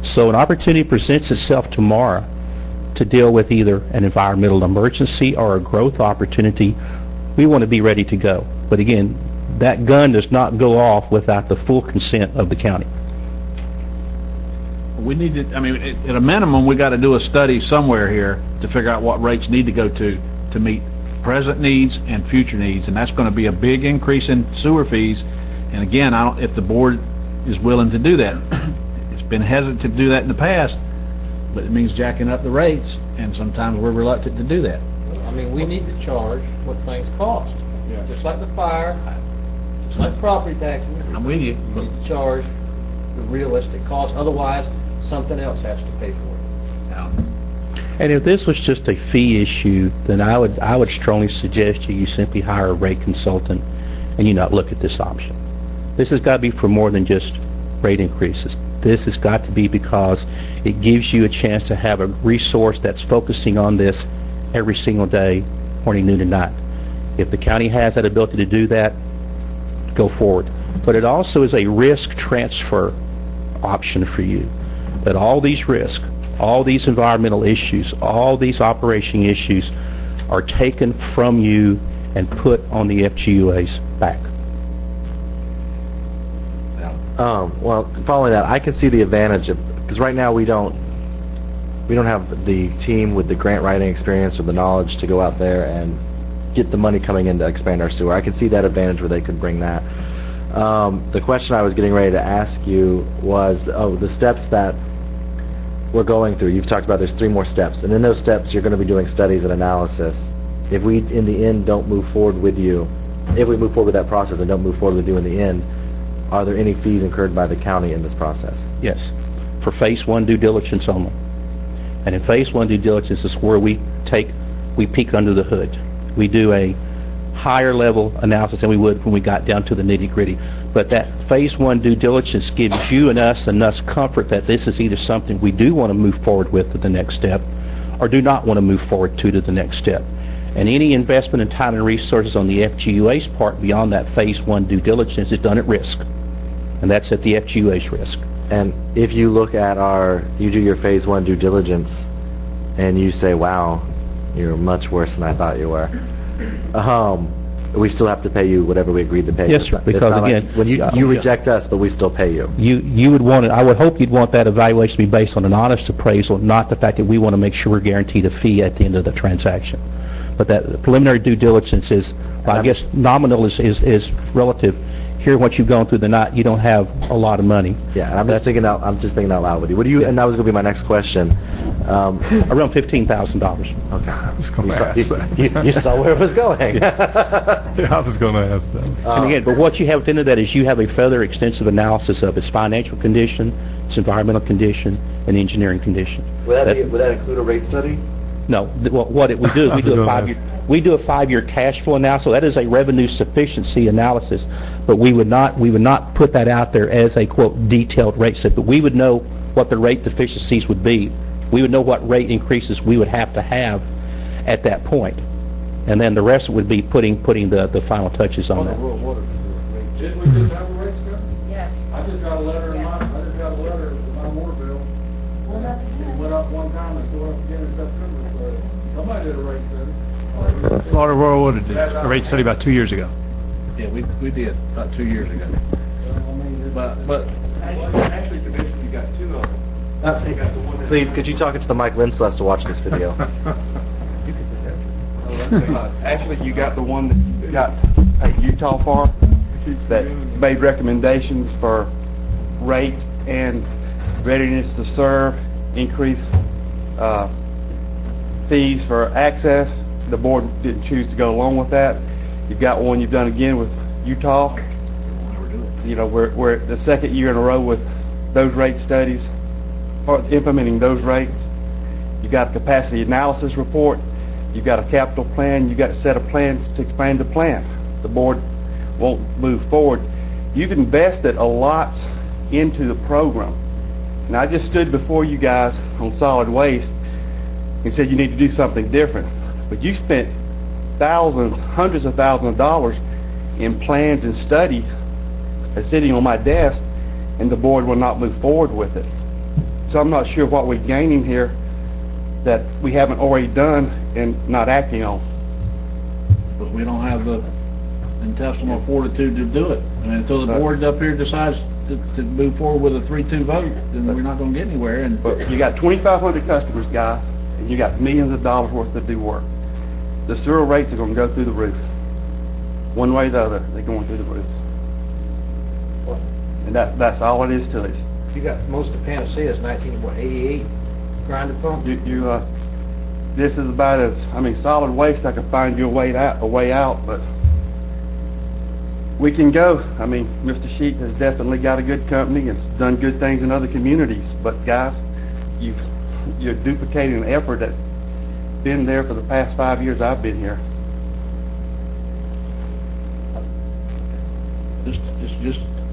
So an opportunity presents itself tomorrow to deal with either an environmental emergency or a growth opportunity. We want to be ready to go. But again, that gun does not go off without the full consent of the county. We need to, I mean, at a minimum, we got to do a study somewhere here to figure out what rates need to go to meet present needs and future needs, and that's going to be a big increase in sewer fees. And again, if the board is willing to do that. It's been hesitant to do that in the past, but it means jacking up the rates, and sometimes we're reluctant to do that. I mean, we need to charge what things cost. Just like the fire, just like property taxes. I'm with you. We need to charge the realistic cost, otherwise something else has to pay for it. Now, And if this was just a fee issue, then I would strongly suggest you simply hire a rate consultant and you not look at this option. This has got to be for more than just rate increases. This has got to be because it gives you a chance to have a resource that's focusing on this every single day, morning, noon, and night. If the county has that ability to do that, go forward. But it also is a risk transfer option for you. That all these risks, all these environmental issues, all these operation issues are taken from you and put on the FGUA's back. Well, following that, I can see the advantage of, because right now we don't have the team with the grant writing experience or the knowledge to go out there and get the money coming in to expand our sewer. I can see that advantage where they could bring that. The question I was getting ready to ask you was, the steps that we're going through. You've talked about there's 3 more steps, and in those steps you're going to be doing studies and analysis. If we, in the end, don't move forward with you, if we move forward with that process and don't move forward with you in the end, are there any fees incurred by the county in this process? Yes, for phase 1 due diligence only. And in phase 1 due diligence is where we peek under the hood. We do a higher level analysis than we would when we got down to the nitty gritty. But that phase 1 due diligence gives you and us enough comfort that this is either something we do want to move forward with to the next step or do not want to move forward to the next step. And any investment in time and resources on the FGUA's part beyond that phase 1 due diligence is done at risk. And that's at the FGUA's risk. And if you look at you do your phase 1 due diligence and you say, wow, you're much worse than I thought you were, we still have to pay you whatever we agreed to pay. Yes, sir, because again, like when you reject us, but we still pay you. You would want it, I would hope you'd want that evaluation to be based on an honest appraisal, not the fact that we want to make sure we're guaranteed a fee at the end of the transaction. But that preliminary due diligence is, well, I guess nominal is relative. Here, once you've gone through the night, you don't have a lot of money. Yeah, and I'm just thinking out loud with you. What do you? And that was going to be my next question. Around $15,000. Okay. I was going to ask that. You saw where it was going. Yeah, I was going to ask that. And again, but what you have at the end of that is you have a further extensive analysis of its financial condition, its environmental condition, and engineering condition. Would that include a rate study? No. We do a 5-year cash flow analysis. That is a revenue sufficiency analysis, but we would not put that out there as a quote detailed rate set. But we would know what the rate deficiencies would be. We would know what rate increases we would have to have at that point, and then the rest would be putting the final touches on that. Didn't we just have a rate study? Yes. I just got a letter in my water bill. It went up one time and go up again in September. So somebody did a rate study. Florida Rural Water did a rate study about 2 years ago. Yeah, we did about 2 years ago. I mean, But actually, Commissioner, you got 2 of them. Steve, could you talk into the mic? Lynn still has to watch this video. Actually, you got the one that got a Utah for that made recommendations for rate and readiness to serve, increase fees for access. The board didn't choose to go along with that. You've got one you've done again with Utah. You know, we're the second year in a row with those rate studies, or implementing those rates. You've got a capacity analysis report. You've got a capital plan. You've got a set of plans to expand the plant. The board won't move forward. You've invested a lot into the program. And I just stood before you guys on solid waste and said you need to do something different. But you spent thousands, hundreds of thousands of dollars in plans and study that's sitting on my desk, and the board will not move forward with it. So I'm not sure what we're gaining here that we haven't already done and not acting on. But we don't have the intestinal fortitude to do it. I mean, until the board up here decides to move forward with a 3-2 vote, then we're not going to get anywhere. And but you got 2,500 customers, guys, and you got millions of dollars worth to do work. The sewer rates are going to go through the roof. One way or the other, they're going through the roof. And that's all it is to it. You got most of Panacea's 1988 grinder pump. This is about as, I mean, solid waste. I can find you a way out, but we can go. I mean, Mr. Sheet has definitely got a good company and has done good things in other communities. But guys, you're duplicating an effort that's been there for the past 5 years I've been here.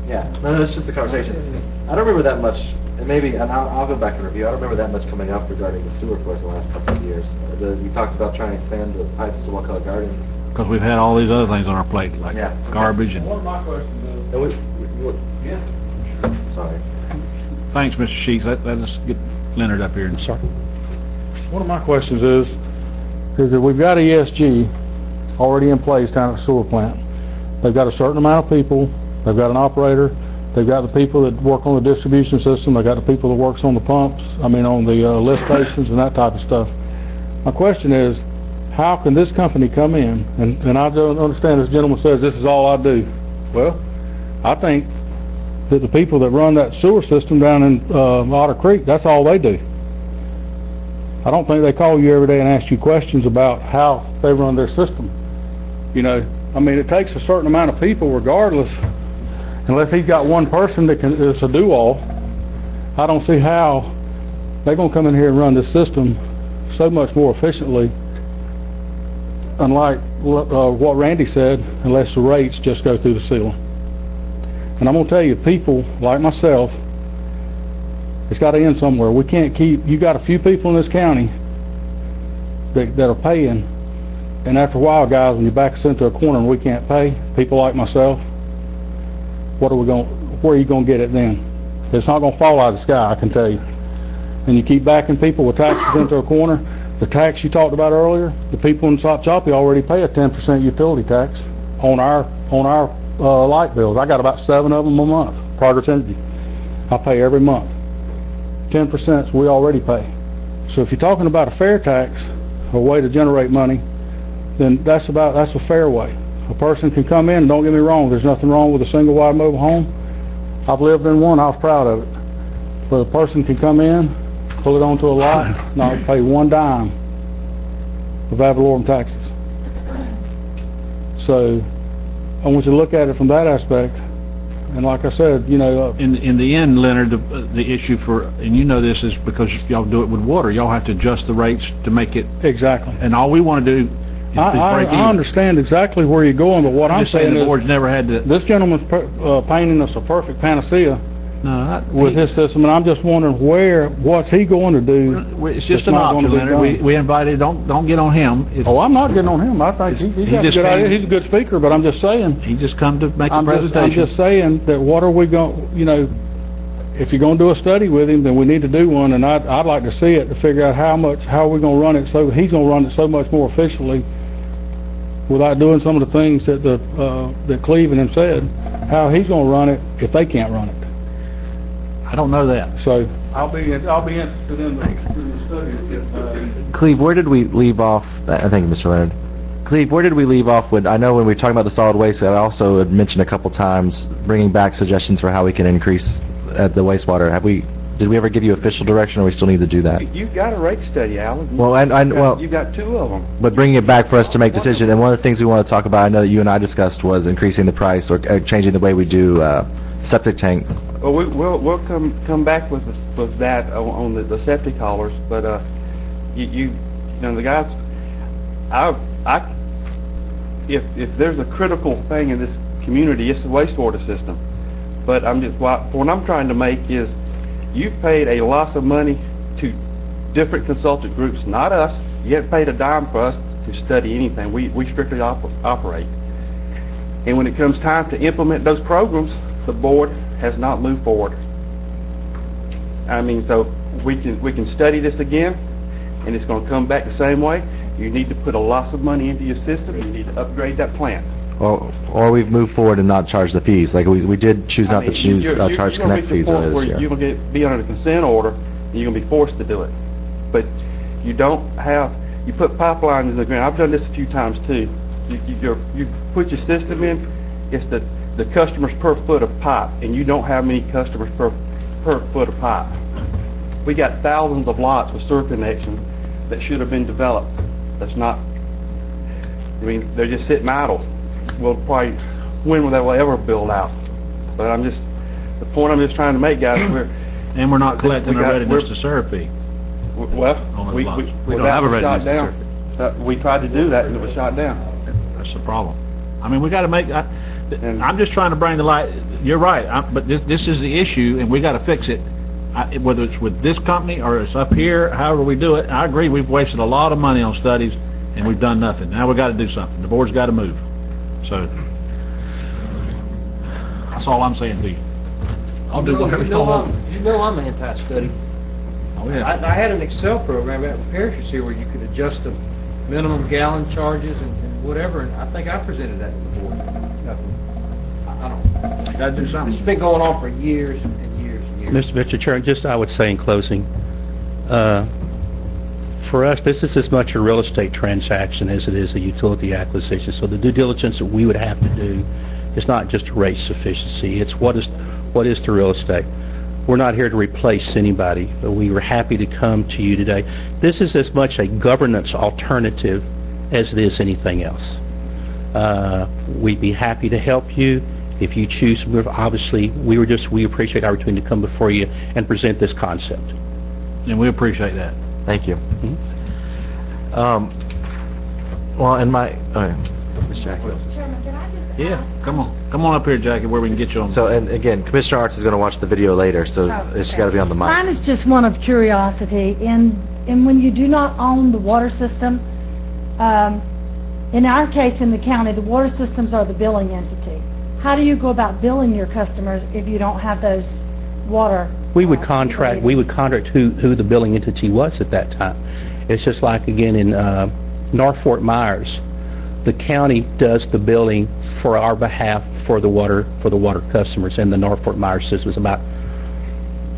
Yeah, no, that's just the conversation. I don't remember that much, and I'll go back and review. I don't remember that much coming up regarding the sewer floors in the last couple of years. We talked about trying to expand the pipes to Wakulla Gardens. because we've had all these other things on our plate, like garbage and... One of my questions is... Sorry. Thanks, Mr. Sheets. Let us get Leonard up here. Sorry. One of my questions is that we've got ESG already in place down at the sewer plant. They've got a certain amount of people. They've got an operator. They've got the people that work on the distribution system. They've got the people that works on the pumps, on the lift stations and that type of stuff. My question is, how can this company come in, and I don't understand this gentleman says this is all I do. Well, I think that the people that run that sewer system down in Otter Creek, that's all they do. I don't think they call you every day and ask you questions about how they run their system. You know, I mean, it takes a certain amount of people regardless. Unless he's got one person that is a do-all, I don't see how they're going to come in here and run this system so much more efficiently, unlike what Randy said, unless the rates just go through the ceiling. And I'm going to tell you, people like myself, it's got to end somewhere. We can't keep, you got a few people in this county that are paying, and after a while, guys, when you back us into a corner and we can't pay, people like myself, where are you going to get it then? It's not going to fall out of the sky, I can tell you. And you keep backing people with taxes into a corner. The tax you talked about earlier, the people in Sop Choppy already pay a 10% utility tax on our light bills. I got about 7 of them a month, Progress Energy. I pay every month. 10% we already pay. So if you're talking about a fair tax, a way to generate money, then that's a fair way. A person can come in, don't get me wrong, there's nothing wrong with a single wide mobile home. I've lived in one, I was proud of it. But a person can come in, pull it onto a lot, not pay one dime of ad valorem taxes. So I want you to look at it from that aspect. And like I said, you know... In the end, Leonard, the issue for, and you know this, is because y'all do it with water. Y'all have to adjust the rates to make it... Exactly. And all we want to do... I understand exactly where you're going, but what I'm saying the is board's never had to... This gentleman's painting us a perfect panacea with his system, and I'm just wondering what's he going to do? It's just an option, Leonard. We invited, don't get on him. I'm not getting on him. I think he's got a good idea. He's a good speaker, but I'm just saying... He just come to make a presentation. I'm just saying that what are we going, you know, if you're going to do a study with him, then we need to do one, and I'd like to see it to figure out how we're going to run it, so he's going to run it so much more efficiently without doing some of the things that Cleveland have said, how he's going to run it if they can't run it. I don't know that. So, I'll be interested in the study. Cleve, where did we leave off? Thank you, Mr. Leonard. Cleve, where did we leave off with? I know when we were talking about the solid waste, I also had mentioned a couple times bringing back suggestions for how we can increase at the wastewater. Did we ever give you official direction, or we still need to do that? You've got a rate study, Alan. Well, You've got two of them. But bringing it back for us to make decisions, and one of the things we want to talk about, I know that you and I discussed, was increasing the price or changing the way we do septic tank. Well, we'll come back with that on the septic haulers, but you know, the guys, if there's a critical thing in this community, it's the wastewater system. But what I'm trying to make is, you've paid a loss of money to different consultant groups, not us. You haven't paid a dime for us to study anything. We strictly operate. And when it comes time to implement those programs, the board has not moved forward. I mean, so we can study this again, and it's going to come back the same way. You need to put a loss of money into your system, and you need to upgrade that plant. Or we've moved forward and not charged the fees. Like we did choose not to charge connect fees earlier this year. You're going to be under the consent order, and you're going to be forced to do it. But you don't have, you put pipelines in the ground. I've done this a few times too. You put your system in, it's the customers per foot of pipe, and you don't have many customers per foot of pipe. We got thousands of lots with sewer connections that should have been developed. That's not, I mean, they're just sitting idle. Well, probably, when will they ever build out? But the point I'm just trying to make, guys, and we're not collecting a readiness to serve fee. Well, we don't have a readiness to serve. We tried to do that, and it was shot down. That's the problem. I mean, we got to make. I'm just trying to bring the light. You're right, but this is the issue, and we got to fix it. Whether it's with this company or it's up here, however we do it. I agree. We've wasted a lot of money on studies, and we've done nothing. Now we got to do something. The board's got to move. So that's all I'm saying to you. I'll do whatever you want. You know I'm anti-study. Oh, yeah. I had an Excel program out in Parishes here where you could adjust the minimum gallon charges and whatever, and I think I presented that to the board. I don't. Got to do something. It's been going on for years and years and years. Mr. Chairman, just I would say in closing, for us, this is as much a real estate transaction as it is a utility acquisition. So the due diligence that we would have to do is not just rate sufficiency. It's what is the real estate. We're not here to replace anybody, but we were happy to come to you today. This is as much a governance alternative as it is anything else. We'd be happy to help you if you choose. Obviously, we appreciate our opportunity to come before you and present this concept. And we appreciate that. Thank you. Well, and Ms. Jackie. Chairman, can I just Yeah, come on up here, Jackie, where we can get you on. So, and again, Commissioner Arts is going to watch the video later, so it's got to be on the mic. Mine is just one of curiosity. And when you do not own the water system, in our case in the county, the water systems are the billing entity. How do you go about billing your customers if you don't have those water? We would contract who the billing entity was at that time. It's just like, again, in North Fort Myers, the county does the billing for our behalf for the water customers, and the North Fort Myers system is about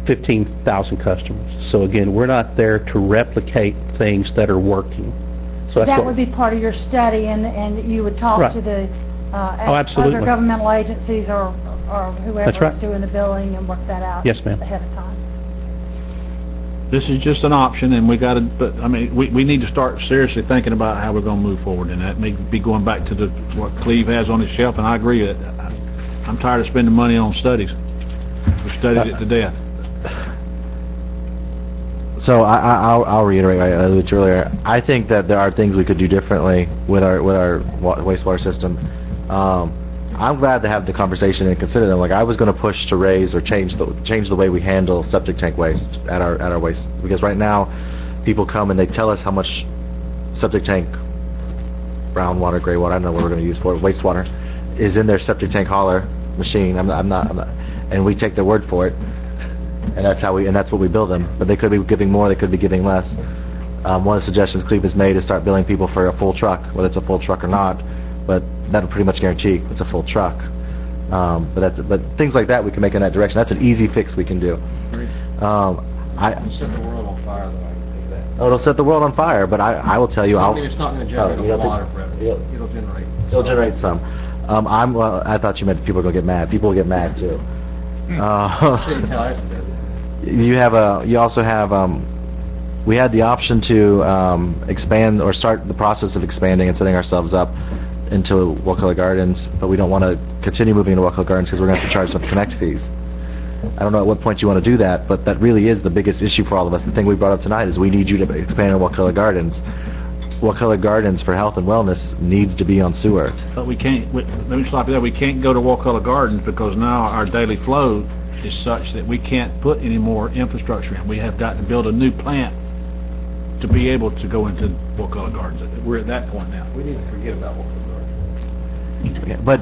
15,000 customers. So again, we're not there to replicate things that are working. So that would be part of your study, and you would talk to the absolutely. other governmental agencies or whoever That's right. is doing the billing and work that out. Yes, ma'am. Ahead of time. This is just an option, and we got to. But I mean, we need to start seriously thinking about how we're going to move forward, and that may be going back to what Cleve has on his shelf. And I agree that I'm tired of spending money on studies. We studied it to death. So I'll reiterate what I alluded to earlier. I think that there are things we could do differently with our wastewater system. I'm glad to have the conversation and consider them. Like, I was going to push to raise or change the way we handle septic tank waste at our waste, because right now people come and they tell us how much septic tank, brown water, gray water, I don't know what we're going to use for it, wastewater, is in their septic tank hauler machine. I'm not, and we take their word for it. And that's what we bill them. But they could be giving more, they could be giving less. One of the suggestions Cleve has made is start billing people for a full truck, whether it's a full truck or not. But that'll pretty much guarantee it's a full truck. But things like that we can make in that direction. That's an easy fix we can do. You set the world on fire, though, I can tell you that. Oh, it'll set the world on fire, but I will tell you, I mean, it's not going to generate a lot of revenue. It'll generate. It'll generate some. Well, I thought you meant people are going to get mad. People will get mad too. You also have, we had the option to expand or start the process of expanding and setting ourselves up into Wakulla Gardens, but we don't want to continue moving into Wakulla Gardens because we're going to have to charge some connect fees. I don't know at what point you want to do that, but that really is the biggest issue for all of us. The thing we brought up tonight is we need you to expand in Wakulla Gardens. Wakulla Gardens for health and wellness needs to be on sewer. But we can't, let me stop you there, we can't go to Wakulla Gardens because now our daily flow is such that we can't put any more infrastructure in. We have got to build a new plant to be able to go into Wakulla Gardens. We're at that point now. We need to forget about Wakulla Gardens. Okay, but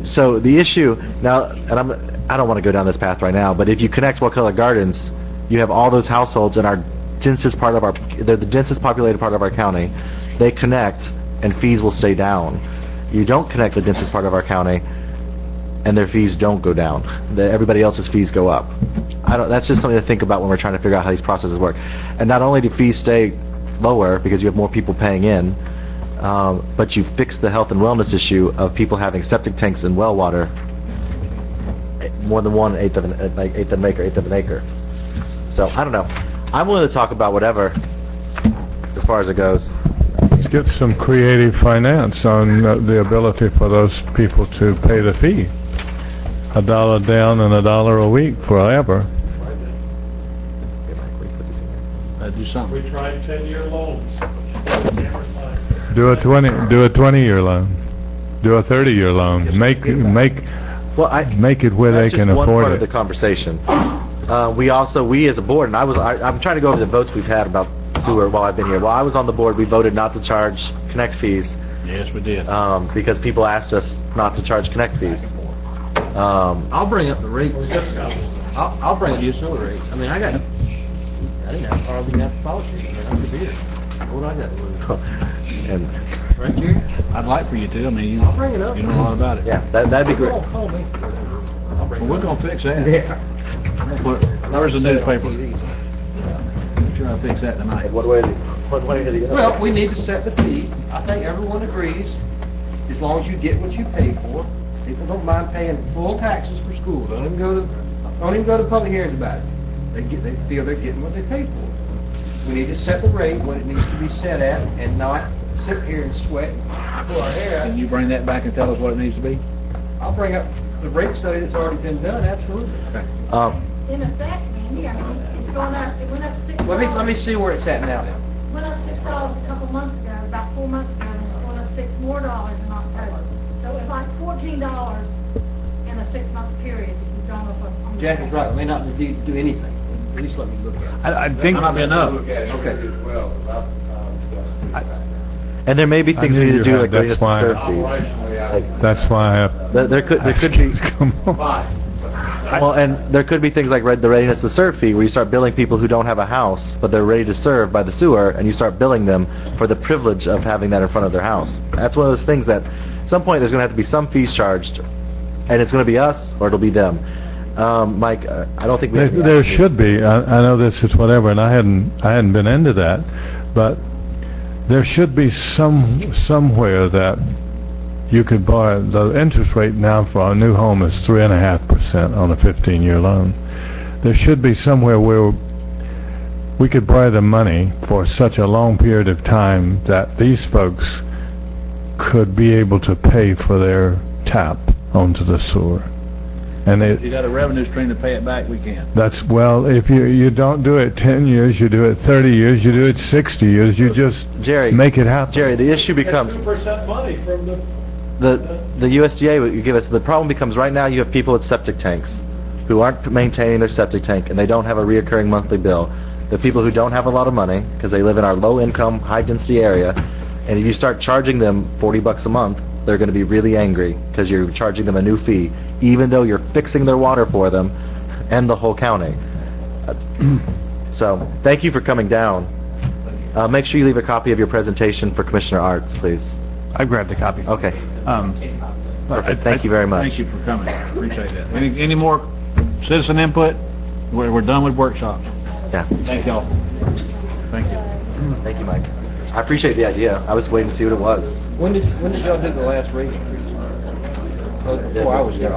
so the issue now, and I don't want to go down this path right now, but if you connect Wakulla Gardens, you have all those households in our densest part of they're the densest populated part of our county. They connect, and fees will stay down. You don't connect the densest part of our county, and their fees don't go down. Everybody else's fees go up. That's just something to think about when we're trying to figure out how these processes work. And not only do fees stay lower because you have more people paying in, but you fix the health and wellness issue of people having septic tanks and well water more than one eighth of an acre. So I don't know. I'm willing to talk about whatever as far as it goes. Let's get some creative finance on the ability for those people to pay the fee. $1 down and $1 a week forever. Do something. We tried 10-year loans. Do a 20-year loan. Do a 30-year loan. Make it where they can afford it. That's just one part of the conversation. We as a board, and I'm trying to go over the votes we've had about sewer while I've been here. While I was on the board, we voted not to charge connect fees. Yes, we did. Because people asked us not to charge connect fees. I'll bring up the rates. I'll bring up utility rates. I mean, I didn't have hardly enough policy. I mean, I'm severe. What I got to lose? And right here? I'd like for you to. I mean, I'll bring it up. You know a lot about it. Yeah, that'd be great. Call me. Well, we're going to fix that. Yeah. Where's the newspaper? We're trying to fix that tonight. What way did he go? Well, we need to set the fee. I think everyone agrees, as long as you get what you pay for. People don't mind paying full taxes for school. Don't even go to public hearings about it. They feel they're getting what they pay for. We need to set the rate what it needs to be set at, and not sit here and sweat and pull our hair out. Can you bring that back and tell us what it needs to be? I'll bring up the rate study that's already been done. Absolutely. In effect, Randy, I mean, it's going up. It went up $6. Let me see where it's at now. Then. It went up $6 a couple months ago, about 4 months ago, and it's going up $6 more in October. So it's like $14 in a 6-month period if you've gone up on the Jack is right. I may not do anything. At least let me look at it. I think might be enough. Okay. And there may be things we need to do, like that's readiness to why- serve fees. That's why I have. There could be. Come on. Well, and there could be things like the readiness to serve fee, where you start billing people who don't have a house, but they're ready to serve by the sewer, and you start billing them for the privilege of having that in front of their house. That's one of those things that, at some point, there's going to have to be some fees charged, and it's going to be us or it'll be them. Mike, I don't think we. There should be. I know this is whatever, and I hadn't been into that, but there should be somewhere that you could borrow. The interest rate now for a new home is 3.5% on a 15-year loan. There should be somewhere where we could borrow the money for such a long period of time that these folks could be able to pay for their tap onto the sewer. And If you got a revenue stream to pay it back, we can. that's, well, if you don't do it 10 years, you do it 30 years, you do it 60 years, you just make it happen. Jerry, the issue becomes 2% money from the USDA. What you give us, the problem becomes right now you have people with septic tanks who aren't maintaining their septic tank, and they don't have a reoccurring monthly bill. The people who don't have a lot of money because they live in our low-income, high-density area, and if you start charging them $40 a month, they're going to be really angry because you're charging them a new fee, even though you're fixing their water for them and the whole county. So, thank you for coming down. Make sure you leave a copy of your presentation for Commissioner Arts, please. I grabbed the copy. Okay. But Perfect. Thank you very much. Thank you for coming. Appreciate that. Any more citizen input? We're done with workshops. Yeah. Thank y'all. Thank you. Thank you, Mike. I appreciate the idea. I was waiting to see what it was. When did y'all do the last rate increase? Before I was here.